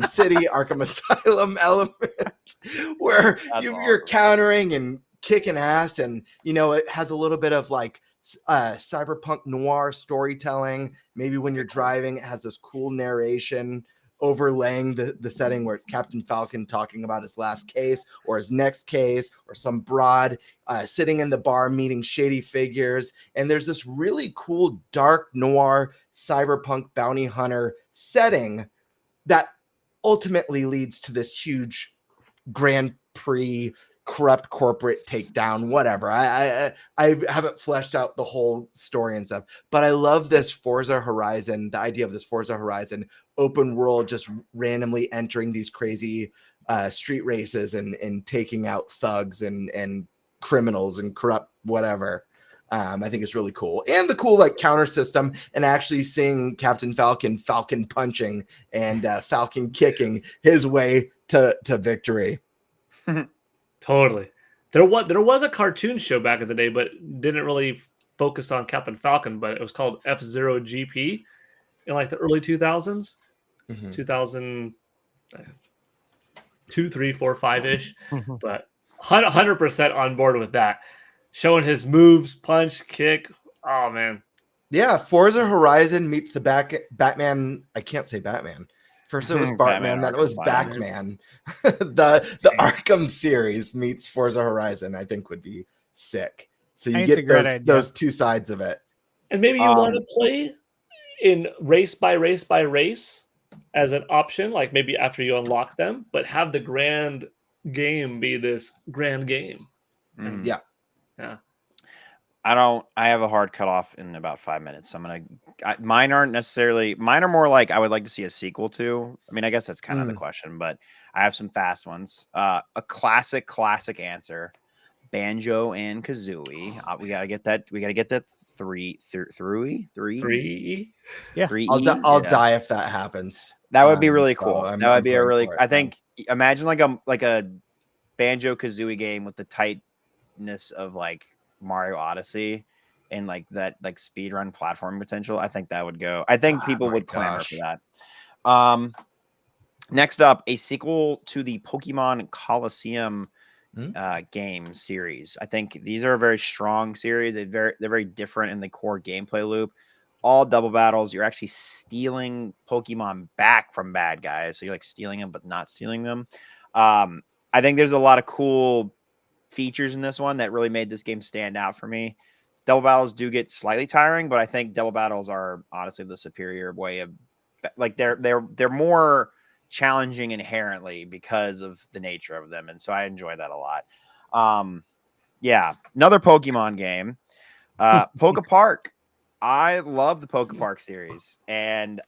City, Arkham Asylum element, where you're countering and kicking ass, and it has a little bit of like cyberpunk noir storytelling. Maybe when you're driving, it has this cool narration overlaying the setting where it's Captain Falcon talking about his last case or his next case, or some broad sitting in the bar meeting shady figures. And there's this really cool dark noir cyberpunk bounty hunter setting that ultimately leads to this huge Grand Prix corrupt corporate takedown, whatever. I haven't fleshed out the whole story and stuff, but I love this Forza Horizon, the idea of this Forza Horizon open world, just randomly entering these crazy street races and taking out thugs and criminals and corrupt whatever. I think it's really cool. And the cool like counter system, and actually seeing Captain Falcon punching and Falcon kicking his way to victory. Totally. There was a cartoon show back in the day, but didn't really focus on Captain Falcon, but it was called F-Zero GP in like the early 2000s, 2002, 3, 4, 5-ish, but 100% on board with that. Showing his moves, punch, kick. Oh, man. Yeah, Forza Horizon meets the Batman. I can't say Batman. First it was Bartman, then it was Batman. Batman. the Arkham series meets Forza Horizon, I think would be sick. So you get those two sides of it. And maybe you want to play in race by race by race as an option, like maybe after you unlock them, but have the grand game be this grand game. Yeah. I have a hard cutoff in about 5 minutes. So mine are more like I would like to see a sequel to. I mean, I guess that's kind of the question, but I have some fast ones. A classic answer. Banjo and Kazooie. We gotta get that. We gotta get that three. Yeah. I'll die if that happens. That would be really cool. That would be a really. I think imagine like a Banjo Kazooie game with the tightness of like Mario Odyssey and like that like speedrun platform potential. I think that would go. I think people would clamor for that. Next up, a sequel to the Pokemon Coliseum game series. I think these are a very strong series. They're very different in the core gameplay loop. All double battles. You're actually stealing Pokemon back from bad guys. So you're like stealing them, but not stealing them. I think there's a lot of cool features in this one that really made this game stand out for me. Double battles do get slightly tiring, but I think double battles are honestly the superior way of like they're more challenging inherently because of the nature of them, and so I enjoy that a lot. Another Pokemon game, Poke Park. I love the Poke Park series, and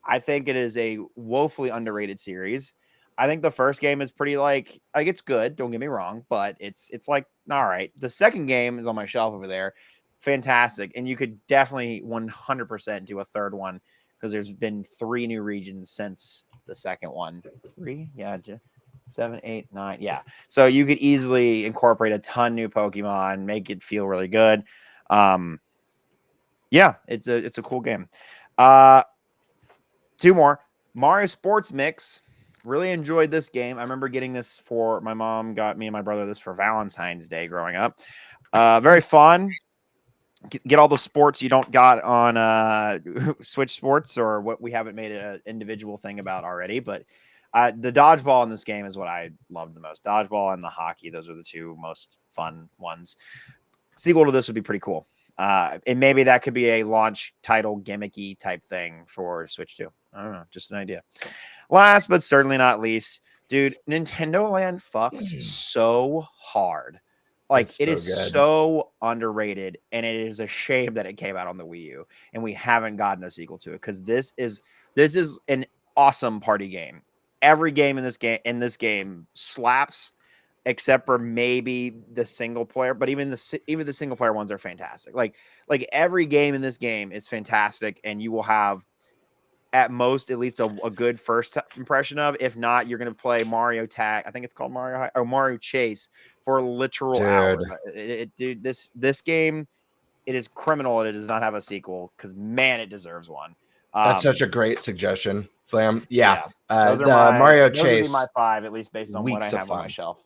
I think it is a woefully underrated series. I think the first game is pretty like it's good, don't get me wrong, but it's like all right. The second game is on my shelf over there, fantastic, and you could definitely 100% do a third one because there's been 3 new regions since the second one. 3, 7, 8, 9, yeah. So you could easily incorporate a ton new Pokemon, make it feel really good. It's a cool game. 2 more. Mario Sports Mix. Really enjoyed this game. I remember getting this for my mom got me and my brother this for Valentine's Day growing up. Very fun. Get all the sports you don't got on Switch Sports or what we haven't made an individual thing about already. But the dodgeball in this game is what I loved the most. Dodgeball and the hockey. Those are the 2 most fun ones. Sequel to this would be pretty cool. And maybe that could be a launch title gimmicky type thing for Switch 2. I don't know. Just an idea. Last but certainly not least, dude, Nintendo Land fucks so hard. Like it is so underrated, and it is a shame that it came out on the Wii U and we haven't gotten a sequel to it because this is an awesome party game. Every game in this game slaps, except for maybe the single player. But even the single player ones are fantastic. Like every game in this game is fantastic, and you will have at most at least a good first impression of. If not, you're going to play Mario Tag. I think it's called Mario Chase for literal hours. Dude, this game, it is criminal that it does not have a sequel because man, it deserves one. That's such a great suggestion, Flam. Yeah. Mario Chase. Those would be my 5, at least based on what I have on my shelf.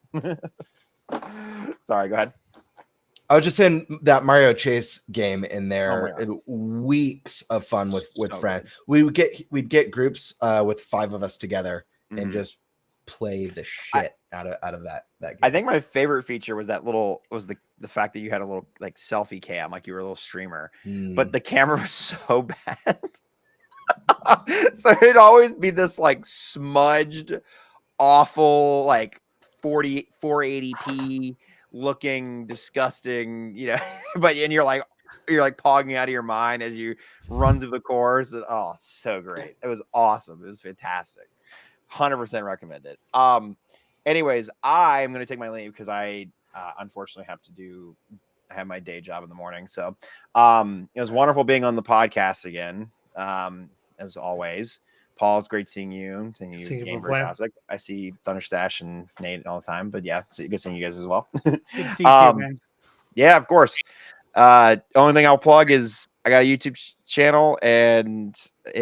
Sorry, go ahead. I was just saying that Mario Chase game in there, weeks of fun with friends. We'd get groups with 5 of us together and just play the shit out of that game. I think my favorite feature was the fact that you had a little like selfie cam, like you were a little streamer, but the camera was so bad. So it'd always be this like smudged, awful, like 480p looking disgusting, and you're like pogging out of your mind as you run through the course. Oh, so great. It was awesome. It was fantastic. 100% recommend it. Anyways, I am going to take my leave because I unfortunately have my day job in the morning. So it was wonderful being on the podcast again. As always, Paul, it's great seeing you. Seeing you Game Fantastic. I see Thunderstash and Nate all the time, but yeah, it's good seeing you guys as well. Good to see you too, man. Yeah, of course. Only thing I'll plug is I got a YouTube channel, and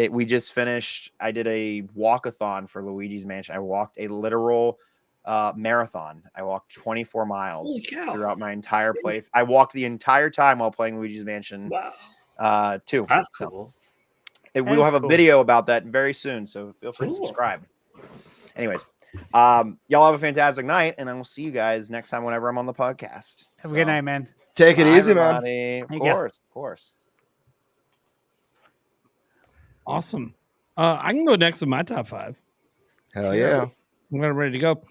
we just finished. I did a walkathon for Luigi's Mansion. I walked a literal marathon. I walked 24 miles throughout my entire play. I walked the entire time while playing Luigi's Mansion. Wow. 2. That's cool. We will have a video about that very soon, so feel free to subscribe. Anyways, y'all have a fantastic night, and I will see you guys next time whenever I'm on the podcast. Have a good night, man. Take it easy, everybody. man. Of course. Awesome. I can go next with my top 5. Hell yeah. I'm ready to go.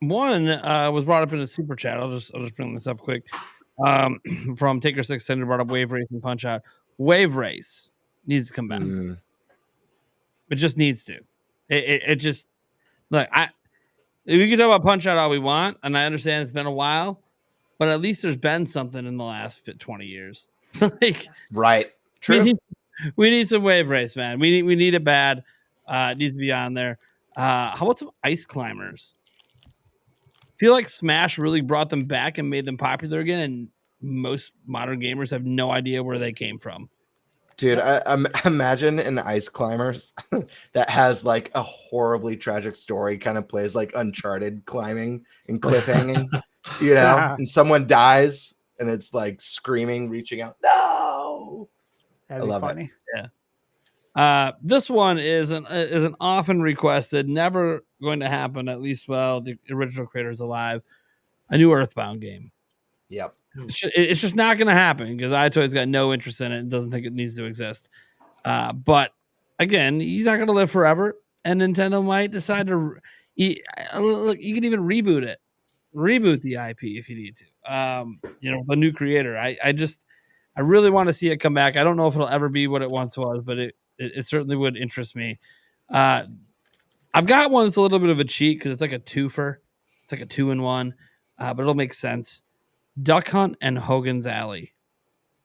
One was brought up in a super chat. I'll just bring this up quick. From Taker 6 Tender brought up Wave Race and Punch Out. Wave Race needs to come back. It just needs to. It just look. We can talk about Punch Out all we want, and I understand it's been a while, but at least there's been something in the last 20 years. Right. True. We need some Wave Race, man. We need it bad. It needs to be on there. How about some Ice Climbers? I feel like Smash really brought them back and made them popular again, and most modern gamers have no idea where they came from. Dude, I imagine an Ice Climbers that has like a horribly tragic story, kind of plays like Uncharted climbing and cliffhanging, and someone dies and it's like screaming, reaching out. No, that'd be funny. Yeah. This one is an often requested, never going to happen, at least while the original creator's alive. A new Earthbound game. Yep. It's just not going to happen because iToy's got no interest in it and doesn't think it needs to exist. But again, he's not going to live forever, and Nintendo might decide to. Look, you can even reboot the IP if you need to. A new creator. I really want to see it come back. I don't know if it'll ever be what it once was, but it certainly would interest me. I've got one that's a little bit of a cheat because it's like a twofer. It's like a 2-in-1, but it'll make sense. Duck Hunt and Hogan's Alley.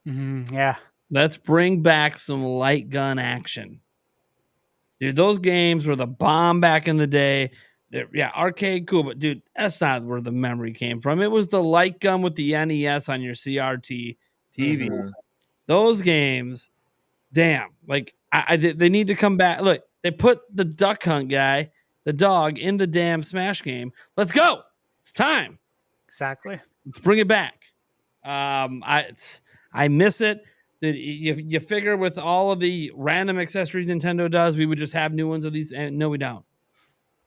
Yeah. Let's bring back some light gun action. Dude, those games were the bomb back in the day. Yeah, arcade, cool, but dude, that's not where the memory came from. It was the light gun with the NES on your CRT TV. Those games, damn, like they need to come back. Look, they put the Duck Hunt guy, the dog, in the damn Smash game. Let's go. It's time. Exactly. Let's bring it back. I miss it. You figure with all of the random accessories Nintendo does, we would just have new ones of these, and no, we don't.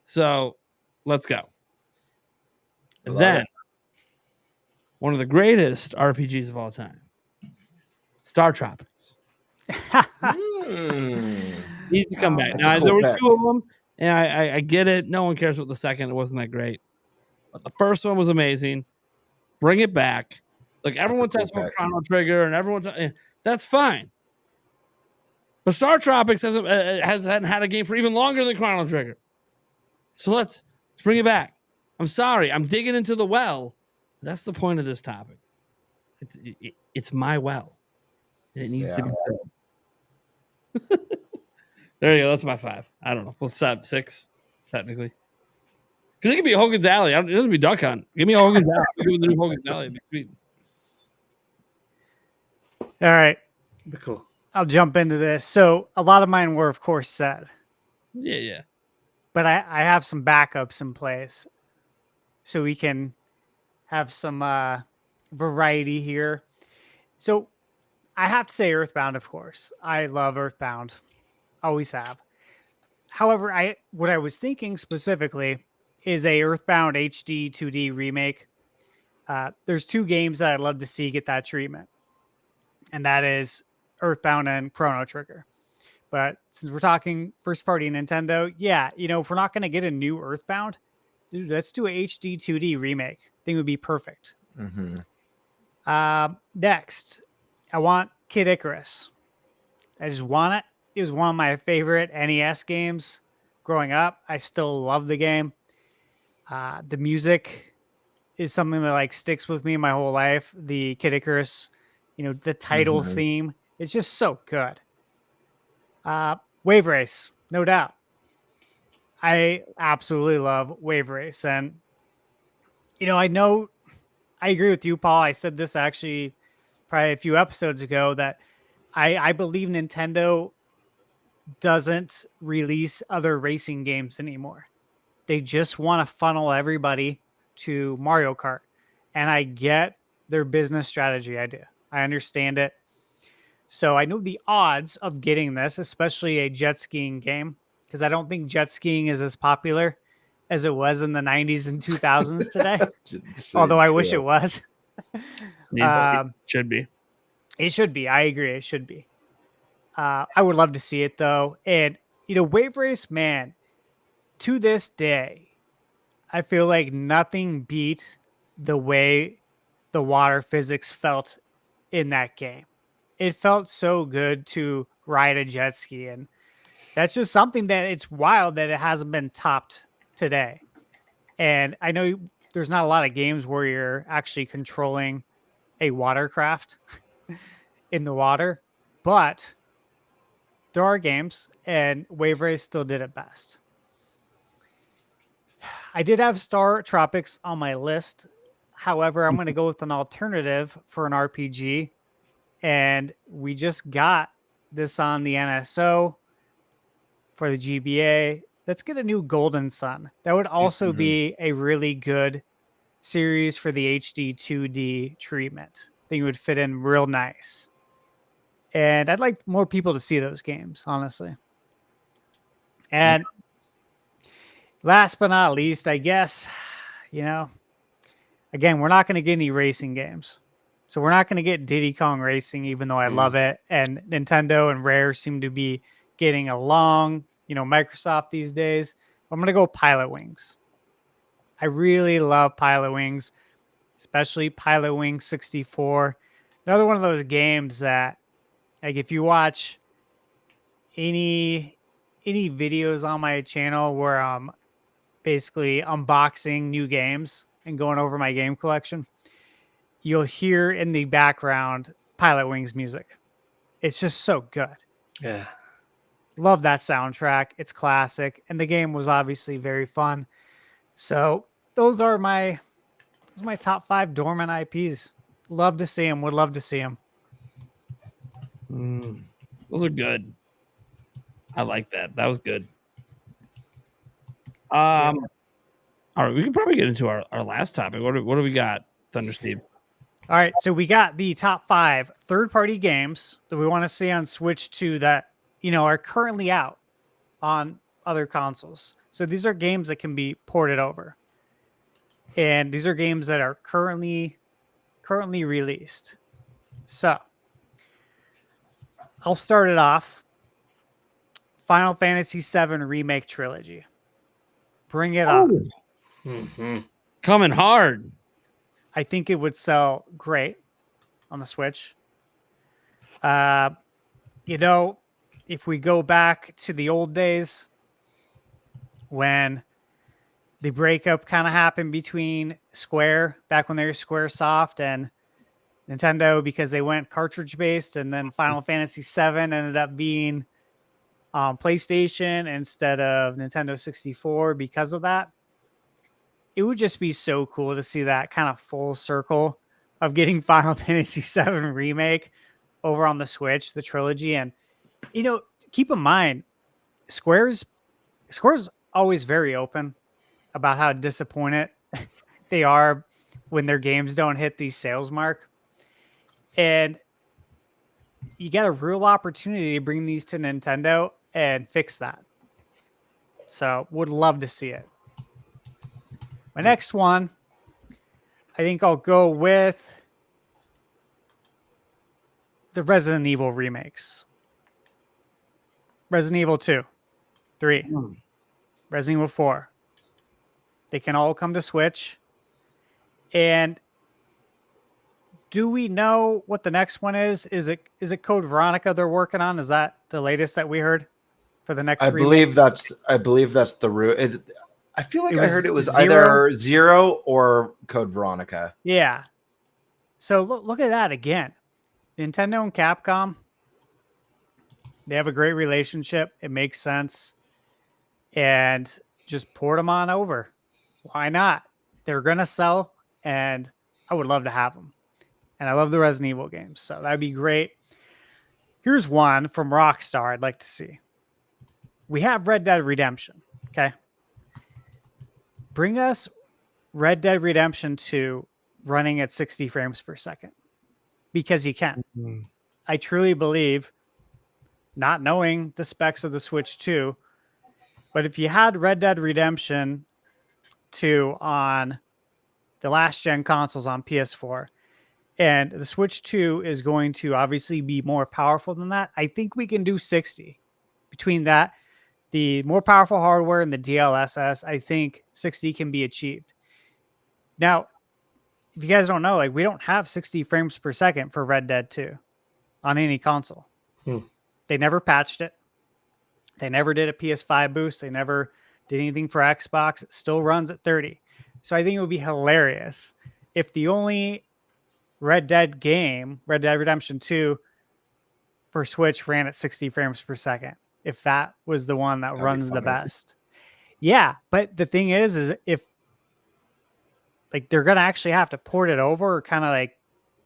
So let's go. Then one of the greatest RPGs of all time, Star Tropics. Needs to come back. Now, there were 2 of them, and I get it. No one cares about the second. It wasn't that great. But the first one was amazing. Bring it back. Like everyone talks about Chrono Trigger, and everyone that's fine. But Star Tropics hasn't had a game for even longer than Chrono Trigger. So let's bring it back. I'm sorry, I'm digging into the well. That's the point of this topic. It's my well, and it needs to be filled. There you go. That's my 5. I don't know. What's 6 technically? Because it could be Hogan's Alley. It doesn't be Duck Hunt. Give me a Hogan's Alley. Give me the new Hogan's Alley. It'd be sweet. All right. Cool. I'll jump into this. So a lot of mine were, of course, said. Yeah. But I have some backups in place, so we can have some variety here. So I have to say Earthbound, of course. I love Earthbound. Always have. However, what I was thinking specifically is a Earthbound HD 2D remake. There's 2 games that I'd love to see get that treatment, and that is Earthbound and Chrono Trigger. But since we're talking first party Nintendo, if we're not going to get a new Earthbound, dude, let's do a HD 2D remake. I think it would be perfect. Next, I want Kid Icarus. I just want it. It was one of my favorite NES games growing up. I still love the game. The music is something that sticks with me my whole life. The Kid Icarus, the title theme, it's just so good. Wave Race, no doubt. I absolutely love Wave Race. And, I agree with you, Paul. I said this actually probably a few episodes ago that I believe Nintendo doesn't release other racing games anymore. They just want to funnel everybody to Mario Kart. And I get their business strategy. I do. I understand it. So I know the odds of getting this, especially a jet skiing game, because I don't think jet skiing is as popular as it was in the 90s and 2000s today. Although I wish it was. Should be. It should be. I agree. It should be. I would love to see it though. And, Wave Race, man, to this day, I feel like nothing beat the way the water physics felt in that game. It felt so good to ride a jet ski. And that's just something that it's wild that it hasn't been topped today. And I know there's not a lot of games where you're actually controlling a watercraft in the water, but there are games, and Wave Race still did it best. I did have Star Tropics on my list. However, I'm going to go with an alternative for an RPG, and we just got this on the NSO for the GBA. Let's get a new Golden Sun. That would also be a really good series for the HD 2D treatment. I think it would fit in real nice. And I'd like more people to see those games, honestly. And last but not least, I guess, again, we're not going to get any racing games. So we're not going to get Diddy Kong Racing, even though I love it. And Nintendo and Rare seem to be getting along, Microsoft these days. I'm going to go Pilot Wings. I really love Pilot Wings, especially Pilot Wings 64. Another one of those games that, like, if you watch any videos on my channel where I'm basically unboxing new games and going over my game collection, you'll hear in the background Pilot Wings music. It's just so good. Yeah. Love that soundtrack. It's classic. And the game was obviously very fun. So those are my top 5 dormant IPs. Love to see them. Would love to see them. Those are good. I like that. That was good. All right, we can probably get into our last topic. What do we got, Thunder Steve? All right, so we got the top 5 third-party games that we want to see on Switch 2 that, are currently out on other consoles. So these are games that can be ported over. And these are games that are currently released. So I'll start it off. Final Fantasy VII Remake Trilogy. Bring it on. Coming hard. I think it would sell great on the Switch. If we go back to the old days when the breakup kind of happened between Square, back when they were Squaresoft, and Nintendo, because they went cartridge based, and then Final Fantasy VII ended up being PlayStation instead of Nintendo 64 because of that. It would just be so cool to see that kind of full circle of getting Final Fantasy VII Remake over on the Switch, the trilogy. And, keep in mind, Square's always very open about how disappointed they are when their games don't hit the sales mark. And you got a real opportunity to bring these to Nintendo and fix that. So would love to see it. My next one, I think I'll go with the Resident Evil remakes. Resident Evil 2, 3, Resident Evil 4. They can all come to Switch. And do we know what the next one is? Is it Code Veronica they're working on? Is that the latest that we heard for the next? I believe that's the root. I feel like I heard it was either Zero or Code Veronica. Yeah. So look at that again. Nintendo and Capcom, they have a great relationship. It makes sense. And just port them on over. Why not? They're going to sell, and I would love to have them. And I love the Resident Evil games, so that'd be great. Here's one from Rockstar I'd like to see. We have Red Dead Redemption, okay? Bring us Red Dead Redemption 2 running at 60 frames per second, because you can. I truly believe, not knowing the specs of the Switch 2, but if you had Red Dead Redemption 2 on the last gen consoles on PS4, and the Switch 2 is going to obviously be more powerful than that, I think we can do 60. Between that, the more powerful hardware and the DLSS, I think 60 can be achieved. Now, if you guys don't know, like, we don't have 60 frames per second for Red Dead 2 on any console. They never patched it. They never did a PS5 boost. They never did anything for Xbox. It still runs at 30. So I think it would be hilarious if the only Red Dead game, Red Dead Redemption 2 for Switch, ran at 60 frames per second. If that was the one that runs the best. Yeah, but the thing is if like they're gonna actually have to port it over or kind of like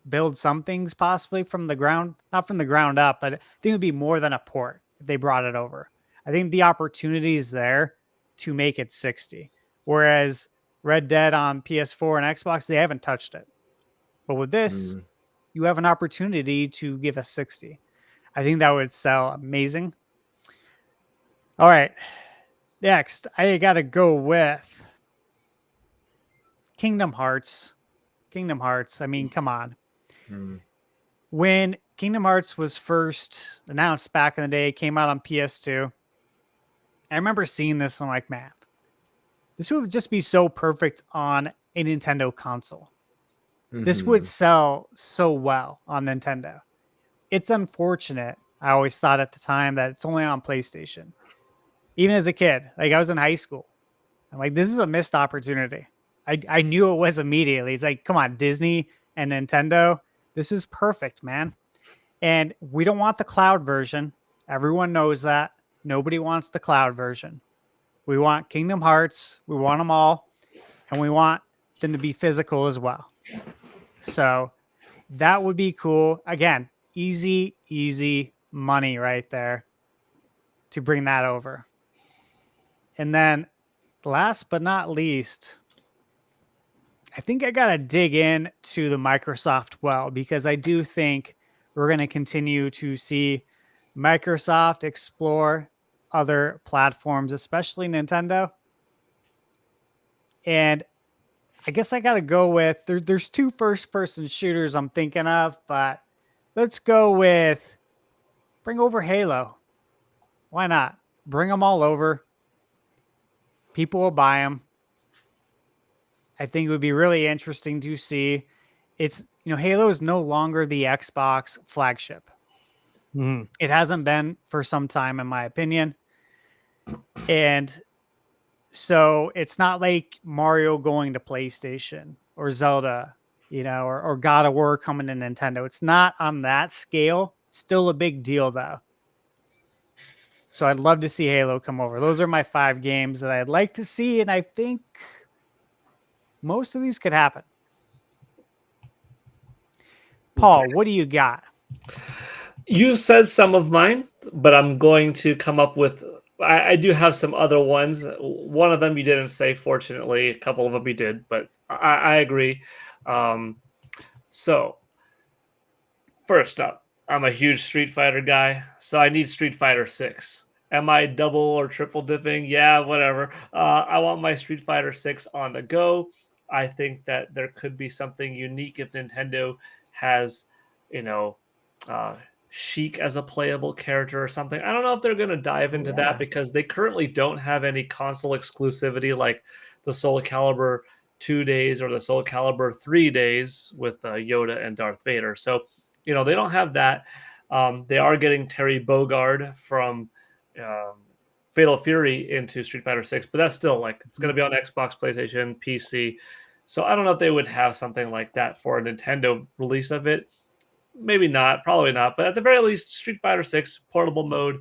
build some things possibly from the ground, not from the ground up, but I think it would be more than a port if they brought it over. I think the opportunity is there to make it 60. Whereas Red Dead on PS4 and Xbox, they haven't touched it. But with this, you have an opportunity to give us 60. I think that would sell amazing. All right. Next, I got to go with Kingdom Hearts. Kingdom Hearts. I mean, come on. When Kingdom Hearts was first announced back in the day, it came out on PS2. I remember seeing this and I'm like, man, this would just be so perfect on a Nintendo console. This would sell so well on Nintendo. It's unfortunate, I always thought at the time, that it's only on PlayStation. Even as a kid, like I was in high school. I'm like, this is a missed opportunity. I knew it was immediately. It's like, come on, Disney and Nintendo. This is perfect, man. And we don't want the cloud version. Everyone knows that. Nobody wants the cloud version. We want Kingdom Hearts. We want them all. And we want them to be physical as well. So that would be cool. Again, easy money right there to bring that over. And then last but not least, I think I got to dig in to the Microsoft well, because I do think we're going to continue to see Microsoft explore other platforms, especially Nintendo. And I guess I got to go with, there's two first-person shooters I'm thinking of, but let's go with, bring over Halo. Why not? Bring them all over. People will buy them. I think it would be really interesting to see. It's, Halo is no longer the Xbox flagship. It hasn't been for some time, in my opinion. And so it's not like Mario going to PlayStation or Zelda, or God of War coming to Nintendo. It's not on that scale. It's still a big deal, though. So I'd love to see Halo come over. Those are my 5 games that I'd like to see, and I think most of these could happen. Paul, what do you got? You said some of mine, but I'm going to come up with... I do have some other ones. One of them you didn't say, fortunately. A couple of them you did, but I agree. So, first up, I'm a huge Street Fighter guy, so I need Street Fighter 6. Am I double or triple dipping? Yeah, whatever. I want my Street Fighter 6 on the go. I think that there could be something unique if Nintendo has, Sheik as a playable character or something. I don't know if they're going to dive into that, because they currently don't have any console exclusivity like the Soul Calibur 2 days or the Soul Calibur 3 days with Yoda and Darth Vader. So, they don't have that. They are getting Terry Bogard from Fatal Fury into Street Fighter 6, but that's still it's going to be on Xbox, PlayStation, PC. So I don't know if they would have something like that for a Nintendo release of it. Maybe not, probably not, but at the very least, Street Fighter 6 portable mode,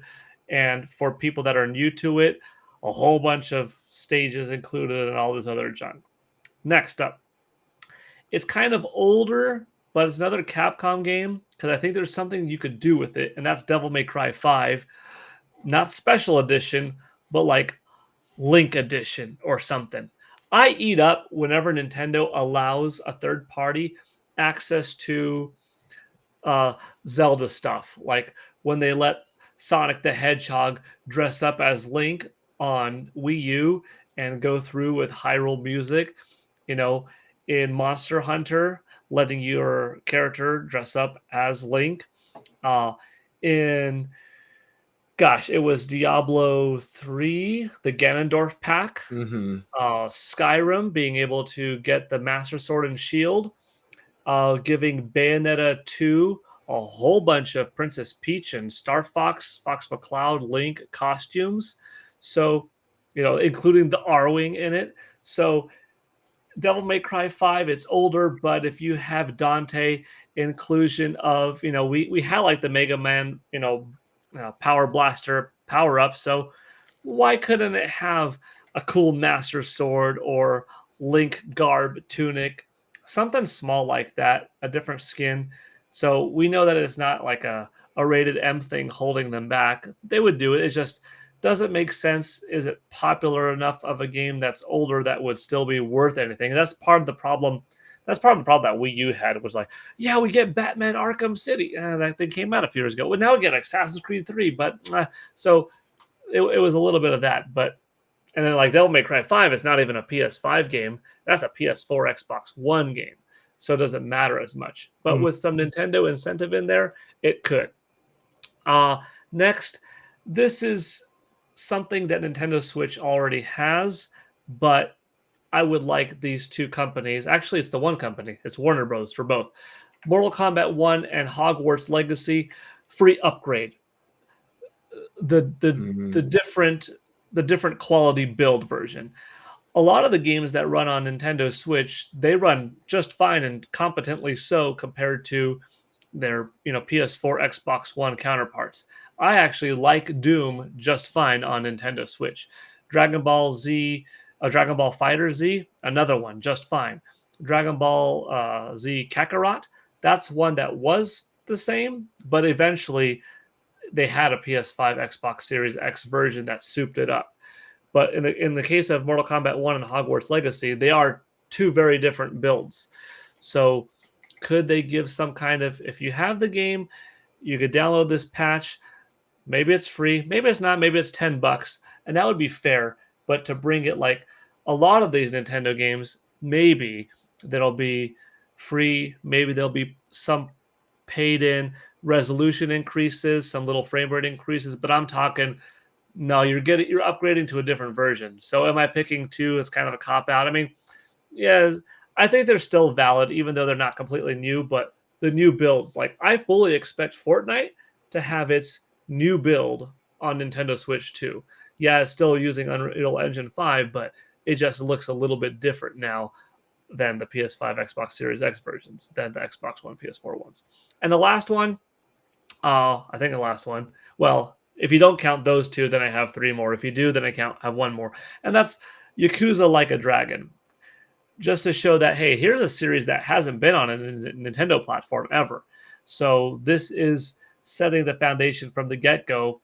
and for people that are new to it, a whole bunch of stages included and all this other junk. Next up, it's kind of older, but it's another Capcom game, because I think there's something you could do with it, and that's Devil May Cry 5. Not special edition, but like Link edition or something. I eat up whenever Nintendo allows a third party access to Zelda stuff, like when they let Sonic the Hedgehog dress up as Link on Wii U and go through with Hyrule music, in Monster Hunter, letting your character dress up as Link. In it was Diablo 3, the Ganondorf pack. Skyrim, being able to get the Master Sword and Shield, giving Bayonetta 2 a whole bunch of Princess Peach and Star Fox, Fox McCloud, Link costumes. So, including the Arwing in it. So, Devil May Cry 5, it's older, but if you have Dante, inclusion of, we had like the Mega Man, Power Blaster power up. So why couldn't it have a cool Master Sword or Link garb tunic, something small like that, a different skin? So we know that it's not like a rated M thing holding them back. They would do it. It just doesn't make sense. Is it popular enough of a game that's older that would still be worth anything? And that's part of the problem. That's part of the problem that Wii U had, was like, yeah, we get Batman Arkham City. And that thing came out a few years ago. Well, now we get Assassin's Creed 3. But so it was a little bit of that. And then like Devil May Cry 5, it's not even a PS5 game. That's a PS4, Xbox One game. So it doesn't matter as much. But with some Nintendo incentive in there, it could. Next, this is something that Nintendo Switch already has, but I would like these two companies. Actually, it's the one company. It's Warner Bros. For both. Mortal Kombat 1 and Hogwarts Legacy, free upgrade. The different quality build version. A lot of the games that run on Nintendo Switch, they run just fine and competently so compared to their PS4, Xbox One counterparts. I actually like Doom just fine on Nintendo Switch. Dragon Ball Fighter Z, another one, just fine. Dragon Ball Z Kakarot, that's one that was the same, but eventually they had a PS5, Xbox Series X version that souped it up. But in the case of Mortal Kombat 1 and Hogwarts Legacy, they are two very different builds. So could they give some kind of, if you have the game, you could download this patch. Maybe it's free, maybe it's not, maybe it's $10, and that would be fair. But to bring it like a lot of these Nintendo games, maybe that'll be free, maybe there'll be some paid in resolution increases, some little frame rate increases, but I'm talking, no, you're upgrading to a different version. So am I picking two as kind of a cop out? I mean, yeah, I think they're still valid, even though they're not completely new, but the new builds, like I fully expect Fortnite to have its new build on Nintendo Switch 2. Yeah, it's still using Unreal Engine 5, but it just looks a little bit different now than the PS5, Xbox Series X versions, than the Xbox One, PS4 ones. And the last one, well, if you don't count those two, then I have three more. If you do, then I have one more. And that's Yakuza Like a Dragon. Just to show that, hey, here's a series that hasn't been on a Nintendo platform ever. So this is setting the foundation from the get-go.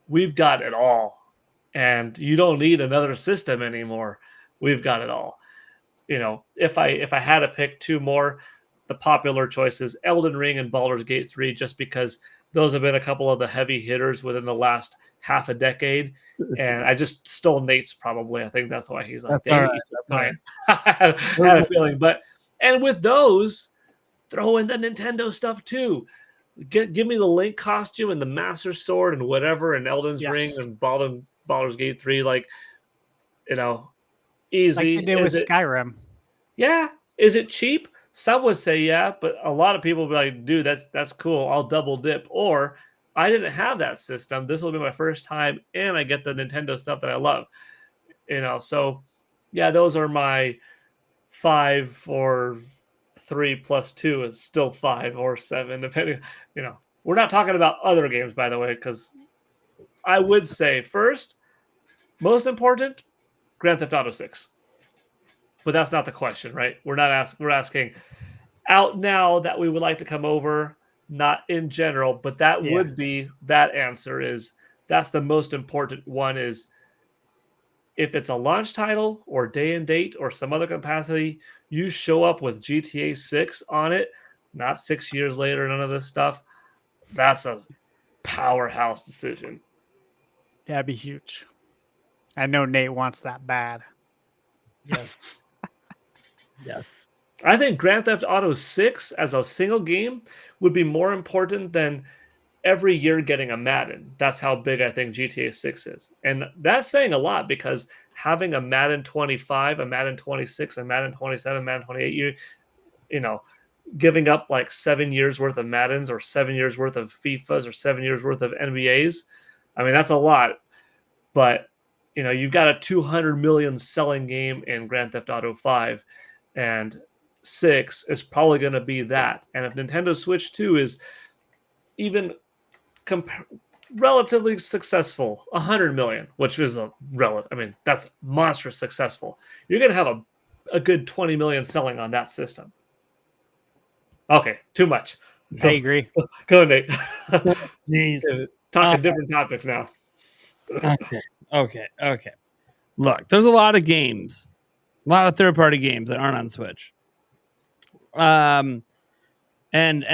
We've got it all. And you don't need another system anymore. We've got it all. If I had to pick two more, the popular choices, Elden Ring and Baldur's Gate 3, just because those have been a couple of the heavy hitters within the last half a decade. And I just stole Nate's probably. I think that's why he's like, that's all right. That's all right. I had a feeling. And with those, throw in the Nintendo stuff too. Give me the Link costume and the Master Sword and whatever, and Elden's Ring and Baldur's Gate 3. Like, easy. Like they did with Skyrim. Yeah. Is it cheap? Some would say yeah, but a lot of people will be like, dude, that's cool. I'll double dip. Or I didn't have that system. This will be my first time, and I get the Nintendo stuff that I love. So yeah, those are my 5 or 3 plus 2 is still 5 or 7, depending. We're not talking about other games, by the way, because I would say first, most important, Grand Theft Auto 6. But that's not the question, right? We're asking out now that we would like to come over, not in general, but that would be that answer is that's the most important one is if it's a launch title or day and date or some other capacity, you show up with GTA 6 on it, not 6 years later, none of this stuff, that's a powerhouse decision. That'd be huge. I know Nate wants that bad. Yes. Yes. I think Grand Theft Auto 6 as a single game would be more important than every year getting a Madden. That's how big I think GTA 6 is. And that's saying a lot because having a Madden 25, a Madden 26, a Madden 27, Madden 28, you know, giving up like 7 years worth of Maddens or 7 years worth of FIFAs or 7 years worth of NBAs. I mean, that's a lot. But, you know, you've got a 200 million selling game in Grand Theft Auto 5, and 6 is probably going to be that. And if Nintendo Switch 2 is even relatively successful, 100 million, which is that's monstrous successful, you're going to have a good 20 million selling on that system. Okay, too much. I agree. Go, Nate. Jeez. Talking different topics now. Okay. Look, there's a lot of games, a lot of third-party games that aren't on Switch. And when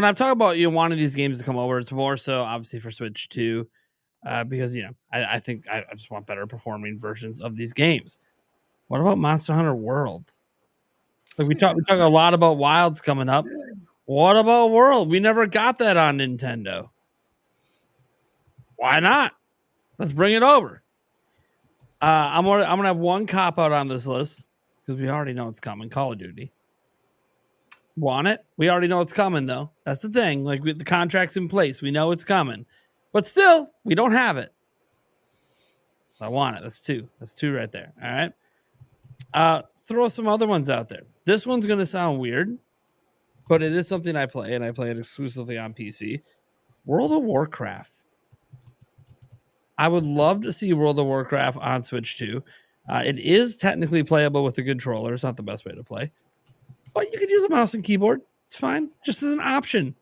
I'm talking about wanting these games to come over, it's more so obviously for Switch 2, because I think I just want better performing versions of these games. What about Monster Hunter World? Like we talk a lot about Wilds coming up. What about World? We never got that on Nintendo. Why not? Let's bring it over. I'm gonna have one cop out on this list because we already know it's coming. Call of Duty. Want it? We already know it's coming though. That's the thing. Like the contract's in place. We know it's coming, but still, we don't have it. I want it. That's two. That's two right there. All right. Throw some other ones out there. This one's gonna sound weird, but it is something I play, and I play it exclusively on PC. World of Warcraft. I would love to see World of Warcraft on Switch 2. It is technically playable with a controller. It's not the best way to play, but you could use a mouse and keyboard. It's fine. Just as an option.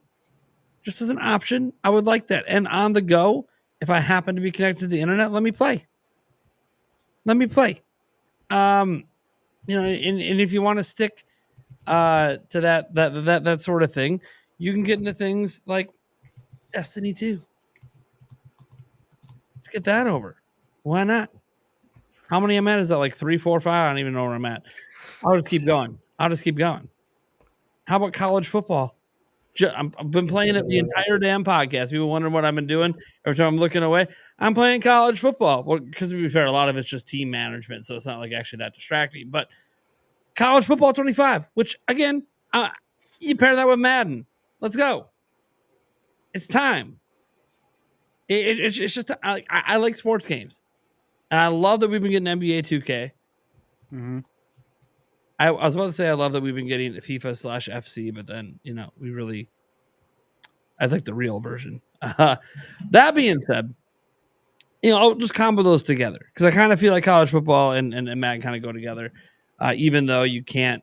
I would like that. And on the go, if I happen to be connected to the internet, let me play. And if you want to stick to that sort of thing, you can get into things like Destiny 2. Let's get that over. Why not? How many I'm at? Is that like 3, 4, 5? I don't even know where I'm at. I'll just keep going. How about college football? I've been playing it the entire damn podcast. People wondering what I've been doing. Every time I'm looking away, I'm playing college football. Well, because to be fair, a lot of it's just team management, so it's not like actually that distracting. But college football 25, which again, you pair that with Madden. Let's go. It's time. It's just I like sports games, and I love that we've been getting NBA 2K. Mm-hmm. I was about to say I love that we've been getting FIFA/FC, but then I like the real version. That being said, I'll just combo those together because I kind of feel like college football and Madden kind of go together, even though you can't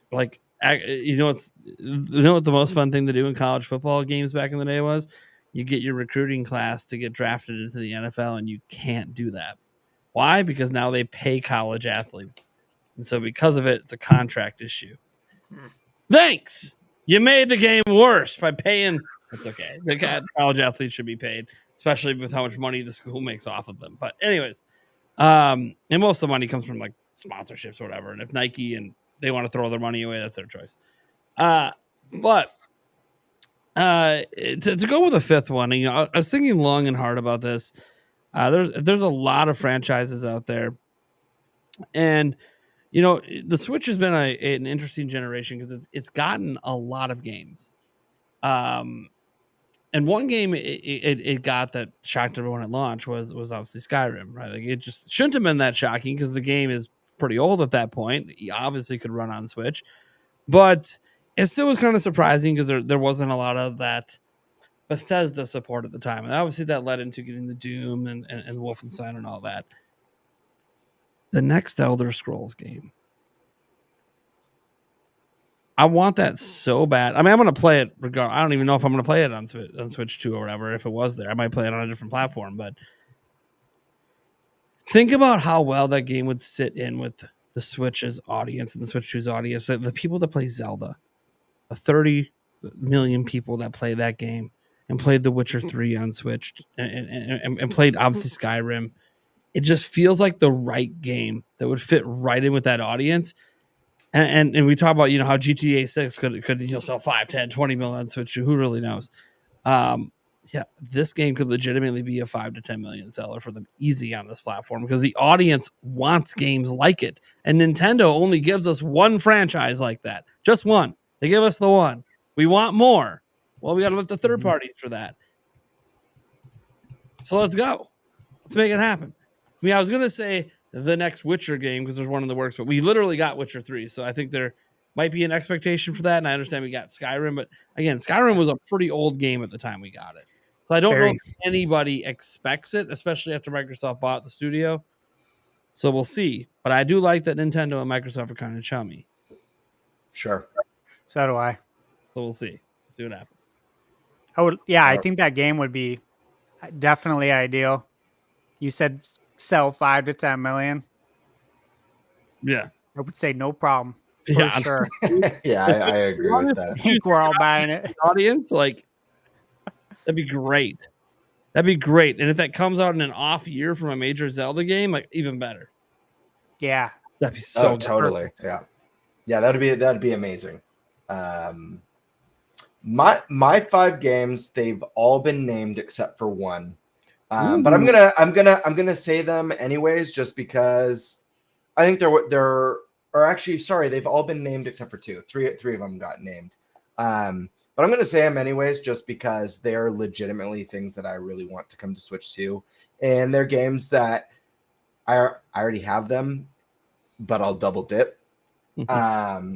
what the most fun thing to do in college football games back in the day was. You get your recruiting class to get drafted into the NFL, and you can't do that. Why? Because now they pay college athletes. And so because of it, it's a contract issue. Thanks! You made the game worse by paying. It's okay. The college athletes should be paid, especially with how much money the school makes off of them. But anyways, and most of the money comes from like sponsorships or whatever. And if Nike and they want to throw their money away, that's their choice. But to go with a fifth one, I was thinking long and hard about this. There's a lot of franchises out there, and the Switch has been an interesting generation because it's gotten a lot of games. And one game it got that shocked everyone at launch was obviously Skyrim, right? Like it just shouldn't have been that shocking because the game is pretty old at that point. It obviously could run on Switch, but it still was kind of surprising because there wasn't a lot of that Bethesda support at the time. And obviously that led into getting the Doom and Wolfenstein and all that. The next Elder Scrolls game. I want that so bad. I mean, I'm going to play it regardless. I don't even know if I'm going to play it on Switch 2 or whatever. If it was there, I might play it on a different platform. But think about how well that game would sit in with the Switch's audience and the Switch 2's audience. The people that play Zelda. A 30, million people that play that game and played The Witcher 3 on Switch and played obviously Skyrim. It just feels like the right game that would fit right in with that audience. And we talk about, you know, how GTA 6 could you know, sell 5, 10, 20 million on Switch. Who really knows? Yeah, this game could legitimately be a 5 to 10 million seller for them easy on this platform because the audience wants games like it. And Nintendo only gives us one franchise like that. Just one. They give us the one. We want more. Well, we got to look to third parties for that. So let's go. Let's make it happen. I mean, I was going to say the next Witcher game because there's one in the works, but we literally got Witcher 3. So I think there might be an expectation for that. And I understand we got Skyrim, but again, Skyrim was a pretty old game at the time we got it. So I don't know if anybody expects it, especially after Microsoft bought the studio. So we'll see. But I do like that Nintendo and Microsoft are kind of chummy. Sure. So do I. So we'll see. See what happens. I think that game would be definitely ideal. You said sell 5 to 10 million. Yeah. I would say no problem. For sure. Yeah, I agree with that. I think we're all buying it. Audience, like, that'd be great. That'd be great. And if that comes out in an off year from a major Zelda game, like, even better. Yeah. That'd be so good. Totally. Yeah. Yeah, that'd be amazing. My 5 games, they've all been named except for one. But I'm gonna say them anyways, just because I think they've all been named except for 2. Three of them got named. But I'm gonna say them anyways, just because they are legitimately things that I really want to come to Switch 2, and they're games that I already have them, but I'll double dip.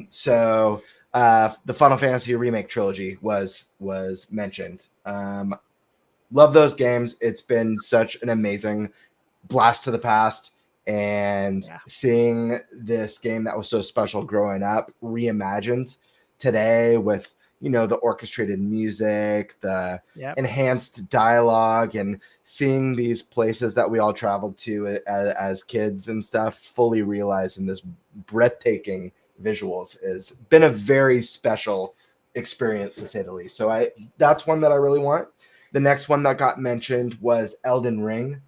So the Final Fantasy Remake trilogy was mentioned. Love those games. It's been such an amazing blast to the past, and seeing this game that was so special growing up reimagined today with, you know, the orchestrated music, the enhanced dialogue, and seeing these places that we all traveled to as kids and stuff fully realized in this breathtaking visuals has been a very special experience, to say the least. So that's one that I really want. The next one that got mentioned was Elden Ring.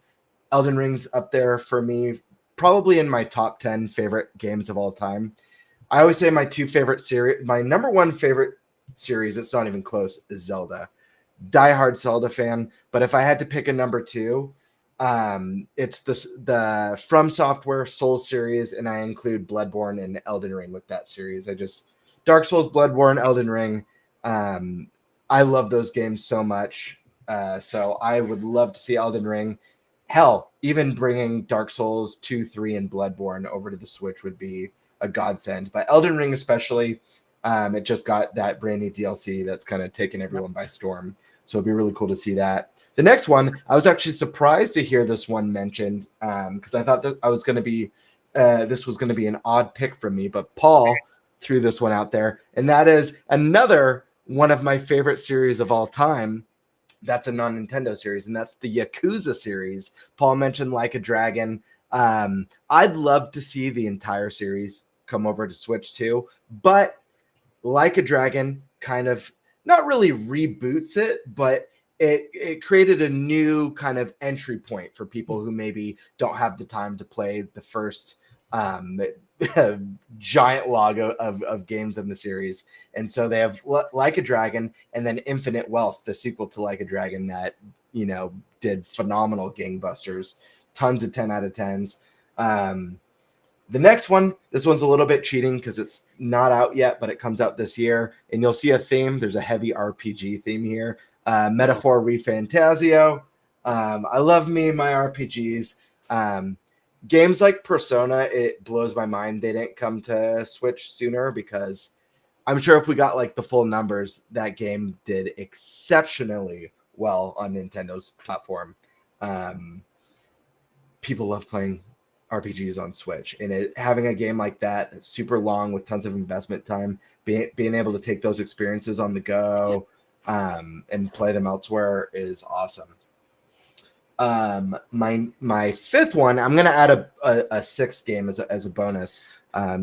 Elden Ring's up there for me, probably in my top 10 favorite games of all time. I always say my number one favorite series, it's not even close, is Zelda. Diehard Zelda fan, but if I had to pick a number 2, it's the From Software Souls series, and I include Bloodborne and Elden Ring with that series. Dark Souls, Bloodborne, Elden Ring. I love those games so much. So I would love to see Elden Ring. Hell, even bringing Dark Souls 2, 3, and Bloodborne over to the Switch would be a godsend. But Elden Ring especially, it just got that brand new DLC that's kind of taken everyone by storm. So it'd be really cool to see that. The next one, I was actually surprised to hear this one mentioned, because I thought that this was going to be an odd pick from me, but Paul threw this one out there, and that is another one of my favorite series of all time. That's a non-Nintendo series, and that's the Yakuza series. Paul mentioned Like a Dragon. I'd love to see the entire series come over to Switch too, but Like a Dragon kind of not really reboots it, but it created a new kind of entry point for people who maybe don't have the time to play the first giant log of games in the series. And so they have Like a Dragon and then Infinite Wealth, the sequel to Like a Dragon that, you know, did phenomenal gangbusters, tons of 10 out of 10s. The next one, this one's a little bit cheating because it's not out yet, but it comes out this year, and you'll see a theme. There's a heavy RPG theme here. Metaphor Refantasio. I love my RPGs. Games like Persona, it blows my mind they didn't come to Switch sooner, because I'm sure if we got like the full numbers, that game did exceptionally well on Nintendo's platform. People love playing RPGs on Switch, and having a game like that that's super long with tons of investment time, being able to take those experiences on the go and play them elsewhere is awesome. My fifth one, I'm going to add a sixth game as a bonus.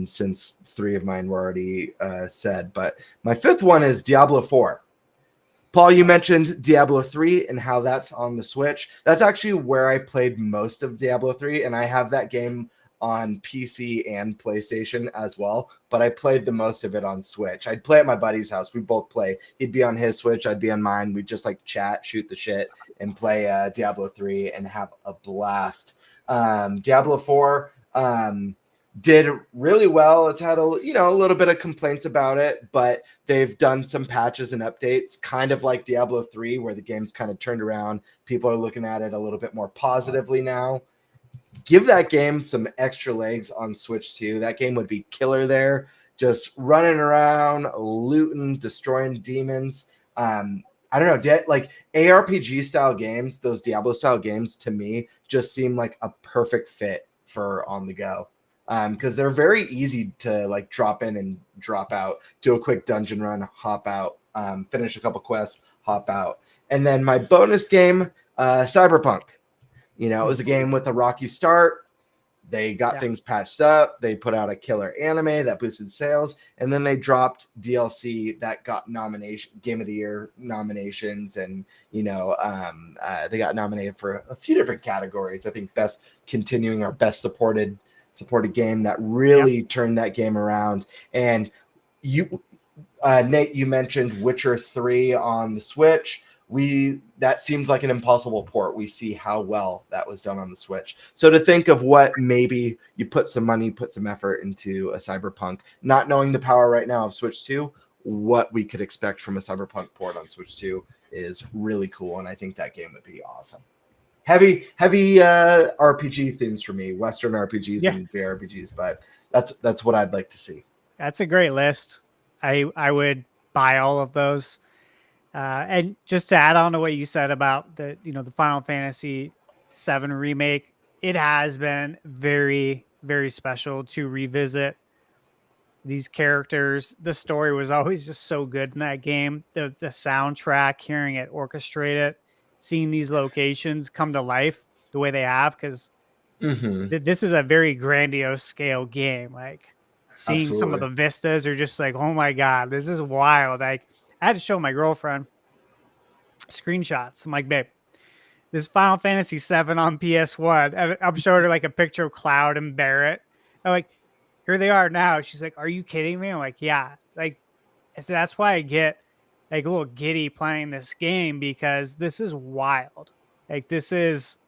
since 3 of mine were already said. But my 5th one is Diablo 4. Paul, you mentioned Diablo 3 and how that's on the Switch. That's actually where I played most of Diablo 3, and I have that game on PC and PlayStation as well, but I played the most of it on Switch. I'd play at my buddy's house. We both play. He'd be on his Switch, I'd be on mine. We'd just like chat, shoot the shit, and play Diablo 3 and have a blast. Diablo 4 did really well. It's had a little bit of complaints about it, but they've done some patches and updates, kind of like Diablo 3, where the game's kind of turned around. People are looking at it a little bit more positively now. Give that game some extra legs on Switch 2. That game would be killer there, just running around, looting, destroying demons. I don't know, like ARPG style games, those Diablo style games to me just seem like a perfect fit for on the go. Because they're very easy to like drop in and drop out, do a quick dungeon run, hop out, finish a couple quests, hop out. And then my bonus game, Cyberpunk. It was a game with a rocky start. They got things patched up. They put out a killer anime that boosted sales. And then they dropped DLC that got Game of the Year nominations. And, they got nominated for a few different categories. I think best continuing or best supported game that really turned that game around. And you, Nate, you mentioned Witcher 3 on the Switch. That seems like an impossible port. We see how well that was done on the Switch. So to think of what maybe you put some money, put some effort into a Cyberpunk, not knowing the power right now of Switch 2, what we could expect from a Cyberpunk port on Switch 2 is really cool. And I think that game would be awesome. Heavy RPG themes for me, Western RPGs and JRPGs, but that's what I'd like to see. That's a great list. I would buy all of those. And just to add on to what you said about the Final Fantasy VII remake, it has been very, very special to revisit these characters. The story was always just so good in that game. The soundtrack, hearing it orchestrated, seeing these locations come to life the way they have, because this is a very grandiose scale game. Like seeing some of the vistas are just like, oh my God, this is wild. Like I had to show my girlfriend screenshots. I'm like, babe, this Final Fantasy VII on PS1. And I'm showing her like a picture of Cloud and Barrett. I'm like, here they are now. She's like, are you kidding me? I'm like, yeah. Like, so that's why I get like a little giddy playing this game, because this is wild. Like, this is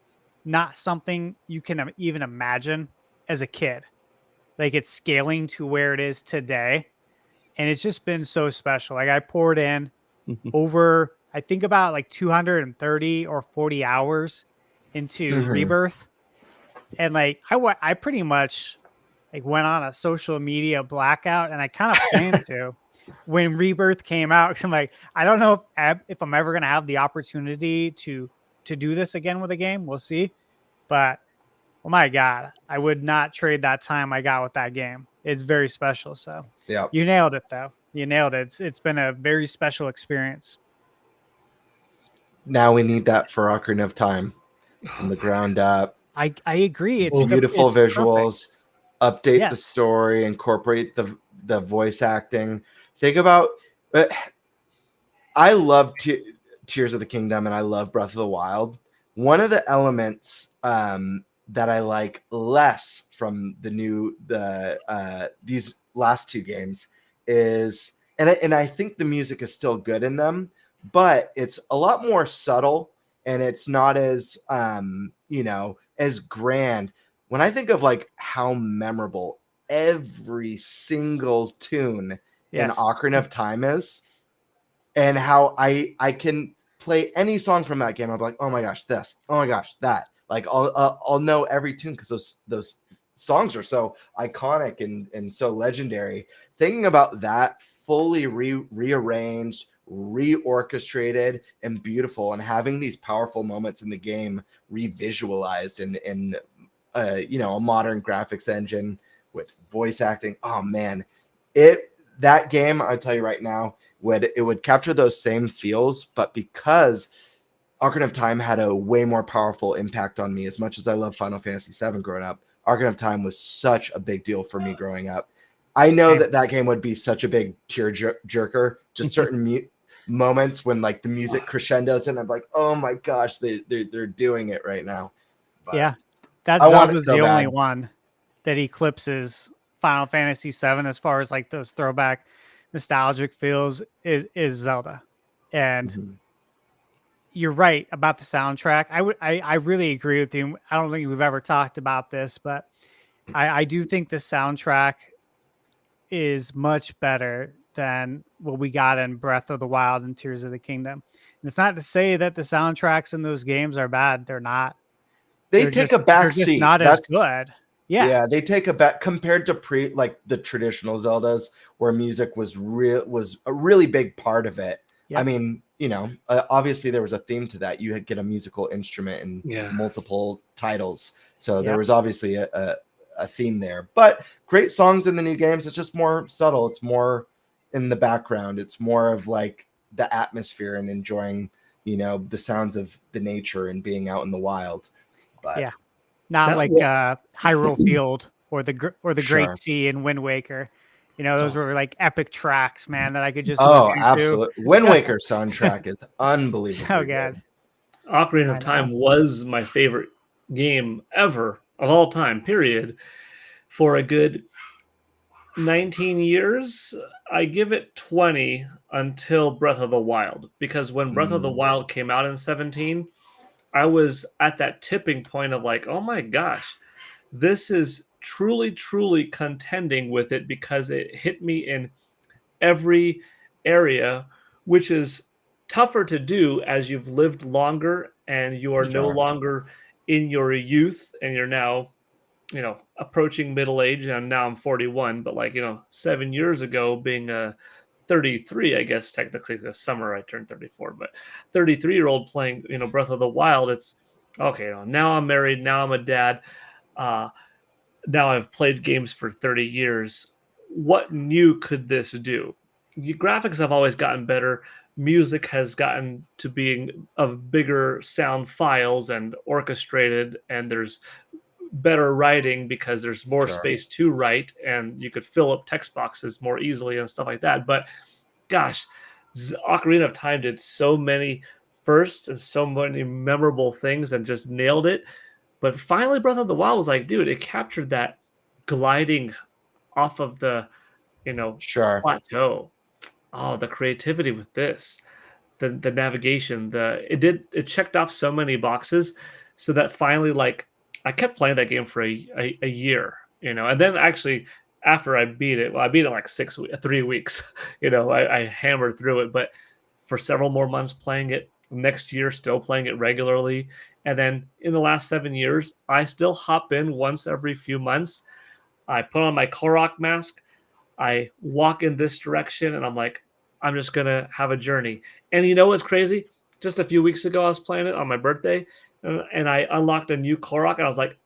not something you can even imagine as a kid. Like, it's scaling to where it is today. And it's just been so special. Like, I poured in over, I think about like 230 or 40 hours into Rebirth. And like, I pretty much like went on a social media blackout, and I kind of planned to when Rebirth came out. Cause I'm like, I don't know if I'm ever going to have the opportunity to do this again with a game. We'll see. But oh my God, I would not trade that time I got with that game. It's very special. So yeah, you nailed it though. You nailed it. It's been a very special experience. Now we need that for Ocarina of Time from the ground up. I agree. It's beautiful visuals. Perfect. Update the story, incorporate the voice acting. Think about I love Tears of the Kingdom and I love Breath of the Wild. One of the elements that I like less from these last two games is, and I think the music is still good in them, but it's a lot more subtle and it's not as as grand. When I think of like how memorable every single tune in Ocarina of Time is, and how I can play any song from that game, I'm like, oh my gosh, this, oh my gosh, that. Like I'll know every tune because those songs are so iconic and so legendary. Thinking about that, fully rearranged, reorchestrated, and beautiful, and having these powerful moments in the game revisualized in a modern graphics engine with voice acting. Oh man, that game, I'll tell you right now, would capture those same feels, but because Ocarina of Time had a way more powerful impact on me, as much as I love Final Fantasy VII growing up, Ocarina of Time was such a big deal for me growing up. I know that game would be such a big tear jerker. Just certain moments when like the music crescendos and I'm like, oh my gosh, they're doing it right now. But yeah, that I want it Zelda's so the only bad. one that eclipses Final Fantasy VII as far as like those throwback nostalgic feels is Zelda. And Mhm. you're right about the soundtrack. I really agree with you. I don't think we've ever talked about this, but I do think the soundtrack is much better than what we got in Breath of the Wild and Tears of the Kingdom. And it's not to say that the soundtracks in those games are bad. They're not. They They're take a they're back just seat. not as good. Yeah. They take a back compared to like the traditional Zeldas where music was a really big part of it. I Yep. mean, obviously there was a theme to that. You get a musical instrument in multiple titles. So there was obviously a theme there. But great songs in the new games. It's just more subtle. It's more in the background. It's more of like the atmosphere and enjoying, the sounds of the nature and being out in the wild. But Yeah. Not That like Hyrule Field or the Great Sure. Sea in Wind Waker. Those were like epic tracks, man, that I could just Oh, listen absolutely. Wind Waker soundtrack is unbelievable. So good. Ocarina I of Time was my favorite game ever of all time, period. For a good 19 years, I give it 20 until Breath of the Wild. Because when Breath of the Wild came out in 17, I was at that tipping point of like, oh my gosh, this is truly, truly contending with it because it hit me in every area, which is tougher to do as you've lived longer and you are no Sure. longer in your youth and you're now, approaching middle age. And now I'm 41, but 7 years ago, being a 33, I guess technically this summer I turned 34, but 33-year-old playing, Breath of the Wild, it's okay. Now I'm married. Now I'm a dad. Now I've played games for 30 years. What new could this do? The graphics have always gotten better. Music has gotten to being of bigger sound files and orchestrated, and there's better writing because there's more Sure. space to write, and you could fill up text boxes more easily and stuff like that. But gosh, Ocarina of Time did so many firsts and so many memorable things and just nailed it. But finally, Breath of the Wild was like, dude, it captured that gliding off of the, Sure. plateau. Oh, the creativity with this, the navigation, it checked off so many boxes, so that finally, like, I kept playing that game for a year, and then actually after I beat it, I beat it like 3 weeks, I hammered through it, but for several more months playing it, next year still playing it regularly. And then in the last 7 years, I still hop in once every few months. I put on my Korok mask. I walk in this direction, and I'm like, I'm just going to have a journey. And you know what's crazy? Just a few weeks ago, I was playing it on my birthday, and I unlocked a new Korok, and I was like,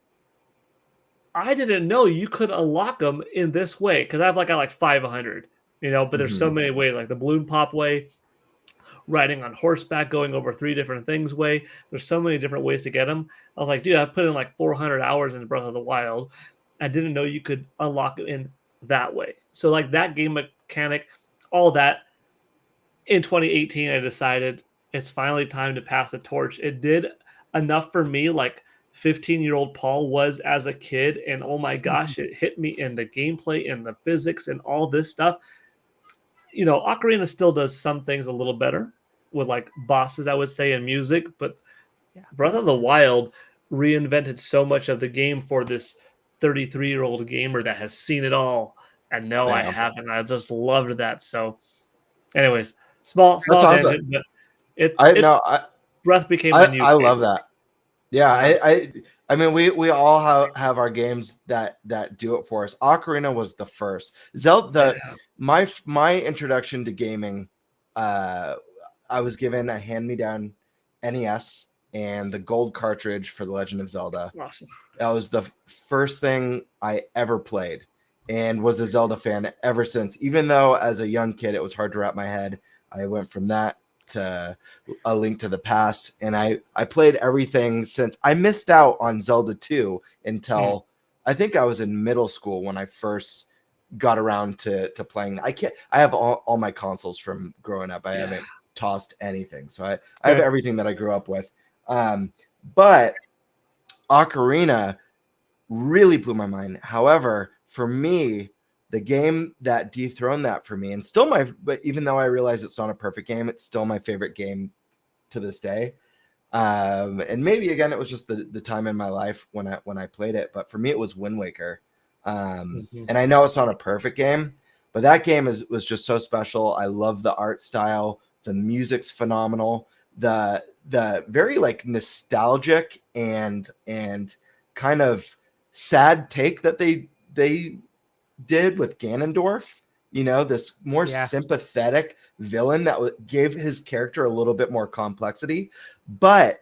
I didn't know you could unlock them in this way, because I got 500, but there's so many ways, like the balloon pop way, riding on horseback, going over 3 different things way. There's so many different ways to get them. I was like, dude, I put in 400 hours in Breath of the Wild. I didn't know you could unlock it in that way. So that game mechanic, all that, in 2018, I decided it's finally time to pass the torch. It did enough for me, 15-year-old Paul was as a kid. And oh my gosh, it hit me in the gameplay and the physics and all this stuff. Ocarina still does some things a little better with bosses, I would say, and music, but Breath of the Wild reinvented so much of the game for this 33-year-old gamer that has seen it all. And no, I haven't. I just loved that. So anyways, small That's awesome. tangent, but Breath became my new I love favorite. that. Yeah, I mean, we all have our games that do it for us. Ocarina was the first. Zelda, my introduction to gaming, I was given a hand-me-down NES and the gold cartridge for The Legend of Zelda. Awesome. That was the first thing I ever played, and was a Zelda fan ever since. Even though as a young kid it was hard to wrap my head, I went from that to A Link to the Past, and I played everything since. I missed out on Zelda 2 until I think I was in middle school when I first got around to playing. I have all my consoles from growing up. I haven't tossed anything. So I have everything that I grew up with. But Ocarina really blew my mind. However, for me, the game that dethroned that for me, and still but even though I realize it's not a perfect game, it's still my favorite game to this day. And maybe again, it was just the time in my life when I played it, but for me, it was Wind Waker. And I know it's not a perfect game, but that game was just so special. I love the art style. The music's phenomenal. The very like nostalgic and kind of sad take that they did with Ganondorf, this more sympathetic villain that gave his character a little bit more complexity. But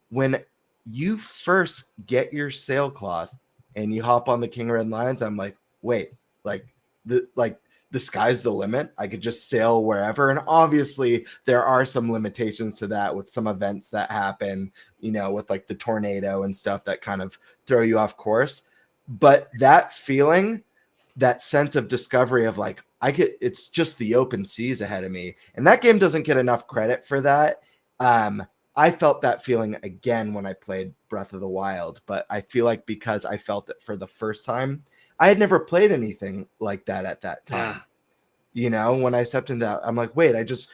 when you first get your sailcloth and you hop on the King Red Lions, I'm like, wait, the sky's the limit. I could just sail wherever. And obviously there are some limitations to that with some events that happen, with like the tornado and stuff that kind of throw you off course. But that feeling, that sense of discovery of like, it's just the open seas ahead of me. And that game doesn't get enough credit for that. I felt that feeling again when I played Breath of the Wild, but I feel like because I felt it for the first time, I had never played anything like that at that time. When I stepped into that, I'm like, wait, I just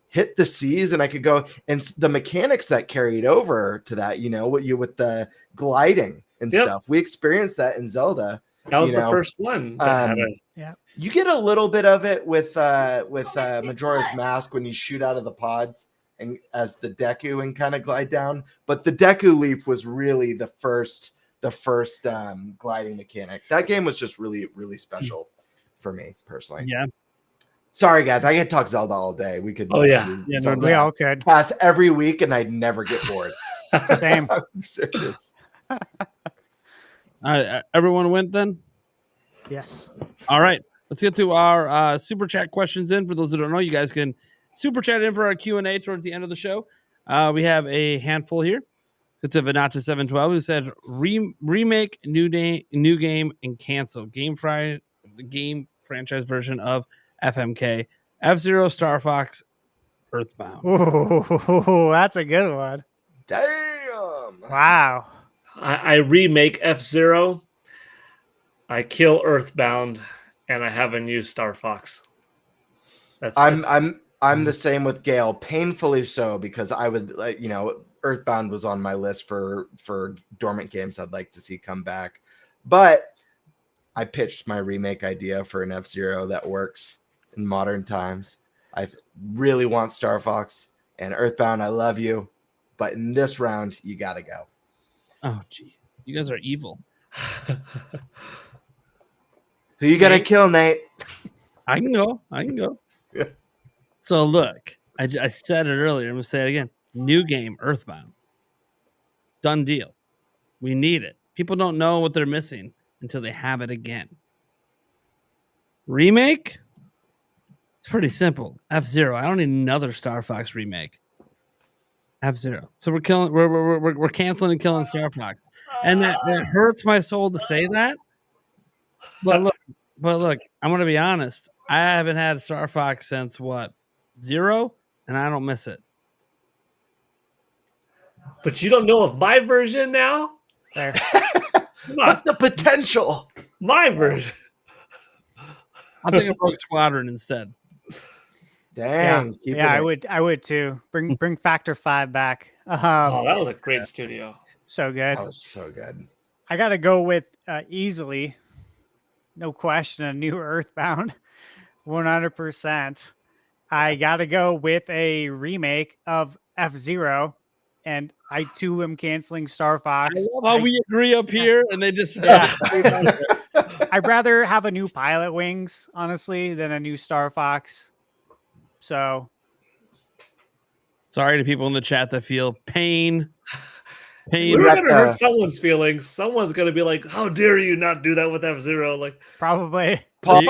hit the seas and I could go. And the mechanics that carried over to that, with the gliding and stuff, we experienced that in Zelda. That was the first one. You get a little bit of it with Majora's Mask when you shoot out of the pods and as the Deku and kind of glide down. But the Deku Leaf was really the first gliding mechanic. That game was just really, really special for me personally. Yeah. Sorry guys, I could talk Zelda all day. We could. Oh yeah, we all could. Pass every week, and I'd never get bored. Same. I'm serious. All right, everyone went then? Yes. All right, let's get to our super chat questions in. For those who don't know, you guys can super chat in for our Q&A towards the end of the show. We have a handful here. Let's get to Vanata712 who said, remake, new game, and cancel. The game franchise version of FMK, F-Zero, Star Fox, Earthbound. Ooh, that's a good one. Damn. Wow. I remake F-Zero, I kill Earthbound, and I have a new Star Fox. I'm the same with Gale, painfully so, because I would Earthbound was on my list for dormant games I'd like to see come back, but I pitched my remake idea for an F-Zero that works in modern times. I really want Star Fox and Earthbound. I love you, but in this round, you gotta go. Oh, jeez. You guys are evil. Who you gonna kill, Nate? I can go. Yeah. So, look, I said it earlier. I'm going to say it again. New game, Earthbound. Done deal. We need it. People don't know what they're missing until they have it again. Remake? It's pretty simple. F-Zero. I don't need another Star Fox remake. F-Zero. So we're canceling and killing Star Fox. And that hurts my soul to say that. But look, I'm going to be honest. I haven't had Star Fox since what? 0, and I don't miss it. But you don't know of my version now? There. But the potential. My version. I'll take a Rogue Squadron instead. Dang. Yeah, I would too. Bring Factor 5 back. Oh, that was a great studio. So good. That was so good. I got to go with easily, no question, a new Earthbound, 100%. I got to go with a remake of F-Zero, and I too am canceling Star Fox. I love how we agree up here, and they just I'd rather have a new Pilot Wings, honestly, than a new Star Fox. So, sorry to people in the chat that feel pain. We're going to hurt someone's feelings. Someone's going to be like, how dare you not do that with F-Zero? Like, probably. Paul,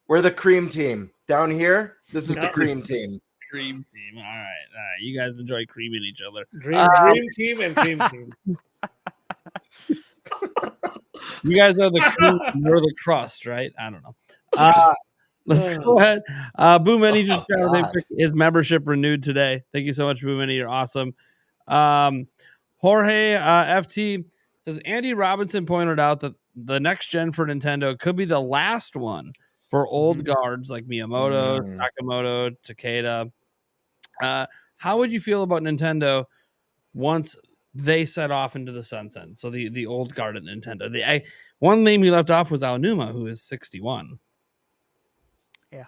we're the cream team. Down here, this is the cream team. Cream team. All right. You guys enjoy creaming each other. Dream team and cream team. You guys are the cream, you're the crust, right? I don't know. Let's go ahead. Boo Mini just his membership renewed today. Thank you so much, Boo Mini. You're awesome. Jorge FT says Andy Robinson pointed out that the next gen for Nintendo could be the last one for old guards like Miyamoto, Sakamoto, Takeda. How would you feel about Nintendo once they set off into the sunset? So the old guard at Nintendo. One name you left off was Aonuma, who is 61. Yeah.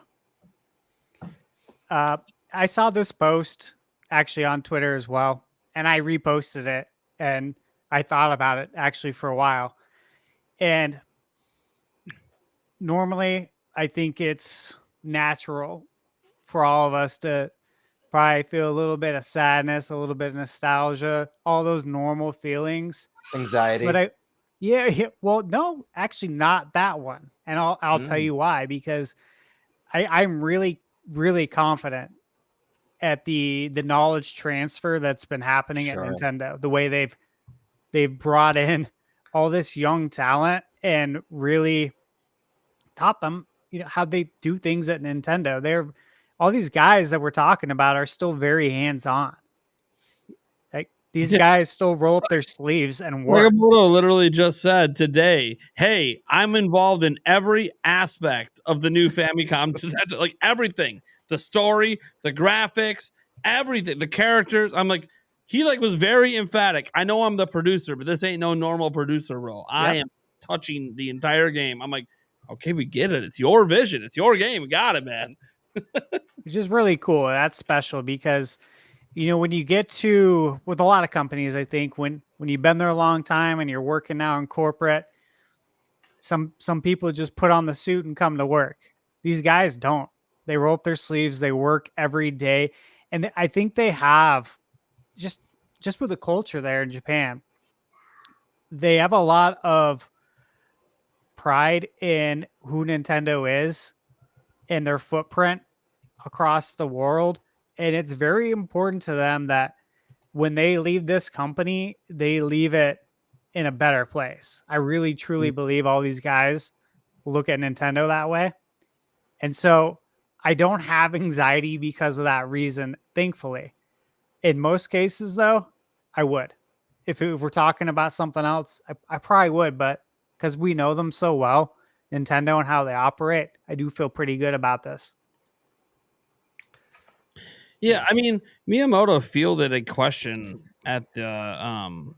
I saw this post actually on Twitter as well, and I reposted it, and I thought about it actually for a while. And normally, I think it's natural for all of us to probably feel a little bit of sadness, a little bit of nostalgia, all those normal feelings. Anxiety. But well, no, actually not that one. And I'll tell you why, because I'm really, really confident at the knowledge transfer that's been happening at Nintendo, the way they've brought in all this young talent and really taught them, how they do things at Nintendo. All these guys that we're talking about are still very hands-on. Like these guys still roll up their sleeves and work. Sakamoto literally just said today, "Hey, I'm involved in every aspect of the new Famicom, like everything, the story, the graphics, everything, the characters." I'm like, he was very emphatic. I know I'm the producer, but this ain't no normal producer role. Yep. I am touching the entire game. I'm like, okay, we get it. It's your vision. It's your game. We got it, man. Which is really cool. That's special because, when you get to, with a lot of companies, I think when you've been there a long time and you're working now in corporate, some people just put on the suit and come to work. These guys don't. They roll up their sleeves. They work every day. And I think they have, just with the culture there in Japan, they have a lot of pride in who Nintendo is and their footprint across the world. And it's very important to them that when they leave this company, they leave it in a better place. I really, truly believe all these guys look at Nintendo that way. And so I don't have anxiety because of that reason, thankfully. In most cases, though, I would. If we're talking about something else, I probably would. But because we know them so well, Nintendo and how they operate, I do feel pretty good about this. Yeah, I mean, Miyamoto fielded a question at the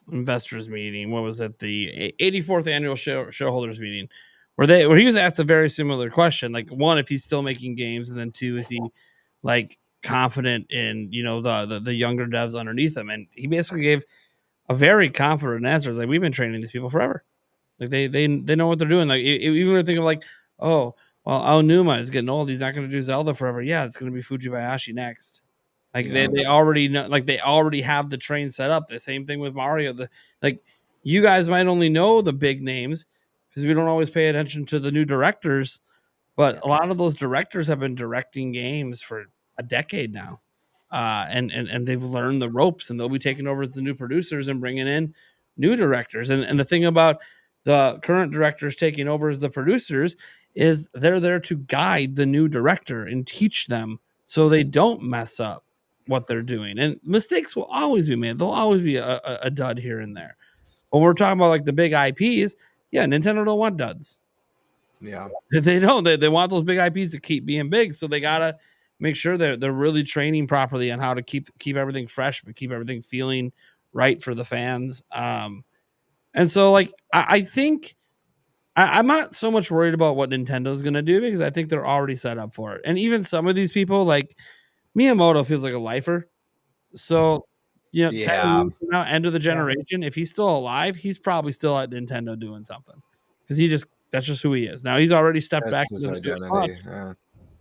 investors meeting. What was it? The 84th annual shareholders meeting, where he was asked a very similar question. Like, one, if he's still making games, and then two, is he confident in the younger devs underneath him? And he basically gave a very confident answer. It's like, we've been training these people forever. Like they know what they're doing. Like even when thinking like, oh, well, Aonuma is getting old. He's not going to do Zelda forever. Yeah, it's going to be Fujibayashi next. Like they already know. Like they already have the train set up. The same thing with Mario. You guys might only know the big names because we don't always pay attention to the new directors. But a lot of those directors have been directing games for a decade now, and they've learned the ropes, and they'll be taking over as the new producers and bringing in new directors. And the thing about the current directors taking over as the producers is they're there to guide the new director and teach them so they don't mess up what they're doing. And mistakes will always be made. There'll always be a dud here and there. When we're talking about the big IPs, Nintendo don't want duds. Yeah, they don't. They want those big IPs to keep being big, so they gotta make sure they're really training properly on how to keep everything fresh, but keep everything feeling right for the fans. And so I think I'm not so much worried about what Nintendo's gonna do because I think they're already set up for it. And even some of these people, like Miyamoto, feels like a lifer. So 10 years from now, end of the generation, if he's still alive, he's probably still at Nintendo doing something because that's just who he is. Now he's already stepped back. His identity.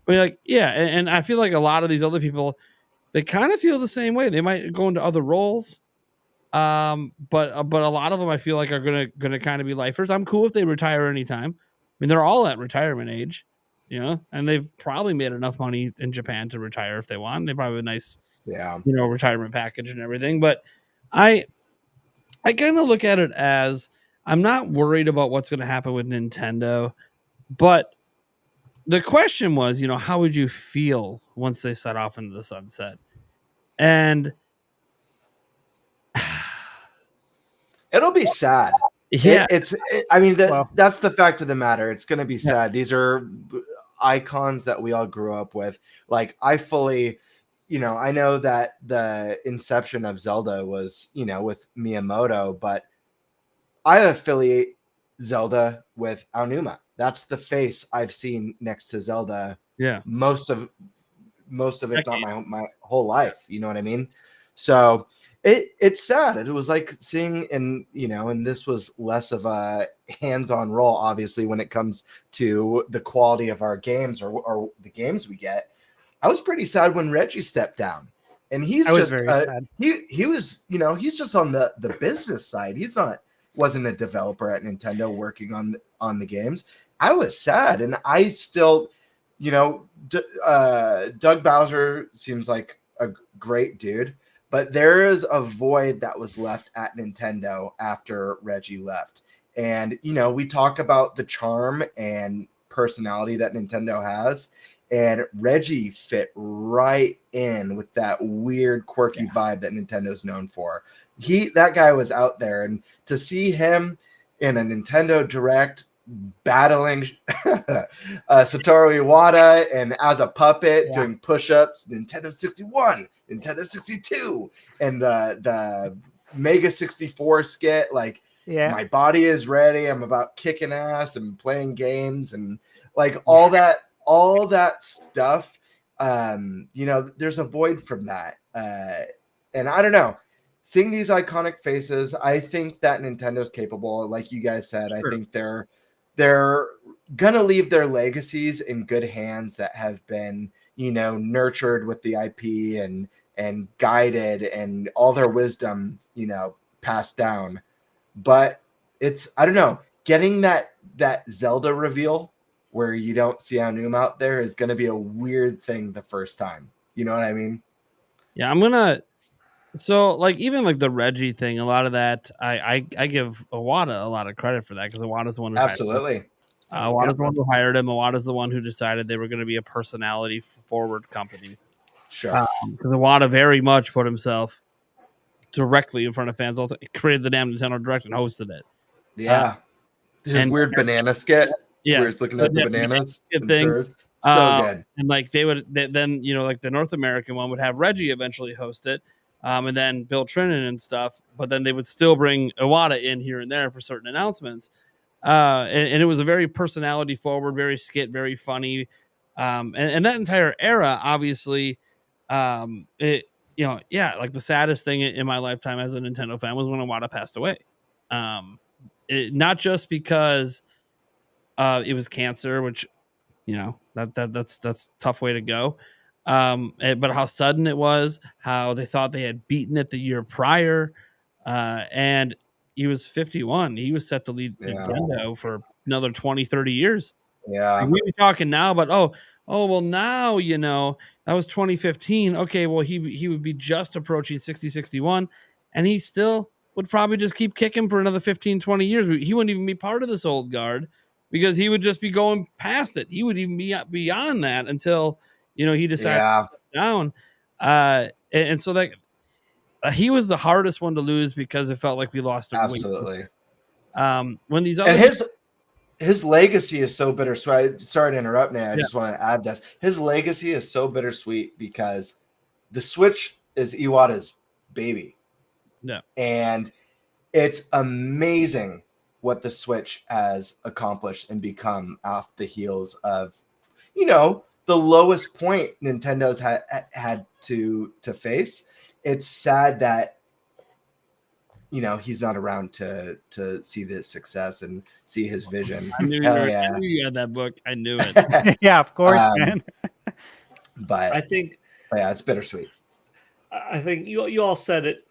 But and I feel like a lot of these other people, they kind of feel the same way. They might go into other roles, but a lot of them I feel like are gonna kind of be lifers. I'm cool if they retire anytime. I mean, they're all at retirement age, and they've probably made enough money in Japan to retire if they want. They probably have a nice, retirement package and everything. But I I kind of look at it as I'm not worried about what's going to happen with Nintendo, but the question was, how would you feel once they set off into the sunset? And it'll be sad. Yeah, That's the fact of the matter. It's going to be sad. These are icons that we all grew up with. Like, I fully, I know that the inception of Zelda was, with Miyamoto, but I affiliate Zelda with Aonuma. That's the face I've seen next to Zelda. Yeah, most of it, not my whole life. You know what I mean? So it's sad. It was like seeing, and this was less of a hands-on role, obviously, when it comes to the quality of our games or the games we get. I was pretty sad when Reggie stepped down, and he's just very sad. He was, he's just on the business side. Wasn't a developer at Nintendo working on the games. I was sad, and I still, Doug Bowser seems like a great dude, but there is a void that was left at Nintendo after Reggie left. And, we talk about the charm and personality that Nintendo has, and Reggie fit right in with that weird, quirky vibe that Nintendo's known for. That guy was out there, and to see him in a Nintendo Direct battling Satoru Iwata and as a puppet doing push-ups, Nintendo 61, Nintendo 62, and the Mega 64 skit, like, my body is ready, I'm about kicking ass and playing games, and like all that stuff. There's a void from that, and I don't know. Seeing these iconic faces, I think that Nintendo's capable. Like you guys said, I think they're gonna leave their legacies in good hands that have been, nurtured with the IP and guided, and all their wisdom, passed down. But I don't know, getting that Zelda reveal where you don't see Aonuma out there is going to be a weird thing the first time. You know what I mean? Yeah, so like even like the Reggie thing, a lot of that I give Iwata a lot of credit for that, because Iwata's the one who absolutely Iwata's the one who hired him. Iwata's the one who decided they were going to be a personality forward company. Sure, because Iwata very much put himself directly in front of fans. Created the damn Nintendo Direct and hosted it. Yeah, his weird banana skit. Yeah, where he's looking at the bananas thing. So good. And like then like the North American one would have Reggie eventually host it. And then Bill Trinan and stuff, but then they would still bring Iwata in here and there for certain announcements. And it was a very personality forward, very skit, very funny. And that entire era, obviously, like the saddest thing in my lifetime as a Nintendo fan was when Iwata passed away. Not just because it was cancer, which, that's a tough way to go. But how sudden it was, how they thought they had beaten it the year prior, and he was 51. He was set to lead Nintendo for another 20, 30 years. Yeah. We'd be talking now about, well, now, that was 2015. Okay, well, he would be just approaching 60, 61, and he still would probably just keep kicking for another 15, 20 years. He wouldn't even be part of this old guard, because he would just be going past it. He would even be beyond that until he decided to step down. And so that he was the hardest one to lose, because it felt like we lost him. Absolutely. When these other and his legacy is so bittersweet. Sorry to interrupt, Nate. I just want to add this. His legacy is so bittersweet because the Switch is Iwata's baby. Yeah. And it's amazing what the Switch has accomplished and become off the heels of, the lowest point Nintendo's had to face. It's sad that he's not around to see this success and see his vision. I knew you had that book. I knew it. Yeah, of course, man. But I think, it's bittersweet. I think you all said it.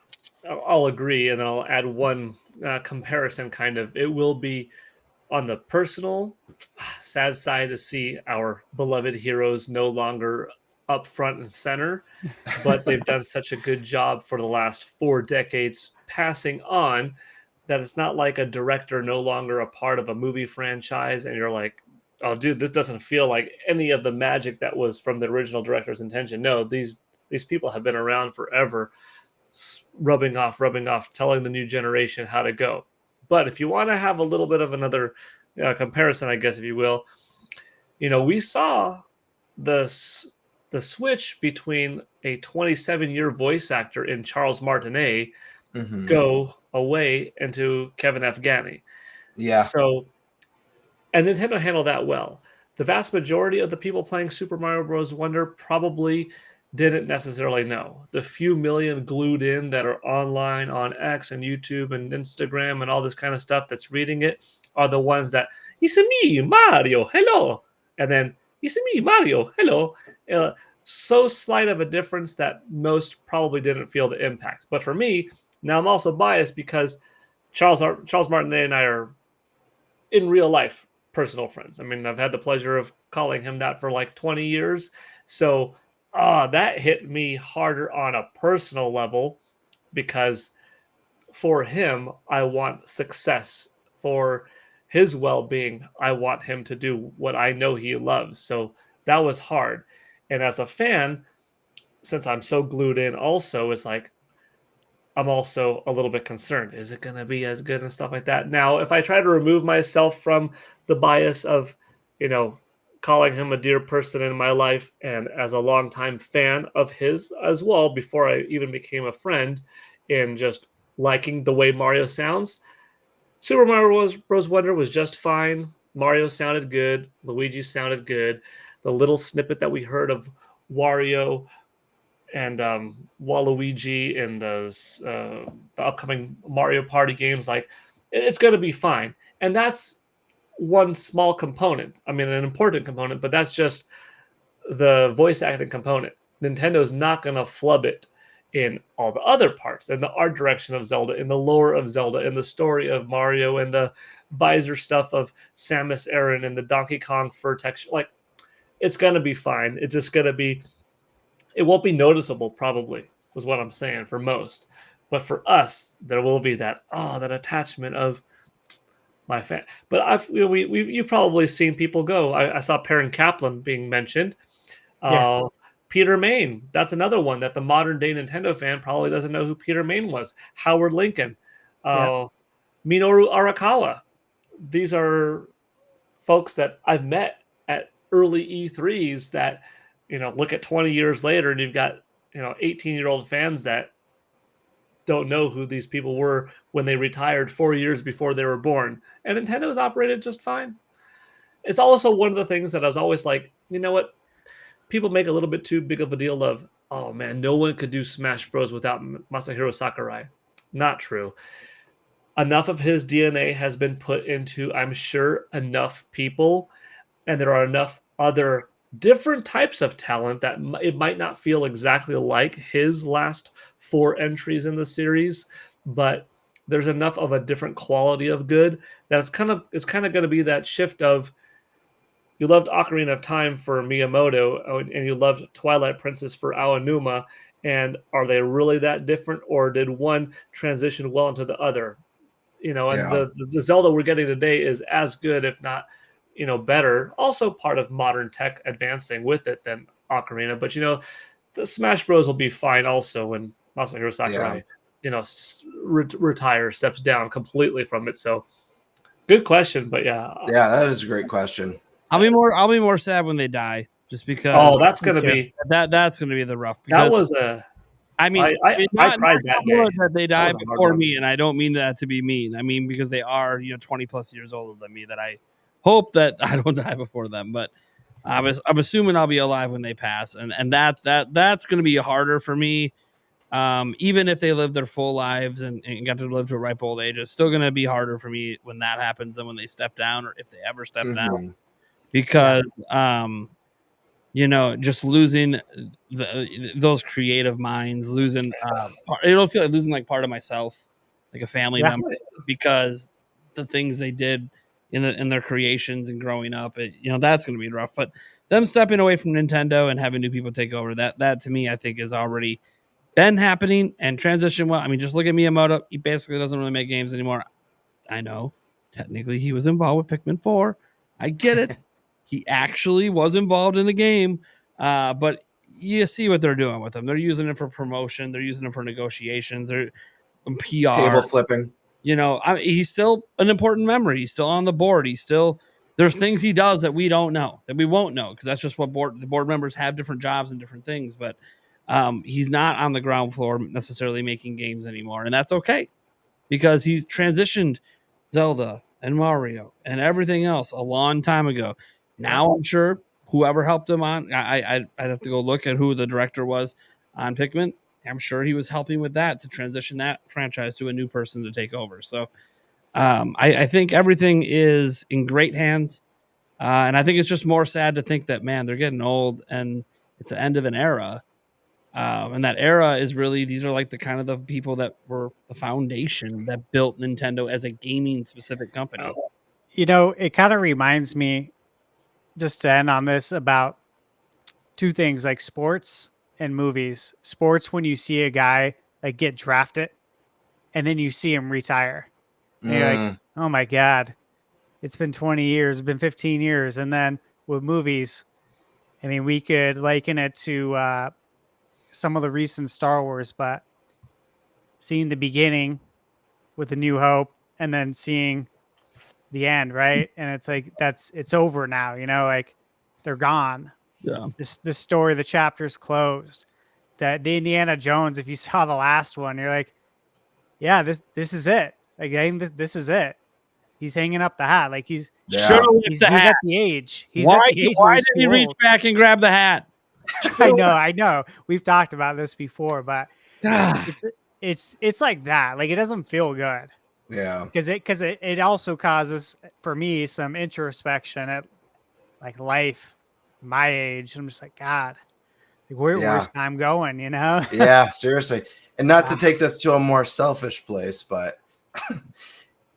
I'll agree, and then I'll add one comparison. Kind of, it will be on the personal sad side to see our beloved heroes no longer up front and center, but they've done such a good job for the last 4 decades passing on, that it's not like a director no longer a part of a movie franchise and you're like, oh dude, this doesn't feel like any of the magic that was from the original director's intention. No, these people have been around forever, rubbing off, telling the new generation how to go. But if you want to have a little bit of another comparison, I guess, if you will, we saw the switch between a 27-year voice actor in Charles Martinet go away into Kevin Afghani. Yeah. So, and Nintendo handled that well. The vast majority of the people playing Super Mario Bros. Wonder probably didn't necessarily know. The few million glued in that are online on X and YouTube and Instagram and all this kind of stuff that's reading it are the ones that, it's me, Mario, hello. And then, it's me, Mario, hello. So slight of a difference that most probably didn't feel the impact. But for me, now I'm also biased because Charles Martinet and I are in real life personal friends. I mean, I've had the pleasure of calling him that for like 20 years. So that hit me harder on a personal level because for him, I want success. For his well-being, I want him to do what I know he loves. So that was hard. And as a fan, since I'm so glued in also, it's like, I'm also a little bit concerned. Is it going to be as good and stuff like that? Now, if I try to remove myself from the bias of, calling him a dear person in my life and as a longtime fan of his as well, before I even became a friend in just liking the way Mario sounds, Super Mario Bros. Wonder was just fine. Mario sounded good. Luigi sounded good. The little snippet that we heard of Wario and Waluigi in the upcoming Mario Party games, like, it's going to be fine. And that's one small component. I mean, an important component, but that's just the voice acting component. Nintendo's not going to flub it in all the other parts, in the art direction of Zelda, in the lore of Zelda, in the story of Mario, and the visor stuff of Samus Aran and the Donkey Kong fur texture. Like, it's going to be fine. It's just going to be, it won't be noticeable, probably, was what I'm saying for most. But for us, there will be that attachment of my fan. But you've probably seen people go. I saw Perrin Kaplan being mentioned. Peter Main, that's another one that the modern day Nintendo fan probably doesn't know who Peter Main was. Howard Lincoln, Minoru Arakawa. These are folks that I've met at early E3s that, look at 20 years later and you've got, 18-year-old fans that don't know who these people were when they retired 4 years before they were born. And Nintendo's operated just fine. It's also one of the things that I was always like, you know what? People make a little bit too big of a deal of, oh man, no one could do Smash Bros. Without Masahiro Sakurai. Not true. Enough of his DNA has been put into, I'm sure, enough people, and there are enough other different types of talent that it might not feel exactly like his last 4 entries in the series, but there's enough of a different quality of good that it's kind of going to be that shift of, you loved Ocarina of Time for Miyamoto and you loved Twilight Princess for Aonuma, and are they really that different, or did one transition well into the other? And the Zelda we're getting today is as good, if not, better. Also part of modern tech advancing with it than Ocarina. But, the Smash Bros. Will be fine also when Masahiro Sakurai, retires, steps down completely from it. So good question, but yeah. Yeah, that is a great question. I'll be more sad when they die, just because. That's gonna be that's gonna be the rough. That was I cried that day. That they die before me, and I don't mean that to be mean. I mean because they are 20 plus years older than me. That I hope that I don't die before them, but I'm assuming I'll be alive when they pass, and that's gonna be harder for me. Even if they live their full lives and got to live to a ripe old age, it's still gonna be harder for me when that happens than when they step down, or if they ever step down. Because just losing those creative minds, losing it'll feel like losing like part of myself, like a family member, because the things they did in their creations and growing up, that's going to be rough. But them stepping away from Nintendo and having new people take over, that to me, I think is already been happening and transition well. I mean, just look at Miyamoto. He basically doesn't really make games anymore. I know technically he was involved with Pikmin 4. I get it. He actually was involved in the game. But you see what they're doing with them. They're using it for promotion. They're using it for negotiations. They're PR. Table flipping. He's still an important member. He's still on the board. There's things he does that we don't know, that we won't know, because that's just what the board members have different jobs and different things. But he's not on the ground floor necessarily making games anymore. And that's okay, because he's transitioned Zelda and Mario and everything else a long time ago. Now I'm sure whoever helped him on, I'd have to go look at who the director was on Pikmin. I'm sure he was helping with that to transition that franchise to a new person to take over. So I think everything is in great hands. And I think it's just more sad to think that, man, they're getting old and it's the end of an era. And that era is really, these are like the kind of the people that were the foundation that built Nintendo as a gaming specific company. It kind of reminds me, just to end on this, about two things, like sports and movies. Sports, when you see a guy like get drafted and then you see him retire, and you're like, oh my God, it's been 20 years, it's been 15 years. And then with movies, I mean, we could liken it to some of the recent Star Wars, but seeing the beginning with A New Hope and then seeing the end, right? And it's like, it's over now, like they're gone. Yeah. This story, the chapter's closed. That the Indiana Jones, if you saw the last one, you're like, yeah, this is it. Like, this is it. He's hanging up the hat. Like he's at the age. Why did he reach back and grab the hat? I know. We've talked about this before, but it's like that. Like, it doesn't feel good. Yeah. Because it also causes, for me, some introspection at like life, my age. I'm just like, God, like, where's time going? Yeah, seriously. And not to take this to a more selfish place, but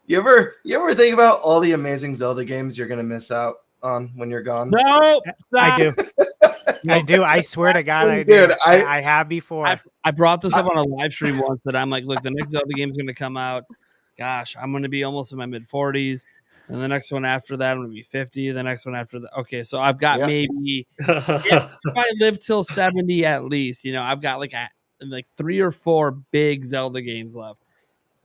you ever think about all the amazing Zelda games you're gonna miss out on when you're gone? No, I do. I do. I swear to God, I Dude, do. I have before. I brought this up on a live stream once, that I'm like, look, the next Zelda game is going to come out. Gosh, I'm going to be almost in my mid 40s. And the next one after that, I'm going to be 50. The next one after that. Okay, so I've got maybe, if I live till 70 at least, I've got like 3 or 4 big Zelda games left.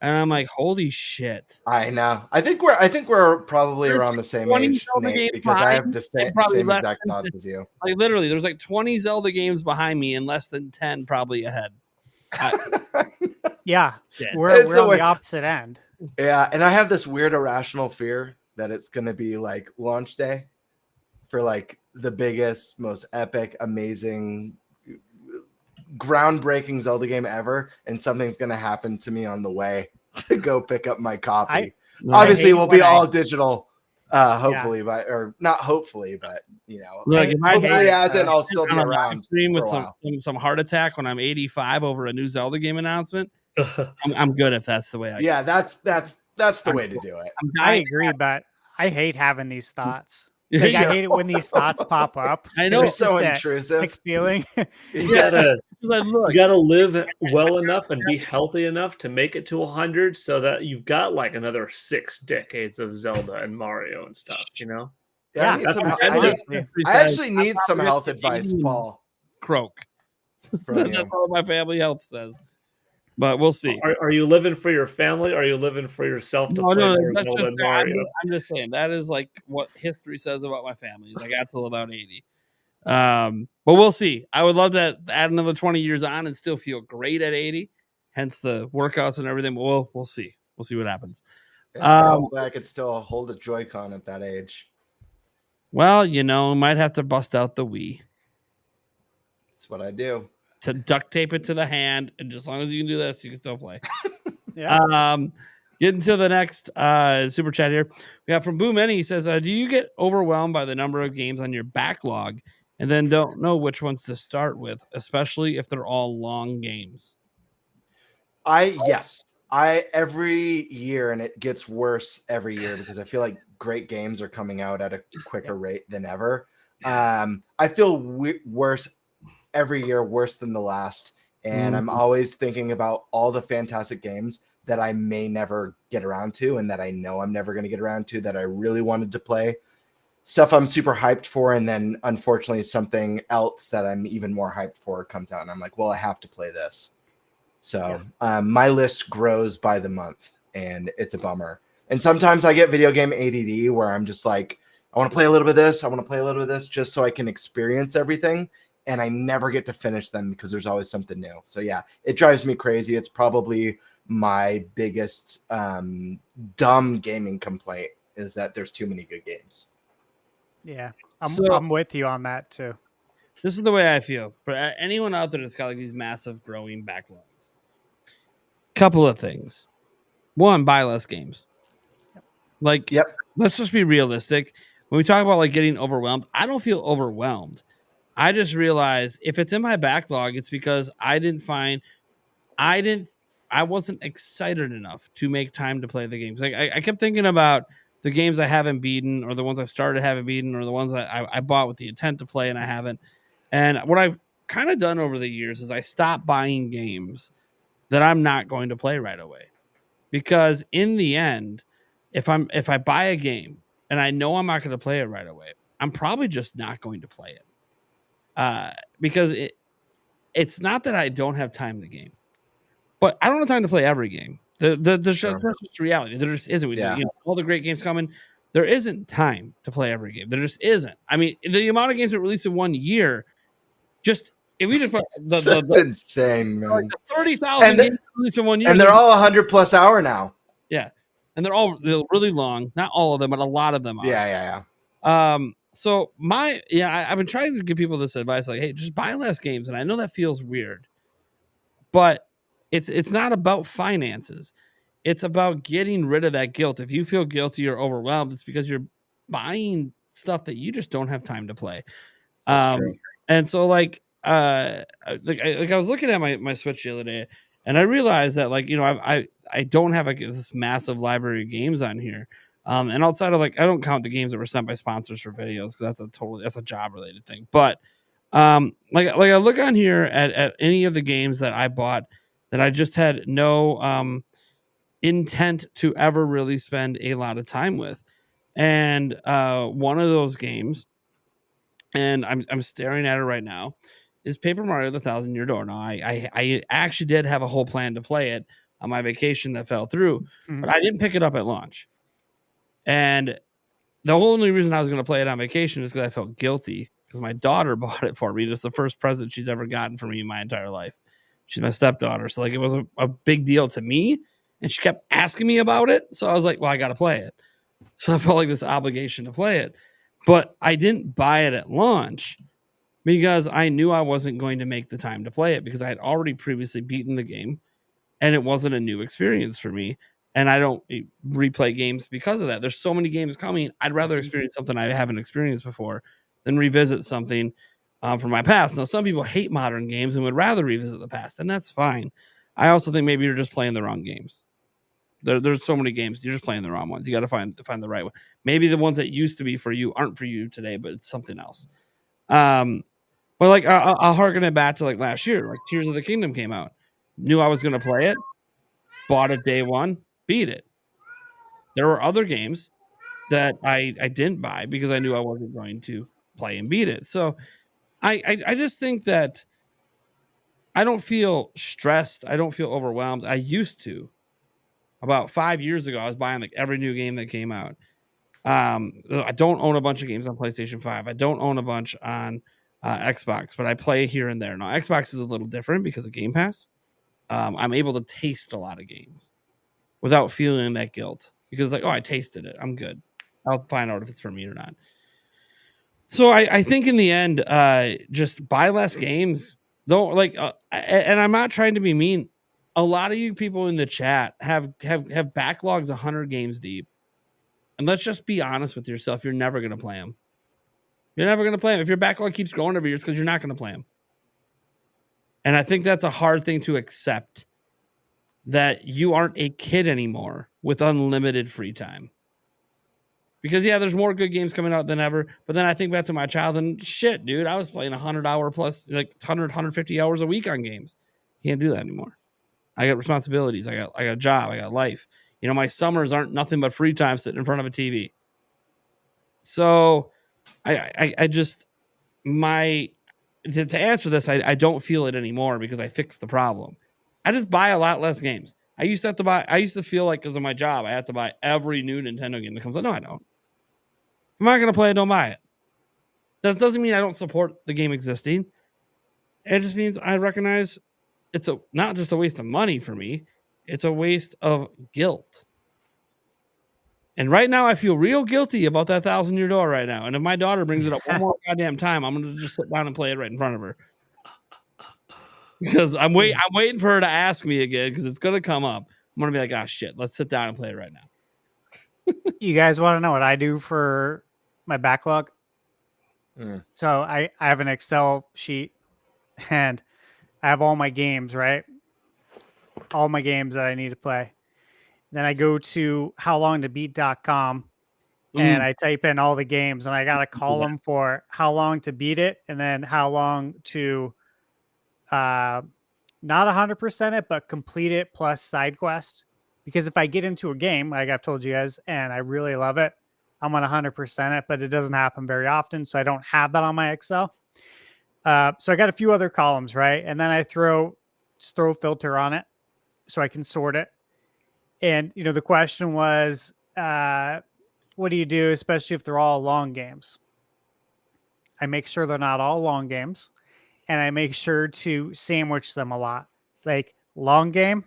And I'm like, holy shit. I know. I think we're probably around the same age, Nate, because I have the same exact thoughts as you. Like, literally, there's like 20 Zelda games behind me and less than 10 probably ahead. Yeah, we're on the opposite end. Yeah, and I have this weird irrational fear that it's going to be like launch day for like the biggest, most epic, amazing, groundbreaking Zelda game ever, and something's going to happen to me on the way to go pick up my copy. Obviously, we'll be all digital, hopefully, or not hopefully, but look, hopefully I'll still be around. Stream with some heart attack when I'm 85 over a new Zelda game announcement. I'm good if that's the way. That's the way to do it. I agree, but I hate having these thoughts. Like, I hate it when these thoughts pop up. I know, it's so intrusive. Sick feeling. You gotta live well enough and be healthy enough to make it to 100, so that you've got like another 6 decades of Zelda and Mario and stuff. Yeah, I actually need some health advice, Paul. Croak. That's all my family health says. But we'll see. Are you living for your family? Or are you living for yourself to play more Zelda and Mario? I'm just saying, that is like what history says about my family. I got till about 80. But we'll see. I would love to add another 20 years on and still feel great at 80. Hence the workouts and everything. But we'll see. We'll see what happens. Hopefully I could still hold a Joy-Con at that age. Well, might have to bust out the Wii. That's what I do. To duct tape it to the hand, and as long as you can do this, you can still play. Getting to the next super chat here. We got from Boom Any. He says, do you get overwhelmed by the number of games on your backlog and then don't know which ones to start with, especially if they're all long games? Yes. Every year, and it gets worse every year because I feel like great games are coming out at a quicker rate than ever. I feel worse every year, worse than the last. And I'm always thinking about all the fantastic games that I may never get around to and that I know I'm never going to get around to that I really wanted to play. Stuff I'm super hyped for, and then unfortunately something else that I'm even more hyped for comes out, and I'm like, well, I have to play this. So my list grows by the month, and it's a bummer. And sometimes I get video game ADD where I'm just like, I want to play a little bit of this, I want to play a little bit of this, just so I can experience everything, and I never get to finish them because there's always something new. So yeah, it drives me crazy. It's probably my biggest dumb gaming complaint is that there's too many good games. Yeah, I'm with you on that too. This is the way I feel for anyone out there that's got like these massive growing backlogs. Couple of things. One, buy less games. Like, let's just be realistic. When we talk about like getting overwhelmed, I don't feel overwhelmed. I just realize if it's in my backlog, it's because I wasn't excited enough to make time to play the games. Like I kept thinking about the games I haven't beaten, or the ones I've started haven't beaten, or the ones I bought with the intent to play and I haven't. And what I've kind of done over the years is I stopped buying games that I'm not going to play right away. Because in the end, if I buy a game and I know I'm not going to play it right away, I'm probably just not going to play it. Because it's not that I don't have time in the game, but I don't have time to play every game. That's just reality. There just isn't. All the great games coming. There isn't time to play every game. There just isn't. I mean, the amount of games that release in 1 year, if we just put That's insane, man. Like 30,000 games released in 1 year, and they're all 100+ hour now. Yeah, and they're really long. Not all of them, but a lot of them are. Yeah. So I've been trying to give people this advice, like, hey, just buy less games. And I know that feels weird, but it's not about finances. It's about getting rid of that guilt. If you feel guilty or overwhelmed, it's because you're buying stuff that you just don't have time to play. And so like I was looking at my Switch the other day, and I realized that I don't have this massive library of games on here. And outside of I don't count the games that were sent by sponsors for videos, because that's a job related thing. But I look on here at any of the games that I bought that I just had no intent to ever really spend a lot of time with. And one of those games, and I'm staring at it right now, is Paper Mario: The Thousand Year Door. Now, I actually did have a whole plan to play it on my vacation that fell through, but I didn't pick it up at launch. And the only reason I was going to play it on vacation is because I felt guilty, because my daughter bought it for me. It's the first present she's ever gotten from me in my entire life. She's my stepdaughter, so it was a big deal to me, and she kept asking me about it. So I was like, well, I got to play it. So I felt like this obligation to play it. But I didn't buy it at launch because I knew I wasn't going to make the time to play it, because I had already previously beaten the game and it wasn't a new experience for me. And I don't replay games because of that. There's so many games coming. I'd rather experience something I haven't experienced before than revisit something from my past. Now, some people hate modern games and would rather revisit the past, and that's fine. I also think maybe you're just playing the wrong games. There's so many games. You're just playing the wrong ones. You got to find the right one. Maybe the ones that used to be for you aren't for you today, but it's something else. But I'll harken it back to last year. Tears of the Kingdom came out. Knew I was going to play it. Bought it day one. Beat it. There were other games that I didn't buy because I knew I wasn't going to play and beat it. So I just think that I don't feel stressed. I don't feel overwhelmed. I used to. About 5 years ago, I was buying every new game that came out. I don't own a bunch of games on PlayStation 5. I don't own a bunch on Xbox, but I play here and there. Now, Xbox is a little different because of Game Pass. I'm able to taste a lot of games without feeling that guilt, because I tasted it. I'm good. I'll find out if it's for me or not. So I think in the end, just buy less games. Don't and I'm not trying to be mean. A lot of you people in the chat have backlogs 100 games deep. And let's just be honest with yourself. You're never going to play them. You're never going to play them. If your backlog keeps growing every year, it's because you're not going to play them. And I think that's a hard thing to accept, that you aren't a kid anymore with unlimited free time. Because, yeah, there's more good games coming out than ever. But then I think back to my childhood, and shit, dude, I was playing 100 hour plus, 100, 150 hours a week on games. Can't do that anymore. I got responsibilities. I got a job. I got life. You know, my summers aren't nothing but free time sitting in front of a TV. So I just to answer this, I don't feel it anymore because I fixed the problem. I just buy a lot less games. I used to feel like because of my job, I had to buy every new Nintendo game that comes out. No, I don't. If I'm not going to play it, don't buy it. That doesn't mean I don't support the game existing. It just means I recognize it's not just a waste of money for me. It's a waste of guilt. And right now, I feel real guilty about that $1,000 door right now. And if my daughter brings it up one more goddamn time, I'm going to just sit down and play it right in front of her. Because I'm waiting for her to ask me again because it's going to come up. I'm going to be like, oh, shit, let's sit down and play it right now. You guys want to know what I do for my backlog? So I have an Excel sheet and I have all my games, right? All my games that I need to play. Then I go to howlongtobeat.com and I type in all the games and I got a column for how long to beat it and then how long to not 100% it, but complete it plus side quest. Because if I get into a game, like I've told you guys, and I really love it, I'm on 100% it, but it doesn't happen very often. So I don't have that on my Excel. So I got a few other columns, right? And then I just throw a filter on it so I can sort it. And, the question was, what do you do, especially if they're all long games? I make sure they're not all long games. And I make sure to sandwich them a lot. Like long game.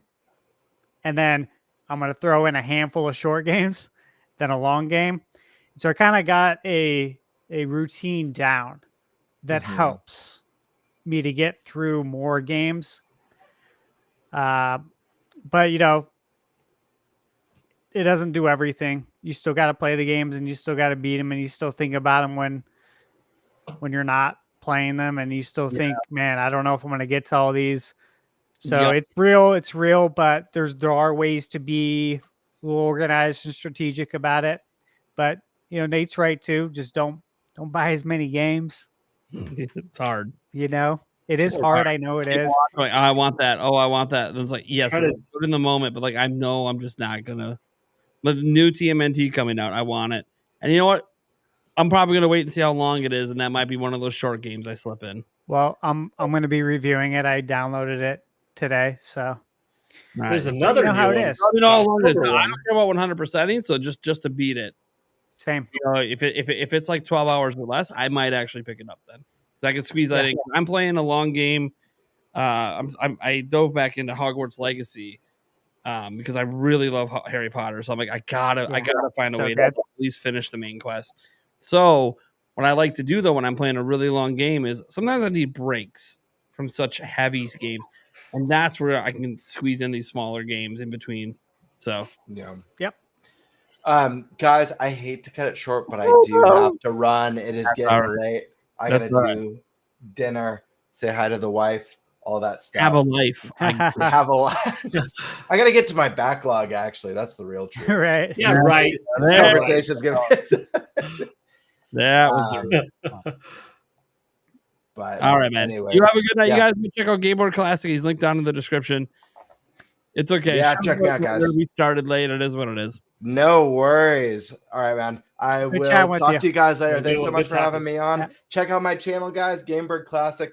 And then I'm going to throw in a handful of short games, then a long game. So I kind of got a routine down that helps me to get through more games. But, it doesn't do everything. You still got to play the games and you still got to beat them and you still think about them when you're not playing them and you still think, man, I don't know if I'm going to get to all these. So it's real, but there are ways to be a little organized and strategic about it. But, Nate's right too. Just don't buy as many games. It's hard. It is hard. I know it is. Like, I want that. Oh, I want that. And it's like, yes, do it in the moment, but like, I know I'm just not going to. But the new TMNT coming out, I want it. And you know what? I'm probably going to wait and see how long it is, and that might be one of those short games I slip in. Well, I'm going to be reviewing it. I downloaded it today, so there's another new how one. it is. I don't care about 100%ing, so just to beat it. Same. If it's like 12 hours or less, I might actually pick it up then. So I can squeeze that in. I'm playing a long game. I dove back into Hogwarts Legacy. Because I really love Harry Potter, so I'm like, I gotta find a way to at least finish the main quest. So what I like to do though when I'm playing a really long game is sometimes I need breaks from such heavy games, and that's where I can squeeze in these smaller games in between. So guys, I hate to cut it short, but I do have to run. It is getting late. I gotta do dinner, say hi to the wife. All that stuff. Have a life. Have a life. I gotta get to my backlog. Actually, that's the real truth. Right. Yeah. Right. This conversation's gonna. That was. But all right, man. Anyways, you have a good night. You guys can check out Game Board Classic. He's linked down in the description. It's okay. Yeah, check me out, guys. We started late. It is what it is. No worries. All right, man. I will talk to you guys later. Thanks so much for having me on. Yeah. Check out my channel, guys. Game Board Classic.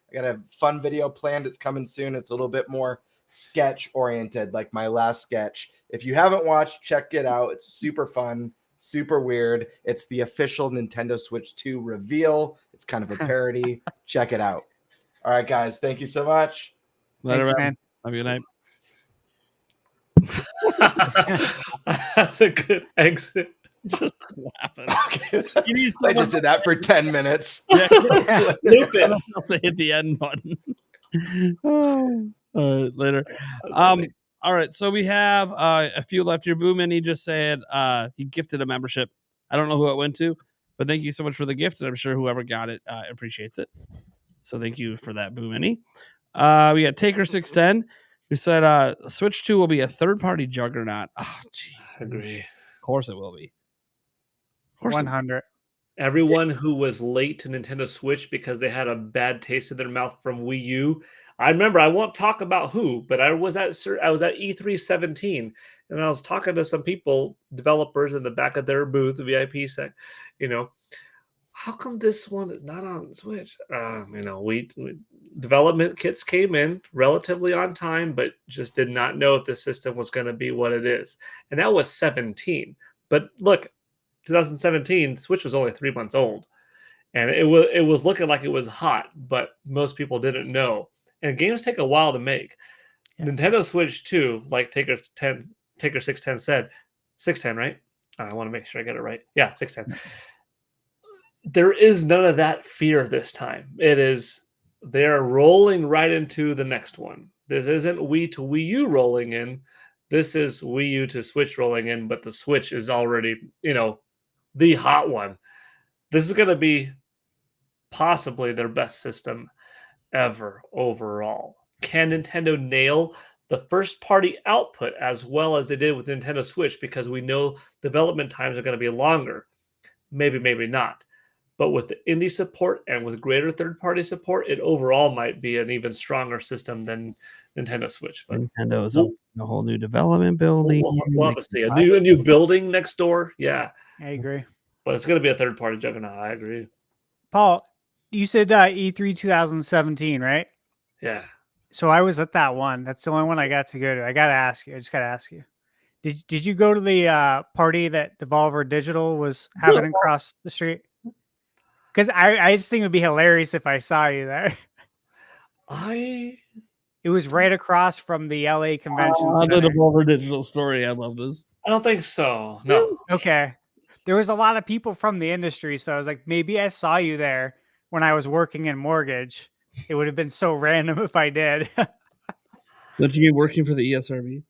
I got a fun video planned. It's coming soon. It's a little bit more sketch oriented, like my last sketch. If you haven't watched, check it out. It's super fun, super weird. It's the official Nintendo Switch 2 reveal. It's kind of a parody. Check it out. All right, guys. Thank you so much. Thanks, man. Have a good night. That's a good exit. Just laughing. Okay. I just did that for 10 minutes. Yeah. Loop it. I'll say hit the end button. All right, later. All right, so we have a few left here. Boo Mini just said he gifted a membership. I don't know who it went to, but thank you so much for the gift, and I'm sure whoever got it appreciates it. So thank you for that, Boo Mini. We got Taker610 who said Switch 2 will be a third-party juggernaut. Oh, jeez. I agree. Of course it will be. 100. Everyone who was late to Nintendo Switch because they had a bad taste in their mouth from Wii U, I remember, I won't talk about who, but I was at E3 17, and I was talking to some people, developers in the back of their booth, the VIP sec, how come this one is not on Switch? We development kits came in relatively on time, but just did not know if the system was going to be what it is. And that was 17. But look, 2017, Switch was only 3 months old, and it was looking like it was hot, but most people didn't know. And games take a while to make. Yeah. Nintendo Switch 2, like Taker 610 said, 610, right? I want to make sure I get it right. Yeah, 610. There is none of that fear this time. They're rolling right into the next one. This isn't Wii to Wii U rolling in. This is Wii U to Switch rolling in, but the Switch is already, the hot one. This is going to be possibly their best system ever overall. Can Nintendo nail the first party output as well as they did with Nintendo Switch? Because we know development times are going to be longer. Maybe, maybe not. But with the indie support and with greater third-party support, it overall might be an even stronger system than Nintendo Switch. But Nintendo is a whole new development building. We'll have to see. A new building next door. Yeah. I agree. But it's going to be a third-party juggernaut. I agree. Paul, you said E3 2017, right? Yeah. So I was at that one. That's the only one I got to go to. I got to ask you. I just got to ask you. Did you go to the party that Devolver Digital was having across the street? Because I just think it would be hilarious if I saw you there. It was right across from the LA Convention Center. The Devolver Digital story. I love this. I don't think so. No. Okay. There was a lot of people from the industry, so I was like, maybe I saw you there when I was working in mortgage. It would have been so random if I did. Did you get working for the ESRB?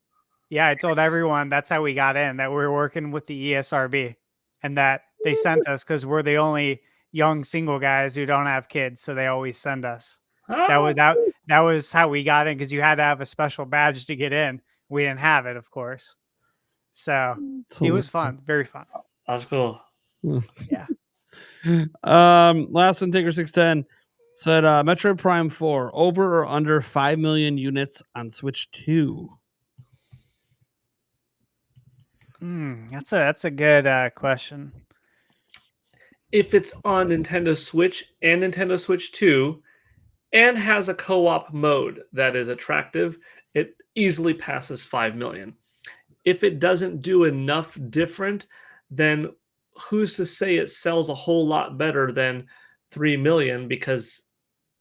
Yeah, I told everyone that's how we got in, that we were working with the ESRB, and that they sent us because we're the only young single guys who don't have kids, so they always send us. That was how we got in, because you had to have a special badge to get in. We didn't have it, of course. So it was fun, very fun. That's cool. Yeah. Last one, Taker 610 said Metroid Prime 4 over or under 5 million units on Switch 2. That's a good question. If it's on Nintendo Switch and Nintendo Switch 2 and has a co-op mode that is attractive, it easily passes 5 million. If it doesn't do enough different, then who's to say it sells a whole lot better than 3 million, because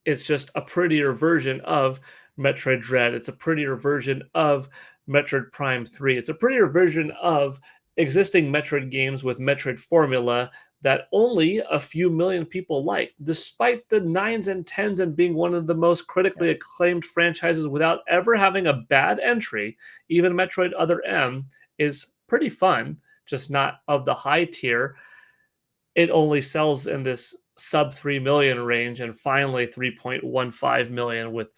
it's just a prettier version of Metroid Dread. It's a prettier version of Metroid Prime 3. It's a prettier version of existing Metroid games with Metroid formula that only a few million people like, despite the 9s and 10s and being one of the most critically acclaimed franchises without ever having a bad entry. Even Metroid Other M is pretty fun, just not of the high tier. It only sells in this sub 3 million range, and finally 3.15 million with,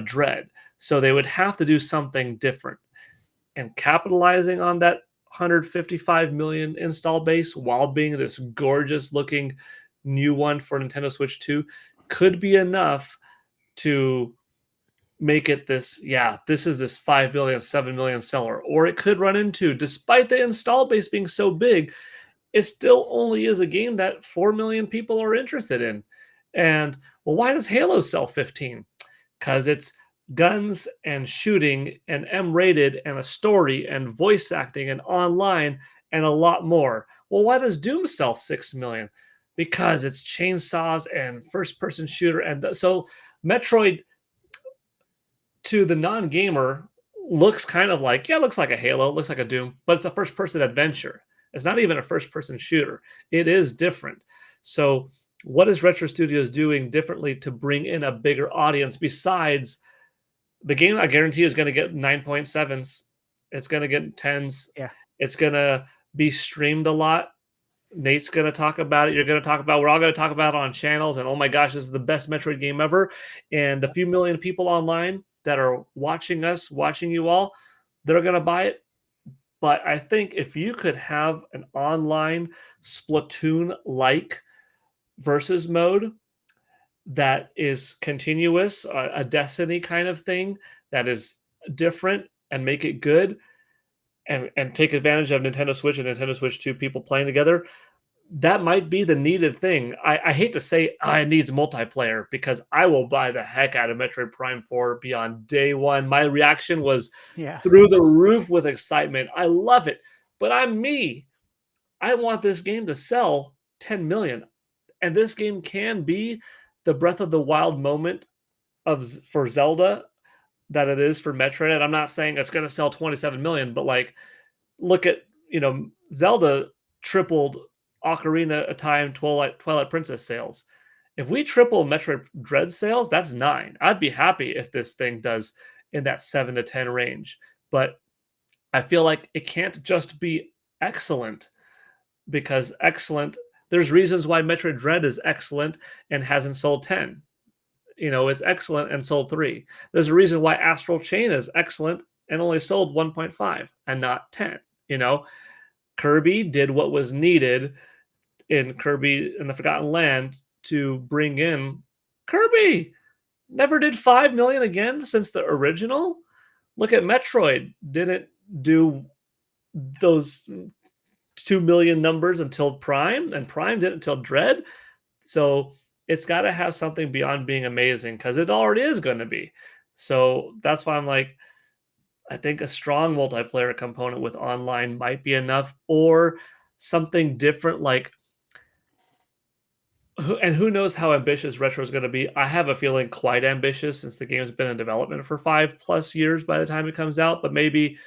Dread. So they would have to do something different. And capitalizing on that 155 million install base while being this gorgeous looking new one for Nintendo Switch 2 could be enough to make it this is this 5 million, 7 million seller. Or it could run into, despite the install base being so big, it still only is a game that 4 million people are interested in. And well, why does Halo sell 15? Because it's guns and shooting and M-rated and a story and voice acting and online and a lot more. Well, why does Doom sell 6 million? Because it's chainsaws and first-person shooter. And so Metroid, to the non-gamer, looks kind of like, looks like a Halo, looks like a Doom, but it's a first-person adventure. It's not even a first-person shooter. It is different. So what is Retro Studios doing differently to bring in a bigger audience besides the game? I guarantee is going to get 9.7s. It's going to get 10s. Yeah. It's going to be streamed a lot. Nate's going to talk about it. You're going to talk about it. We're all going to talk about it on channels. And oh my gosh, this is the best Metroid game ever. And the few million people online that are watching us, watching you all, they're going to buy it. But I think if you could have an online Splatoon-like versus mode, that is continuous, a Destiny kind of thing that is different and make it good and take advantage of Nintendo Switch and Nintendo Switch 2 people playing together, that might be the needed thing. I hate to say it needs multiplayer because I will buy the heck out of Metroid Prime 4 beyond day one. My reaction was through the roof with excitement. I love it, but I'm me. I want this game to sell 10 million. And this game can be the Breath of the Wild moment for Zelda that it is for Metroid. And I'm not saying it's going to sell 27 million, but like, look at, Zelda tripled Ocarina of Time, Twilight Princess sales. If we triple Metroid Dread sales, that's 9. I'd be happy if this thing does in that 7 to 10 range. But I feel like it can't just be excellent, because there's reasons why Metroid Dread is excellent and hasn't sold 10. It's excellent and sold 3. There's a reason why Astral Chain is excellent and only sold 1.5 and not 10. Kirby did what was needed in Kirby and the Forgotten Land to bring in Kirby. Never did 5 million again since the original. Look at Metroid. Didn't do those 2 million numbers until Prime, and Prime didn't until Dread. So it's got to have something beyond being amazing, because it already is going to be. So that's why I'm like, I think a strong multiplayer component with online might be enough, or something different like, and who knows how ambitious Retro is going to be. I have a feeling quite ambitious, since the game's been in development for 5+ years by the time it comes out. But maybe,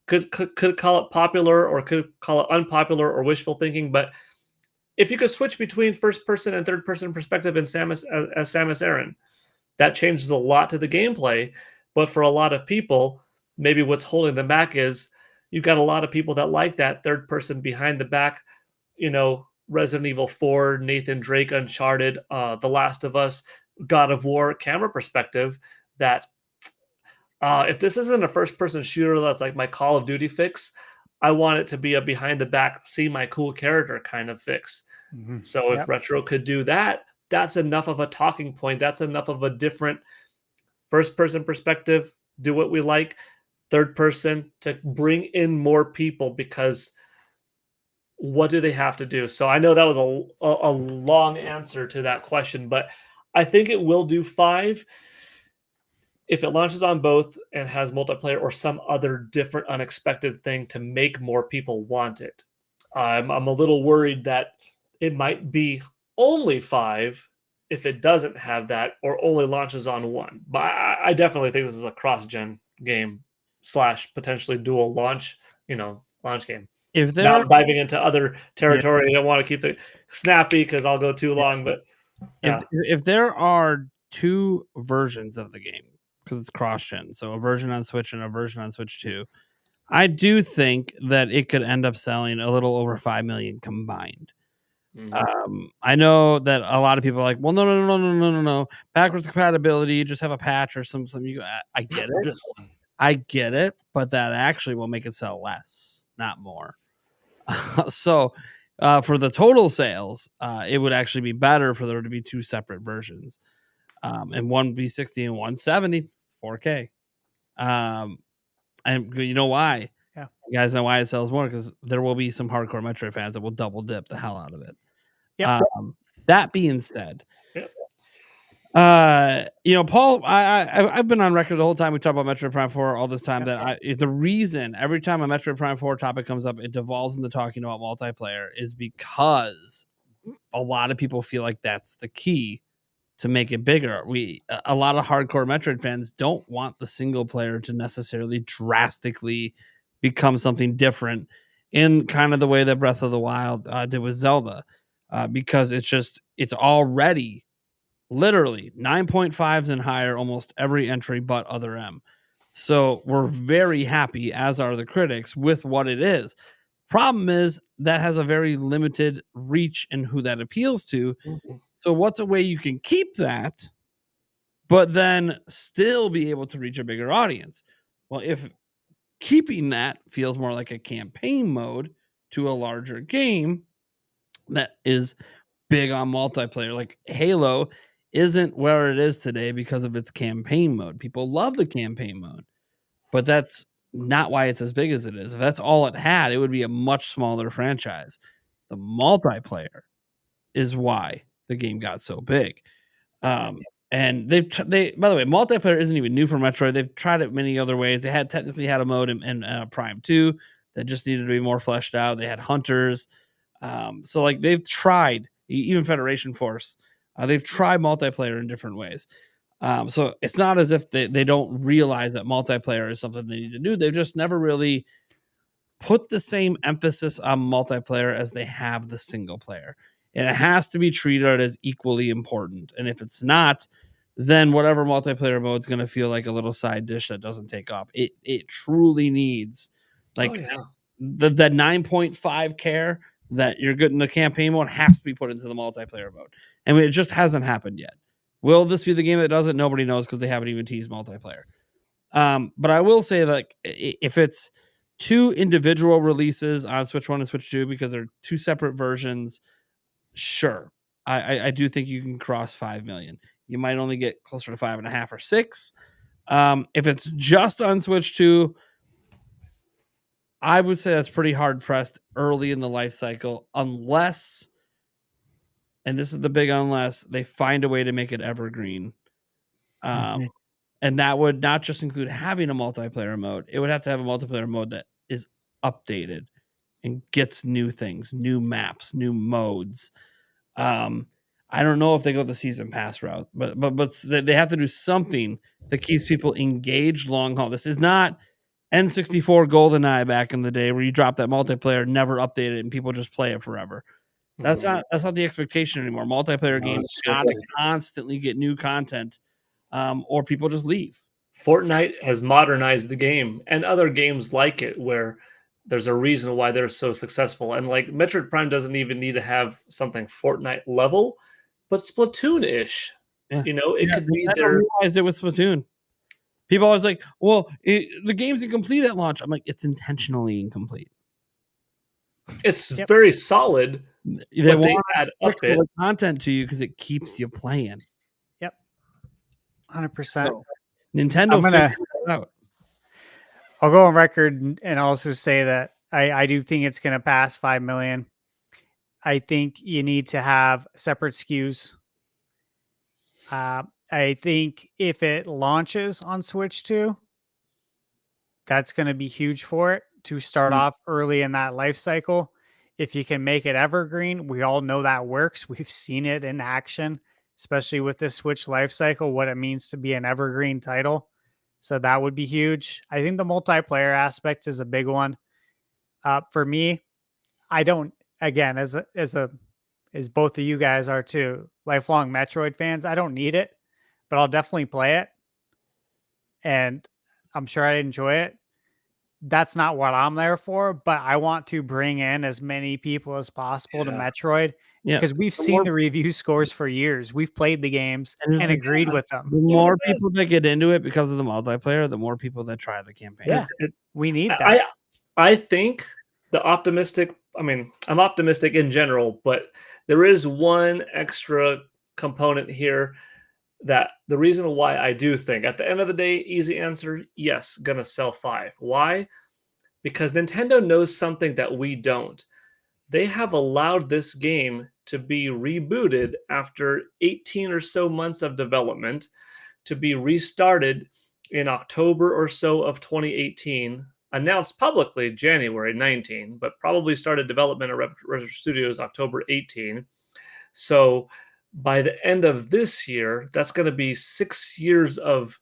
could call it popular, or could call it unpopular or wishful thinking. But if you could switch between first person and third person perspective in Samus Aran, that changes a lot to the gameplay. But for a lot of people, maybe what's holding them back is you've got a lot of people that like that third person behind the back, Resident Evil 4, Nathan Drake, Uncharted, The Last of Us, God of War camera perspective, that if this isn't a first-person shooter that's like my Call of Duty fix, I want it to be a behind-the-back, see my cool character kind of fix. Mm-hmm. So if Retro could do that, that's enough of a talking point. That's enough of a different first-person perspective, do what we like, third person, to bring in more people, because what do they have to do? So I know that was a long answer to that question, but I think it will do 5 if it launches on both and has multiplayer or some other different unexpected thing to make more people want it. I'm a little worried that it might be only 5 if it doesn't have that, or only launches on 1. But I definitely think this is a cross-gen game / potentially dual launch, launch game. If now I'm diving into other territory, I don't want to keep it snappy because I'll go too long. But if there are 2 versions of the game, because it's cross-gen, so a version on Switch and a version on Switch 2, I do think that it could end up selling a little over 5 million combined. Mm-hmm. I know that a lot of people are like, well, no. Backwards compatibility, you just have a patch or something. I get it. I get it, but that actually will make it sell less, not more. So for the total sales, it would actually be better for there to be 2 separate versions. And one be 60 and 170, 4K. And you know why? Yeah. You guys know why it sells more? Because there will be some hardcore Metroid fans that will double dip the hell out of it. Yep. That being said, Paul, I've been on record the whole time we talk about Metroid Prime 4 all this time that the reason every time a Metroid Prime 4 topic comes up, it devolves into talking about multiplayer is because a lot of people feel like that's the key to make it bigger. A lot of hardcore Metroid fans don't want the single player to necessarily drastically become something different in kind of the way that Breath of the Wild did with Zelda, because it's already literally 9.5s and higher almost every entry but Other M. So we're very happy, as are the critics, with what it is. Problem is that has a very limited reach in who that appeals to. Mm-hmm. So what's a way you can keep that, but then still be able to reach a bigger audience? Well, if keeping that feels more like a campaign mode to a larger game that is big on multiplayer. Like Halo isn't where it is today because of its campaign mode. People love the campaign mode, but that's not why it's as big as it is. If that's all it had, it would be a much smaller franchise. The multiplayer is why the game got so big. And they by the way, multiplayer isn't even new for Metroid. They've tried it many other ways. They had technically had a mode in Prime 2 that just needed to be more fleshed out. They had hunters. So like they've tried, even Federation Force, they've tried multiplayer in different ways. So it's not as if they don't realize that multiplayer is something they need to do. They've just never really put the same emphasis on multiplayer as they have the single player. And it has to be treated as equally important. And if it's not, then whatever multiplayer mode is going to feel like a little side dish that doesn't take off. It truly needs like the 9.5 care that you're getting the campaign mode has to be put into the multiplayer mode. And it just hasn't happened yet. Will this be the game that does it? Nobody knows because they haven't even teased multiplayer. But I will say that if it's 2 individual releases on Switch 1 and Switch 2 because they're 2 separate versions, sure. I do think you can cross 5 million. You might only get closer to 5.5 or 6. If it's just on Switch 2, I would say that's pretty hard pressed early in the life cycle, unless, and this is the big unless, they find a way to make it evergreen. And that would not just include having a multiplayer mode. It would have to have a multiplayer mode that is updated and gets new things, new maps, new modes. I don't know if they go the season pass route, but they have to do something that keeps people engaged long haul. This is not N64 GoldenEye back in the day where you drop that multiplayer, never update it, and people just play it forever. That's not the expectation anymore. Multiplayer games got to constantly get new content, or people just leave. Fortnite has modernized the game, and other games like it, where there's a reason why they're so successful. And like Metroid Prime doesn't even need to have something Fortnite level, but Splatoon-ish. Yeah. You know, it could be I realized it with Splatoon. People always like, well, the game's incomplete at launch. I'm like, it's intentionally incomplete. It's very solid. They want to add the content to you because it keeps you playing. Yep, 100%. So, Nintendo figured it out. I'll go on record and also say that I do think it's going to pass 5 million. I think you need to have separate SKUs. I think if it launches on Switch 2, that's going to be huge for it to start off early in that life cycle. If you can make it evergreen, we all know that works. We've seen it in action, especially with this Switch life cycle, what it means to be an evergreen title. So that would be huge. I think the multiplayer aspect is a big one. For me, I don't, again, as both of you guys are too, lifelong Metroid fans, I don't need it, but I'll definitely play it. And I'm sure I'd enjoy it. That's not what I'm there for, but I want to bring in as many people as possible to Metroid. Because we've seen the review scores for years. We've played the games and agreed with them. The more people that get into it because of the multiplayer, the more people that try the campaign. Yeah, we need that. I think I'm optimistic in general, but there is one extra component here that the reason why I do think, at the end of the day, easy answer, yes, gonna sell 5. Why? Because Nintendo knows something that we don't. They have allowed this game to be rebooted after 18 or so months of development, to be restarted in October or so of 2018, announced publicly January 19, but probably started development at Retro Studios October 18. So by the end of this year, that's going to be 6 years of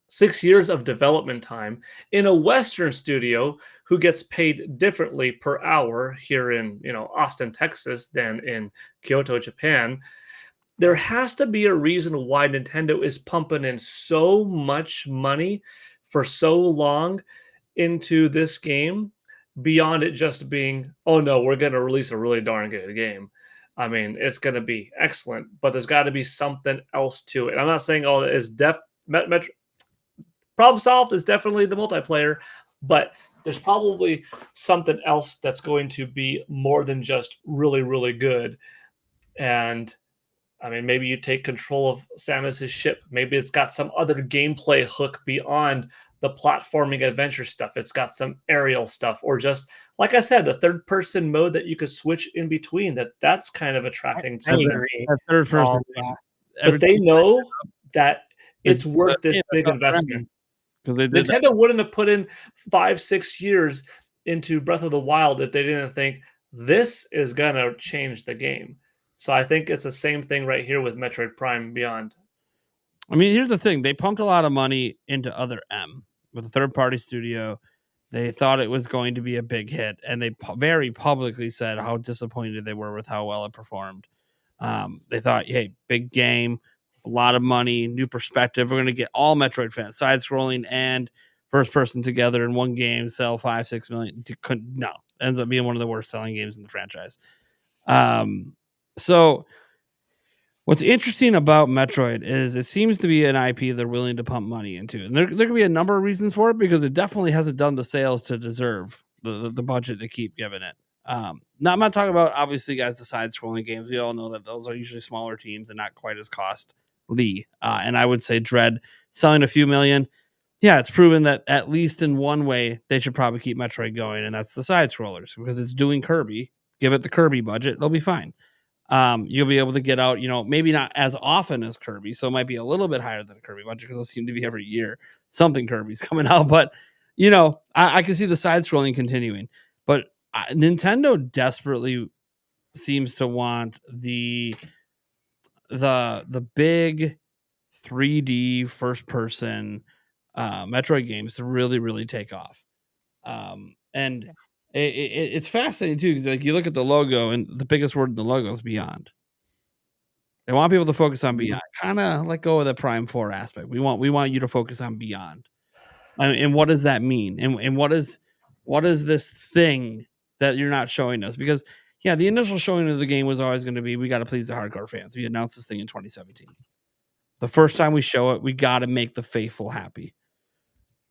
6 years of development time in a Western studio who gets paid differently per hour here in Austin, Texas than in Kyoto, Japan. There has to be a reason why Nintendo is pumping in so much money for so long into this game, beyond it just being, oh no, we're going to release a really darn good game. I mean, it's going to be excellent, but there's got to be something else to it. I'm not saying problem solved is definitely the multiplayer, but there's probably something else that's going to be more than just really, really good. And I mean, maybe you take control of Samus's ship. Maybe it's got some other gameplay hook beyond the platforming adventure stuff. It's got some aerial stuff, or just, like I said, the third-person mode that you could switch in between. That's kind of attracting to them. That third person. But they know that it's worth this big investment. Because they did Nintendo wouldn't have put in 5-6 years into Breath of the Wild if they didn't think this is gonna change the game. So I think it's the same thing right here with Metroid Prime Beyond. I mean, here's the thing. They pumped a lot of money into Other M with a third-party studio. They thought it was going to be a big hit, and they very publicly said how disappointed they were with how well it performed. They thought, hey, big game, a lot of money, new perspective. We're going to get all Metroid fans, side-scrolling and first-person together in one game, sell 5-6 million. No, ends up being one of the worst-selling games in the franchise. So what's interesting about Metroid is it seems to be an IP they're willing to pump money into. And there could be a number of reasons for it, because it definitely hasn't done the sales to deserve the budget they keep giving it. Now, I'm not talking about, obviously, guys, the side-scrolling games. We all know that those are usually smaller teams and not quite as costly. And I would say Dread selling a few million. Yeah, it's proven that at least in one way they should probably keep Metroid going, and that's the side-scrollers, because it's doing Kirby. Give it the Kirby budget. They'll be fine. You'll be able to get out, maybe not as often as Kirby, so it might be a little bit higher than a Kirby budget, because it'll seem to be every year something Kirby's coming out. But I can see the side scrolling continuing. But Nintendo desperately seems to want the big 3D first person Metroid games to really, really take off. And it's fascinating too, because like you look at the logo, and the biggest word in the logo is Beyond. They want people to focus on Beyond. Kind of let go of the Prime 4 aspect. We want you to focus on Beyond. And what does that mean? And what is this thing that you're not showing us? Because the initial showing of the game was always going to be, we got to please the hardcore fans. We announced this thing in 2017. The first time we show it, we got to make the faithful happy.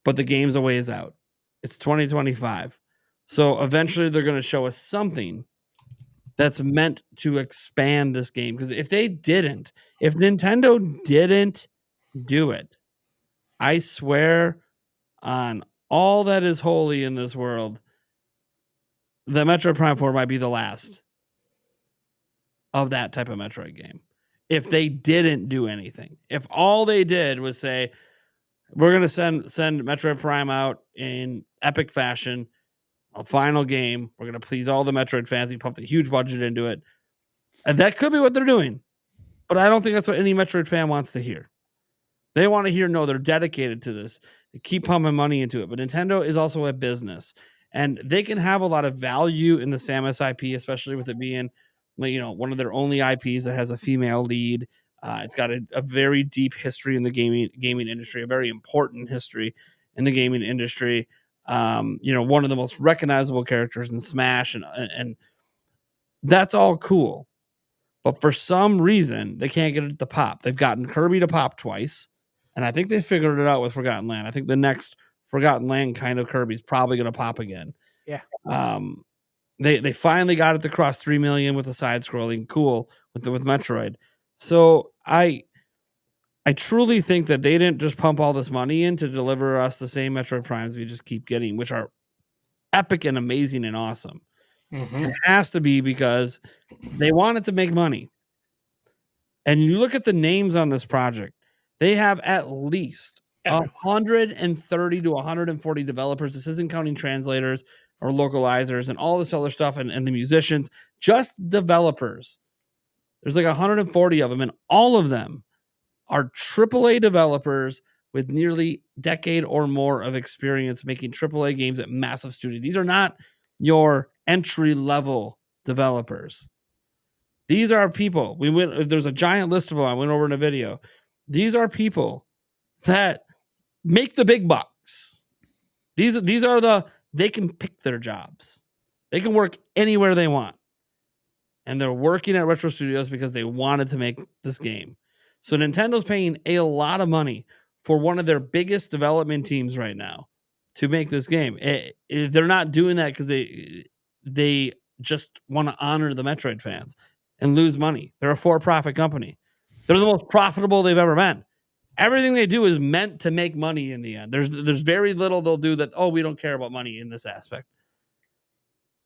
But the game's a ways out. It's 2025. So eventually they're going to show us something that's meant to expand this game. Because if Nintendo didn't do it, I swear on all that is holy in this world, the Metroid Prime 4 might be the last of that type of Metroid game. If they didn't do anything. If all they did was say, we're going to send Metroid Prime out in epic fashion, a final game. We're going to please all the Metroid fans. We pumped a huge budget into it. And that could be what they're doing. But I don't think that's what any Metroid fan wants to hear. They want to hear, no, they're dedicated to this. They keep pumping money into it. But Nintendo is also a business. And they can have a lot of value in the Samus IP, especially with it being, one of their only IPs that has a female lead. It's got a very deep history in the gaming industry, a very important history in the gaming industry. One of the most recognizable characters in Smash, and that's all cool. But for some reason, they can't get it to pop. They've gotten Kirby to pop twice, and I think they figured it out with Forgotten Land. I think the next Forgotten Land kind of Kirby is probably going to pop again. Yeah. They finally got it to cross 3 million with the side scrolling. Cool with Metroid. So I truly think that they didn't just pump all this money in to deliver us the same Metroid Primes we just keep getting, which are epic and amazing and awesome. Mm-hmm. It has to be because they wanted to make money. And you look at the names on this project, they have at least 130 to 140 developers. This isn't counting translators or localizers and all this other stuff and the musicians, just developers. There's like 140 of them, and all of them are AAA developers with nearly a decade or more of experience making AAA games at massive studios. These are not your entry-level developers. These are people. There's a giant list of them. I went over in a video. These are people that make the big bucks. These are they can pick their jobs. They can work anywhere they want. And they're working at Retro Studios because they wanted to make this game. So Nintendo's paying a lot of money for one of their biggest development teams right now to make this game. They're not doing that because they just want to honor the Metroid fans and lose money. They're a for-profit company. They're the most profitable they've ever been. Everything they do is meant to make money in the end. There's very little they'll do that, we don't care about money in this aspect.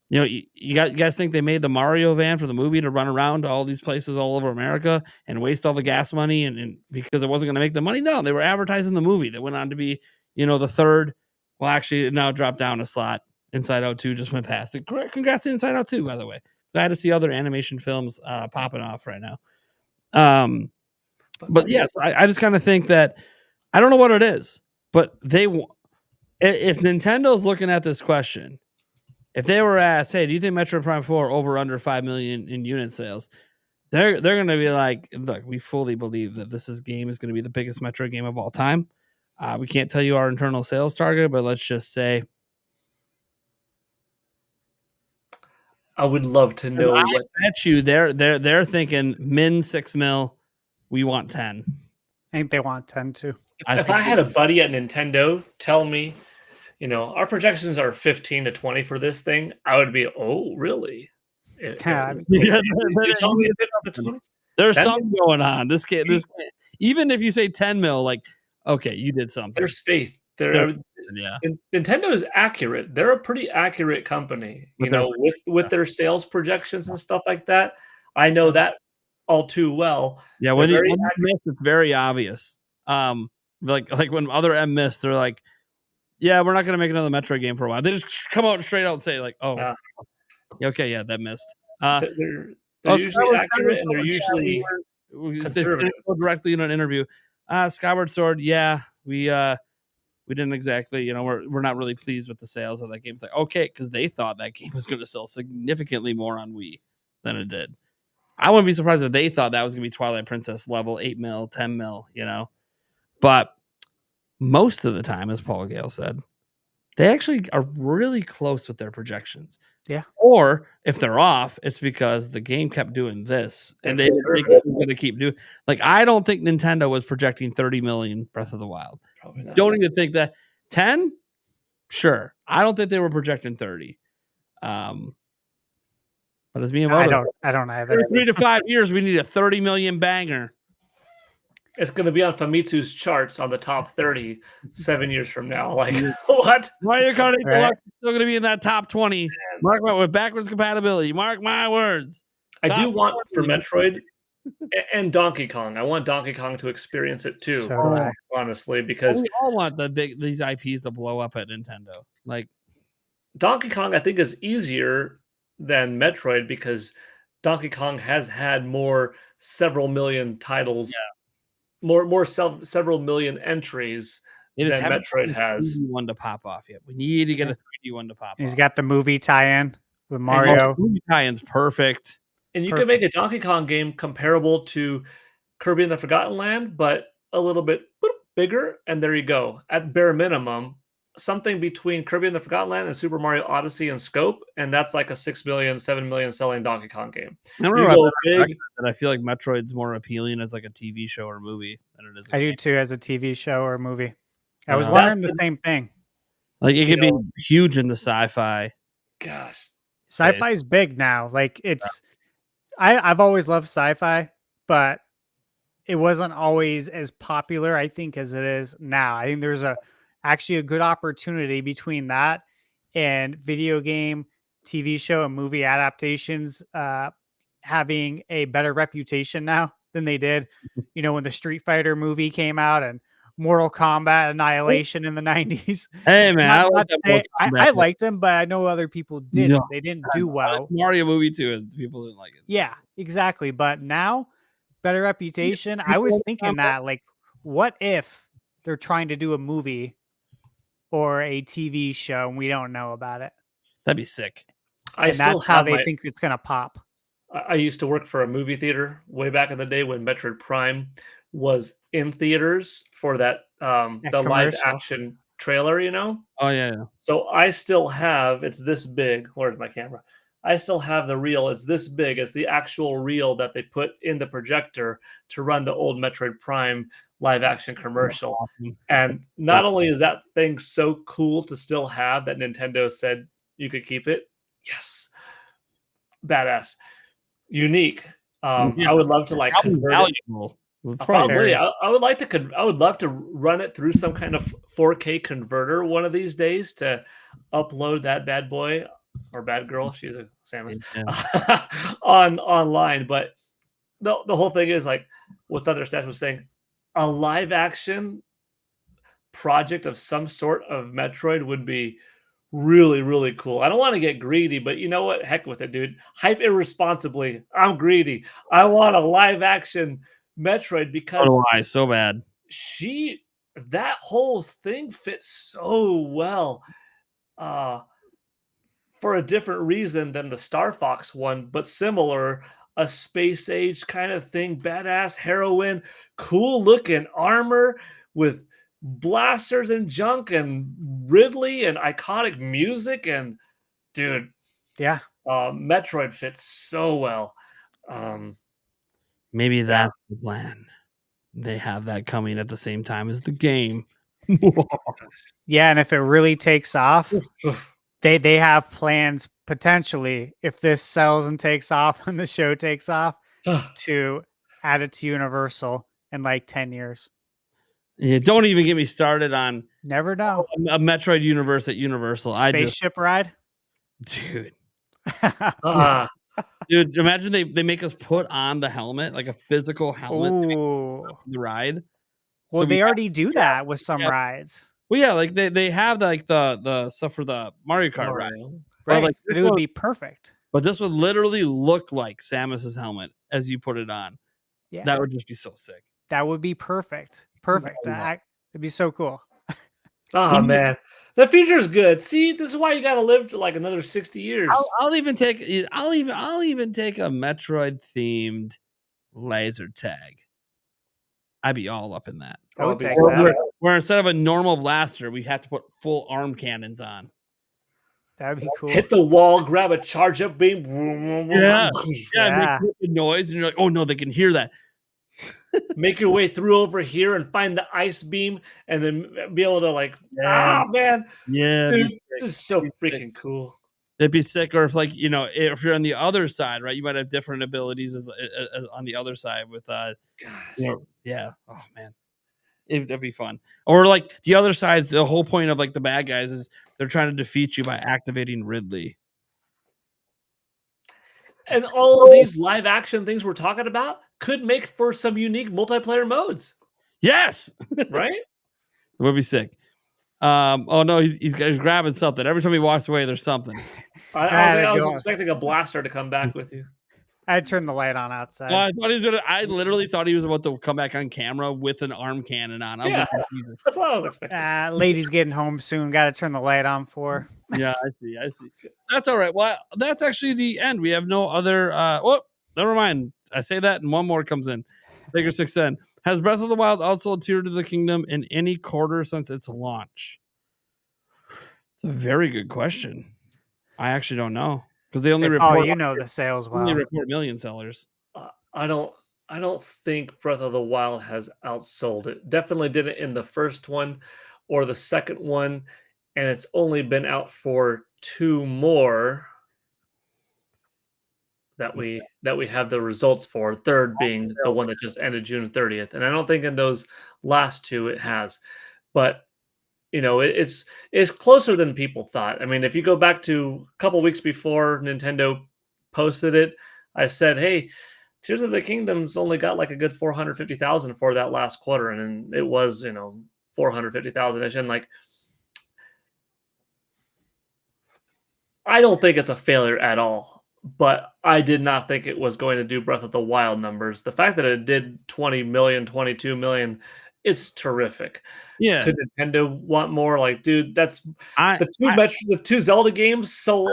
You know, you guys think they made the Mario van for the movie to run around to all these places all over America and waste all the gas money and because it wasn't going to make the money? No, they were advertising the movie that went on to be, the third. Well, actually, it now dropped down a slot. Inside Out 2 just went past it. Congrats to Inside Out 2, by the way. Glad to see other animation films popping off right now. But yes, I just kind of think that I don't know what it is, but if Nintendo's looking at this question, if they were asked, hey, do you think Metroid Prime 4 over under 5 million in unit sales? They're going to be like, look, we fully believe that this game is going to be the biggest Metroid game of all time. We can't tell you our internal sales target, but let's just say. I would love to know. I bet you they're thinking min 6 mil. We want 10. I think they want 10 too. If I had a buddy at Nintendo tell me, our projections are 15 to 20 for this thing, I would be, oh, really? There's something going on. This game, even if you say 10 mil, like, okay, you did something. There's faith. Nintendo is accurate. They're a pretty accurate company, with their sales projections and stuff like that. I know that all too well. Yeah, when you miss, it's very obvious. Like when other M missed, they're like, yeah, we're not going to make another Metroid game for a while. They just come out and straight out and say, like, okay, yeah, that missed. They're usually accurate, and they're usually conservative. Directly in an interview. Skyward Sword, yeah, we didn't exactly, we're not really pleased with the sales of that game. It's like, okay, because they thought that game was going to sell significantly more on Wii than it did. I wouldn't be surprised if they thought that was going to be Twilight Princess level 8 mil, 10 mil, But most of the time, as Paul Gale said, they actually are really close with their projections. Yeah. Or if they're off, it's because the game kept doing this and they're going to keep doing. Like, I don't think Nintendo was projecting 30 million Breath of the Wild. Don't even think that. 10? Sure. I don't think they were projecting 30. But as me and I don't either. 3 to 5 years, we need a 30 million banger. It's going to be on Famitsu's charts on the top 30 7 years from now. Like, what? Mario Kart 8 Deluxe is still going to be in that top 20. Mark my with backwards compatibility. Mark my words. I do want for Metroid and Donkey Kong. I want Donkey Kong to experience it too. So honestly, because we all want these IPs to blow up at Nintendo. Like Donkey Kong, I think is easier than Metroid because Donkey Kong has had several million titles. Yeah. Several million entries than Metroid has. One to pop off yet. We need to get a 3D one to pop. He's got the movie tie-in with Mario. The movie tie-in's perfect. And you can make a Donkey Kong game comparable to Kirby and the Forgotten Land, but a little bit bigger. And there you go. At bare minimum, something between Kirby and the Forgotten Land and Super Mario Odyssey in scope, and that's like a 6 million, 7 million selling Donkey Kong game. I feel like Metroid's more appealing as like a TV show or movie than it is. I do too, as a TV show or movie. I was wondering the same thing. Like it could be huge in the sci-fi. Gosh, sci-fi is big now. Like it's, I've always loved sci-fi, but it wasn't always as popular, I think, as it is now. I think there's actually a good opportunity between that and video game, TV show, and movie adaptations having a better reputation now than they did, when the Street Fighter movie came out and Mortal Kombat Annihilation in the 90s. Hey, man, I liked them, but I know other people didn't. They didn't do well. Mario movie too, and people didn't like it. Yeah, exactly. But now, better reputation. I was thinking that, like, what if they're trying to do a movie or a TV show and we don't know about it? That'd be sick. And that's how they think it's going to pop. I used to work for a movie theater way back in the day when Metroid Prime was in theaters for that the live action trailer, Oh yeah. So I still have, it's this big. Where's my camera? I still have the reel. It's this big. It's the actual reel that they put in the projector to run the old Metroid Prime live action commercial. And not only is that thing so cool to still have that Nintendo said you could keep it, yes, badass, unique. I would love to like convert it. It's Probably, I would like to. I would love to run it through some kind of 4K converter one of these days to upload that bad boy or bad girl. She's a Samus online. But the whole thing is like what other stats was saying, a live action project of some sort of Metroid would be really, really cool. I don't want to get greedy, but you know what? Heck with it, dude. Hype irresponsibly. I'm greedy. I want a live action Metroid because so bad. That whole thing fits so well for a different reason than the Star Fox one, but similar. A space age kind of thing, badass heroine, cool looking armor with blasters and junk and Ridley and iconic music, and dude, Metroid fits so well. Maybe that's the plan. They have that coming at the same time as the game. Yeah, and if it really takes off, they have plans potentially, if this sells and takes off and the show takes off, to add it to Universal in like 10 years. Yeah, don't even get me started on never know a Metroid universe at Universal. Spaceship ride, dude. Dude, imagine they make us put on the helmet, like a physical helmet, the ride. Well, so they already do that with some rides. Well, yeah, like they have like the stuff for the Mario Kart ride, right? Like, it would be perfect. But this would literally look like Samus's helmet as you put it on. Yeah, that would just be so sick. That would be perfect. Perfect. It'd be so cool. Oh man, the future is good. See, this is why you got to live to like another 60 years. I'll even take a Metroid themed laser tag. I'd be all up in that. I would take that. Where instead of a normal blaster, we have to put full arm cannons on. That'd be cool. Hit the wall, grab a charge up beam. Yeah, make a noise, and you're like, oh no, they can hear that. Make your way through over here and find the ice beam, and then be able to like, man, dude, this is so freaking cool. It'd be sick, or if if you're on the other side, right, you might have different abilities as on the other side with yeah. Oh man, it'd be fun. Or like the other side's the whole point of like the bad guys is they're trying to defeat you by activating Ridley. And all of these live action things we're talking about could make for some unique multiplayer modes. Yes, right. It would be sick. Oh no, he's grabbing something. Every time he walks away, there's something. I was expecting a blaster to come back with you. I turned the light on outside. I literally thought he was about to come back on camera with an arm cannon on. I was like, Jesus. That's what I was expecting. Lady's getting home soon. Got to turn the light on for. Yeah, I see. That's all right. Well, that's actually the end. We have no other. Never mind. I say that, and one more comes in. Figure 610. Has Breath of the Wild outsold Tears of the Kingdom in any quarter since its launch? It's a very good question. I actually don't know because they only report. The sales. Wow. Only report million sellers. I don't think Breath of the Wild has outsold it. Definitely didn't in the first one or the second one, and it's only been out for 2 more that we have the results for. Third being the one that just ended June 30th, and I don't think in those last 2 it has, but. It's closer than people thought. I mean, if you go back to a couple weeks before Nintendo posted it, I said, hey, Tears of the Kingdom's only got like a good 450,000 for that last quarter. And it was, 450,000-ish. And like, I don't think it's a failure at all, but I did not think it was going to do Breath of the Wild numbers. The fact that it did 20 million, 22 million, it's terrific. Yeah. Could Nintendo want more? Like, dude, that's the 2 Zelda games. So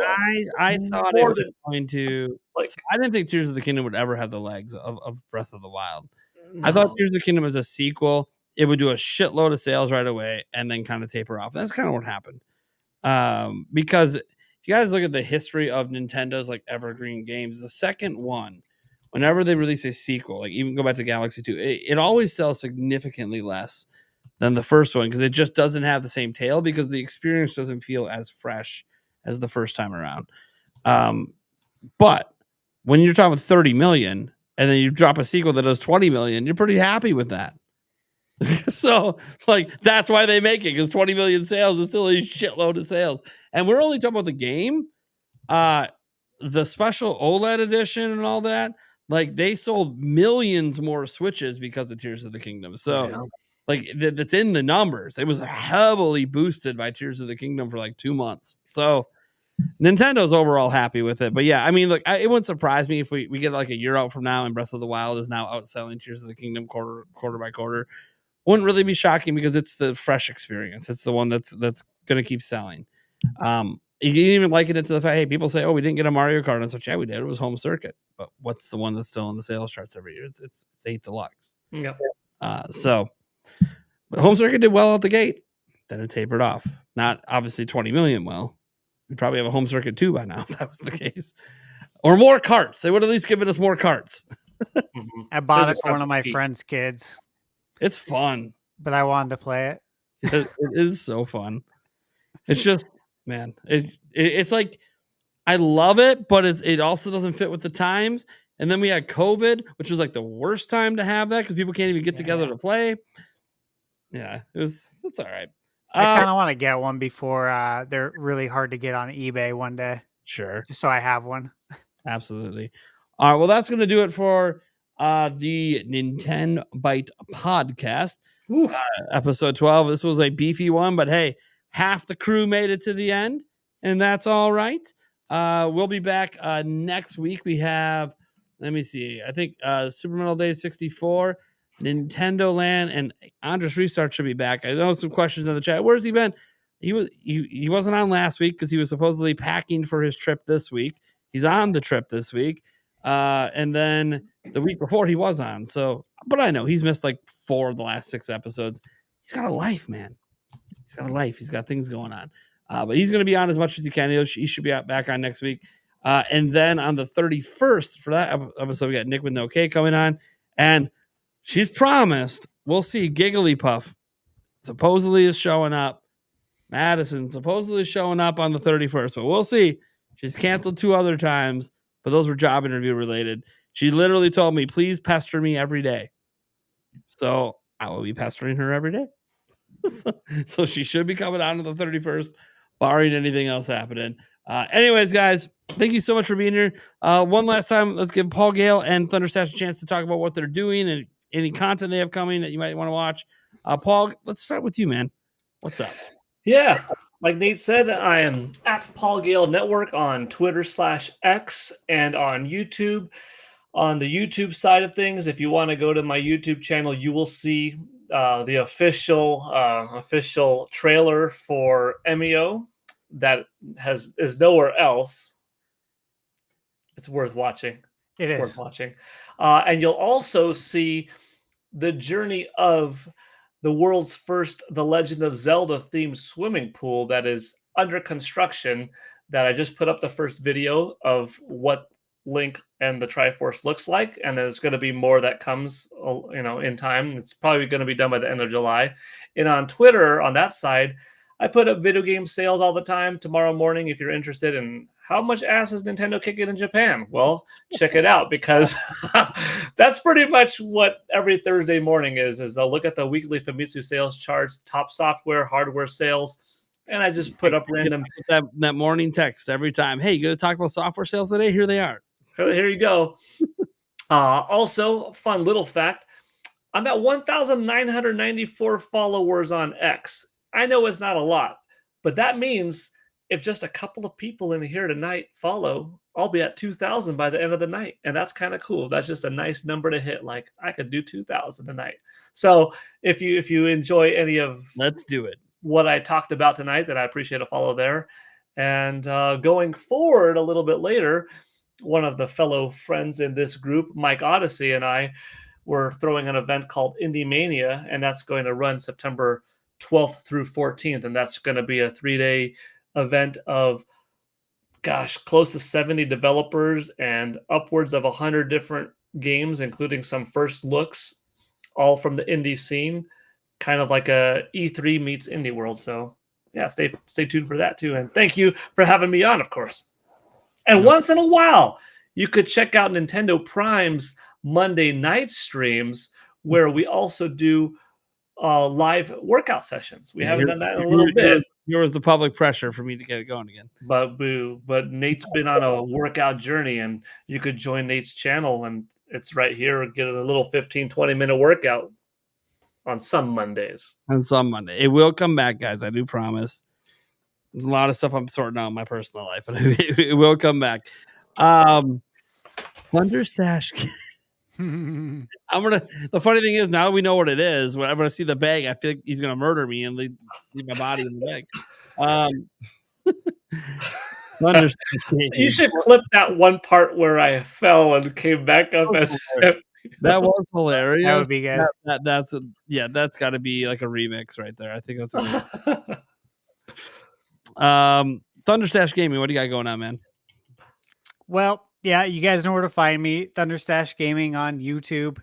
I thought it was going to. I didn't think Tears of the Kingdom would ever have the legs of Breath of the Wild. No. I thought Tears of the Kingdom as a sequel, it would do a shitload of sales right away and then kind of taper off. That's kind of what happened. Because if you guys look at the history of Nintendo's like evergreen games, the second one whenever they release a sequel, like even go back to Galaxy 2, it always sells significantly less than the first one because it just doesn't have the same tale because the experience doesn't feel as fresh as the first time around. But when you're talking 30 million and then you drop a sequel that does 20 million, you're pretty happy with that. So, like, that's why they make it because 20 million sales is still a shitload of sales. And we're only talking about the game. The special OLED edition and all that, like, they sold millions more Switches because of Tears of the Kingdom. So, like, that's in the numbers. It was heavily boosted by Tears of the Kingdom for like 2 months. So, Nintendo's overall happy with it. But yeah, I mean, look, it wouldn't surprise me if we get like a year out from now and Breath of the Wild is now outselling Tears of the Kingdom quarter by quarter. Wouldn't really be shocking because it's the fresh experience. It's the one that's going to keep selling. You can even liken it to the fact, hey, people say, oh, we didn't get a Mario Kart. And it's like, yeah, we did. It was Home Circuit. But what's the one that's still in the sales charts every year? It's 8 Deluxe. Yep. But Home Circuit did well out the gate. Then it tapered off. Not obviously 20 million well. We'd probably have a Home Circuit 2 by now if that was the case. Or more carts. They would at least given us more carts. I bought it for one of my friend's kids. It's fun. But I wanted to play it. It is so fun. It's just, man, it's like, I love it, but it also doesn't fit with the times. And then we had COVID, which was like the worst time to have that because people can't even get together to play. Yeah, it's all right. I kind of want to get one before they're really hard to get on eBay one day. Sure. Just so I have one. Absolutely. All right. Well, that's going to do it for the Nintenbyte Podcast, episode 12. This was a beefy one, but hey, half the crew made it to the end, and that's all right. We'll be back next week. We have, let me see, I think Super Metal Day 64, Nintendo Land, and Andres Restart should be back. I know some questions in the chat. Where's he been? He wasn't on last week because he was supposedly packing for his trip this week. He's on the trip this week. And then the week before he was on. So, but I know he's missed like 4 of the last 6 episodes. He's got a life, man. He's got a life. He's got things going on. But he's going to be on as much as he can. He should be back on next week. And then on the 31st for that episode, we got Nick with No K coming on. And she's promised, we'll see, Gigglypuff supposedly is showing up. Madison supposedly is showing up on the 31st, but we'll see. She's canceled 2 other times, but those were job interview related. She literally told me, please pester me every day. So I will be pestering her every day. So she should be coming on to the 31st, barring anything else happening. Anyways, guys, thank you so much for being here. One last time, let's give Paul Gale and Thunderstash a chance to talk about what they're doing and any content they have coming that you might want to watch. Paul, let's start with you, man. What's up? Yeah, like Nate said, I am at Paul Gale Network on Twitter/X and on YouTube. On the YouTube side of things, if you want to go to my YouTube channel, you will see the official trailer for MEO that is nowhere else. It's worth watching. It's worth watching. And you'll also see the journey of the world's first The Legend of Zelda themed swimming pool that is under construction, that I just put up the first video of what Link and the Triforce looks like, and there's going to be more that comes in time. It's probably going to be done by the end of July. And on Twitter, on that side, I put up video game sales all the time. Tomorrow morning, if you're interested in how much ass is Nintendo kicking in Japan, well, check it out, because that's pretty much what every Thursday morning is they'll look at the weekly Famitsu sales charts, top software, hardware sales, and I just put up random that morning text every time. Hey, you going to talk about software sales today? Here they are. Here you go. Also, fun little fact, I'm at 1,994 followers on X. I know it's not a lot, but that means if just a couple of people in here tonight follow, I'll be at 2,000 by the end of the night. And that's kind of cool. That's just a nice number to hit. Like, I could do 2,000 tonight. So if you enjoy any of let's do it, what I talked about tonight, then I appreciate a follow there. And going forward a little bit later, one of the fellow friends in this group, Mike Odyssey, and I were throwing an event called Indie Mania, and that's going to run September 12th through 14th. And that's going to be a 3-day event of, close to 70 developers and upwards of 100 different games, including some first looks, all from the indie scene, kind of like a E3 meets Indie World. So yeah, stay tuned for that too. And thank you for having me on, of course. And once in a while, you could check out Nintendo Prime's Monday night streams, where we also do live workout sessions. We haven't done that in a little bit. Here was the public pressure for me to get it going again. But Nate's been on a workout journey, and you could join Nate's channel, and it's right here. Get a little 15-20 minute workout on some Mondays. On some Monday. It will come back, guys. I do promise. There's a lot of stuff I'm sorting out in my personal life, but it will come back. Thunderstash. The funny thing is, now we know what it is. When I'm gonna see the bag, I feel like he's gonna murder me and leave my body in the bag. You should clip that one part where I fell and came back up as that was hilarious. That would be good. That's got to be like a remix right there. I think that's Thunderstash Gaming. What do you got going on, man? Well, yeah, you guys know where to find me. Thunderstash Gaming on YouTube,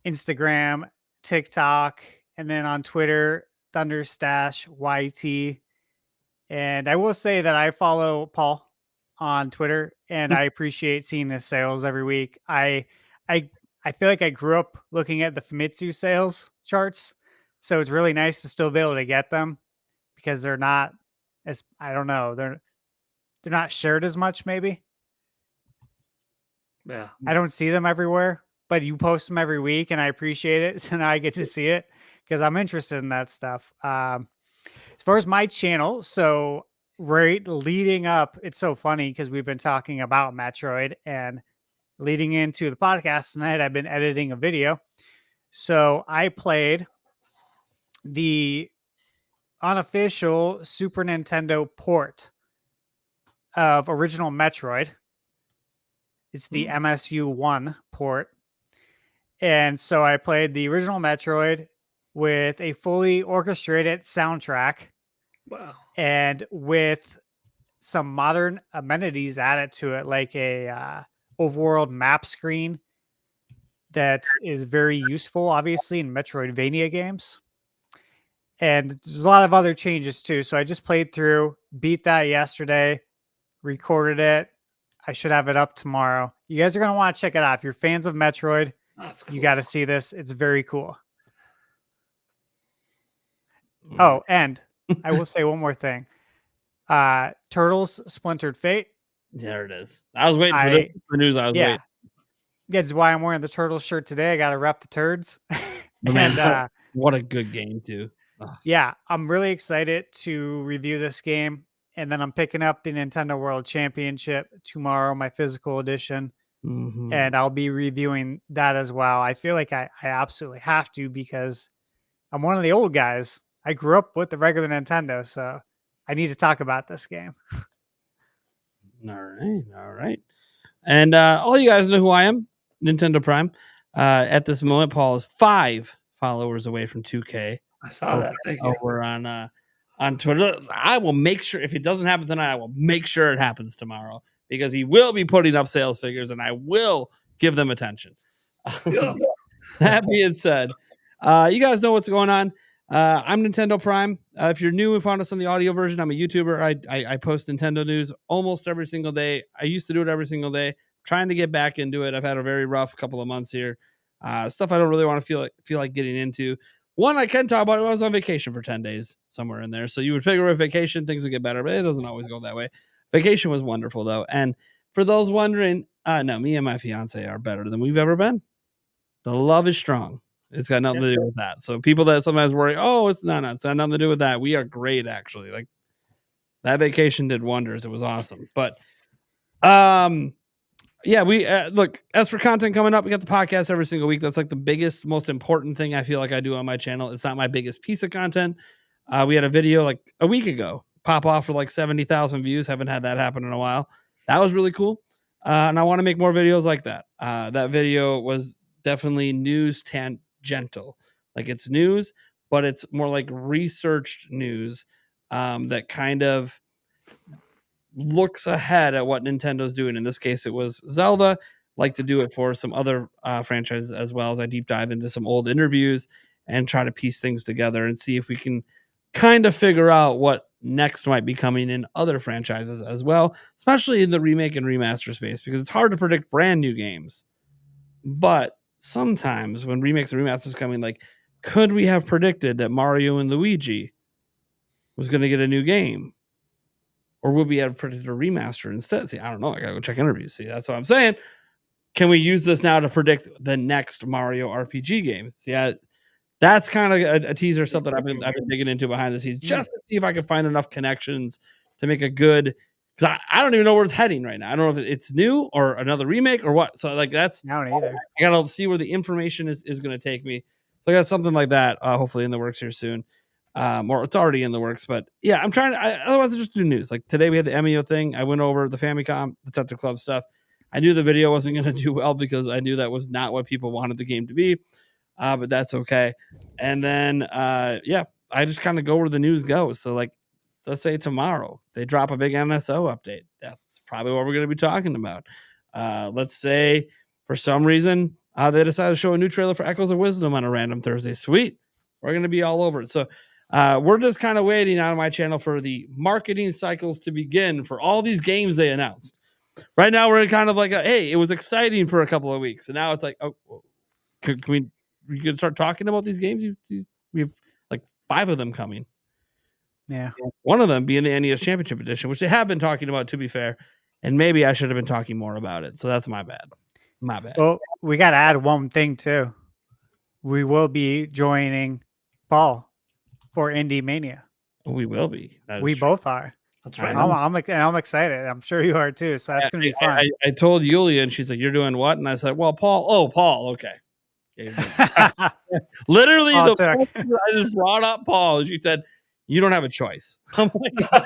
Instagram, TikTok, and then on Twitter, Thunderstash YT. And I will say that I follow Paul on Twitter, and I appreciate seeing his sales every week. I feel like I grew up looking at the Famitsu sales charts, so it's really nice to still be able to get them because they're not as, I don't know, they're not shared as much maybe. Yeah, I don't see them everywhere, but you post them every week, and I appreciate it. So now I get to see it because I'm interested in that stuff. As far as my channel, so right leading up, it's so funny because we've been talking about Metroid, and leading into the podcast tonight, I've been editing a video. So I played the unofficial Super Nintendo port of original Metroid. It's the MSU1 port. And so I played the original Metroid with a fully orchestrated soundtrack. Wow. And with some modern amenities added to it, like a overworld map screen that is very useful, obviously, in Metroidvania games. And there's a lot of other changes too. So I just played through, beat that yesterday, recorded it. I should have it up tomorrow. You guys are going to want to check it out. If you're fans of Metroid, you got to see this. It's very cool. Oh, and I will say one more thing. Turtles Splintered Fate. There it is. I was waiting for the news. I was waiting. That's why I'm wearing the Turtles shirt today. I got to rep the turds. And what a good game, too. Yeah, I'm really excited to review this game. And then I'm picking up the Nintendo World Championship tomorrow, my physical edition. Mm-hmm. And I'll be reviewing that as well. I feel like I absolutely have to because I'm one of the old guys. I grew up with the regular Nintendo, so I need to talk about this game. All right. And all you guys know who I am, Nintendo Prime. At this moment, Paul is 5 followers away from 2K. I saw that. Thank you. Over on Twitter. I will make sure, if it doesn't happen tonight, I will make sure it happens tomorrow because he will be putting up sales figures and I will give them attention. Yeah. That being said, you guys know what's going on. I'm Nintendo Prime. If you're new and found us on the audio version, I'm a YouTuber. I post Nintendo news almost every single day. I used to do it every single day. Trying to get back into it. I've had a very rough couple of months here. Stuff I don't really want to feel like getting into. One I can talk about, I was on vacation for 10 days somewhere in there. So you would figure with vacation, things would get better, but it doesn't always go that way. Vacation was wonderful, though. And for those wondering, no, me and my fiance are better than we've ever been. The love is strong. It's got nothing to do with that. So people that sometimes worry, it's not nothing to do with that. We are great, actually. Like that vacation did wonders. It was awesome. But yeah, we look, as for content coming up, we got the podcast every single week. That's like the biggest, most important thing I feel like I do on my channel. It's not my biggest piece of content. We had a video like a week ago pop off for like 70,000 views. Haven't had that happen in a while. That was really cool. And I want to make more videos like that. That video was definitely news tangential. Like it's news, but it's more like researched news that kind of looks ahead at what Nintendo's doing. In this case, it was Zelda. like to do it for some other franchises as well, as I deep dive into some old interviews and try to piece things together and see if we can kind of figure out what next might be coming in other franchises as well, especially in the remake and remaster space, because it's hard to predict brand new games. But sometimes when remakes and remasters come in, like, could we have predicted that Mario and Luigi was going to get a new game? Or would we have predicted a remaster instead? See, I don't know. I got to go check interviews. See, that's what I'm saying. Can we use this now to predict the next Mario RPG game? See, that's kind of a teaser, something I've been digging into behind the scenes, just to see if I can find enough connections to make a good. Because I don't even know where it's heading right now. I don't know if it's new or another remake or what. So like that's I don't either. I gotta see where the information is going to take me. So I got something like that, hopefully in the works here soon, or it's already in the works. But yeah, I'm trying to. Otherwise, I just do news. Like today, we had the MEO thing. I went over the Famicom, the Detective Club stuff. I knew the video wasn't going to do well because I knew that was not what people wanted the game to be. But that's okay. And then, yeah, I just kind of go where the news goes. So, like, let's say tomorrow they drop a big NSO update. That's probably what we're going to be talking about. Let's say for some reason they decide to show a new trailer for Echoes of Wisdom on a random Thursday. Sweet. We're going to be all over it. So, we're just kind of waiting on my channel for the marketing cycles to begin for all these games they announced. Right now, we're in kind of like hey, it was exciting for a couple of weeks. And now it's like, oh, can we can start talking about these games? We have like 5 of them coming. Yeah. One of them being the NES Championship Edition, which they have been talking about, to be fair. And maybe I should have been talking more about it. So that's my bad. My bad. Well, we got to add one thing, too. We will be joining Paul for Indie Mania. We will be. We both are. That's right. I'm excited. I'm sure you are, too. So that's going to be fun. I told Yulia, and she's like, "You're doing what?" And I said, "Well, Paul." Oh, Paul. Okay. Literally, I just brought up Paul. She said, "You don't have a choice." I'm like,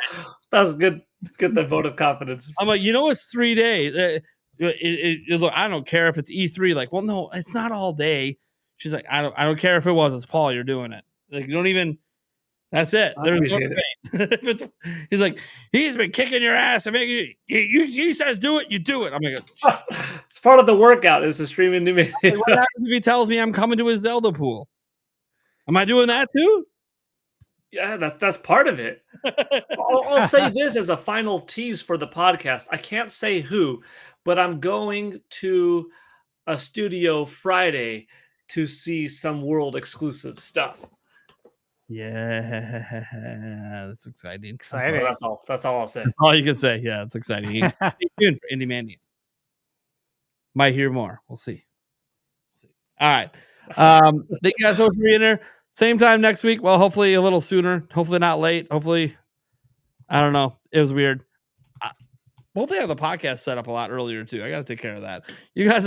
that's good. Get that vote of confidence. I'm like, it's 3 days. Look, I don't care if it's E3. Like, well, no, it's not all day. She's like, I don't care if it was. It's Paul. You're doing it. Like, you don't even. That's it. He's like, he's been kicking your ass and making you. He says do it, you do it. I'm like, it's part of the workout. Is the streaming new media. What happens if he tells me I'm coming to his Zelda pool? Am I doing that too? Yeah, that's part of it. I'll say this as a final tease for the podcast. I can't say who, but I'm going to a studio Friday to see some world exclusive stuff. Yeah, that's exciting. Exciting. That's all I'll say. All you can say. Yeah, it's exciting. Stay tuned for Indie Mania. Might hear more. We'll see. All right. Thank you guys so much for being there. Same time next week. Well, hopefully a little sooner. Hopefully not late. Hopefully, I don't know. It was weird. Hopefully I have the podcast set up a lot earlier too. I got to take care of that. You guys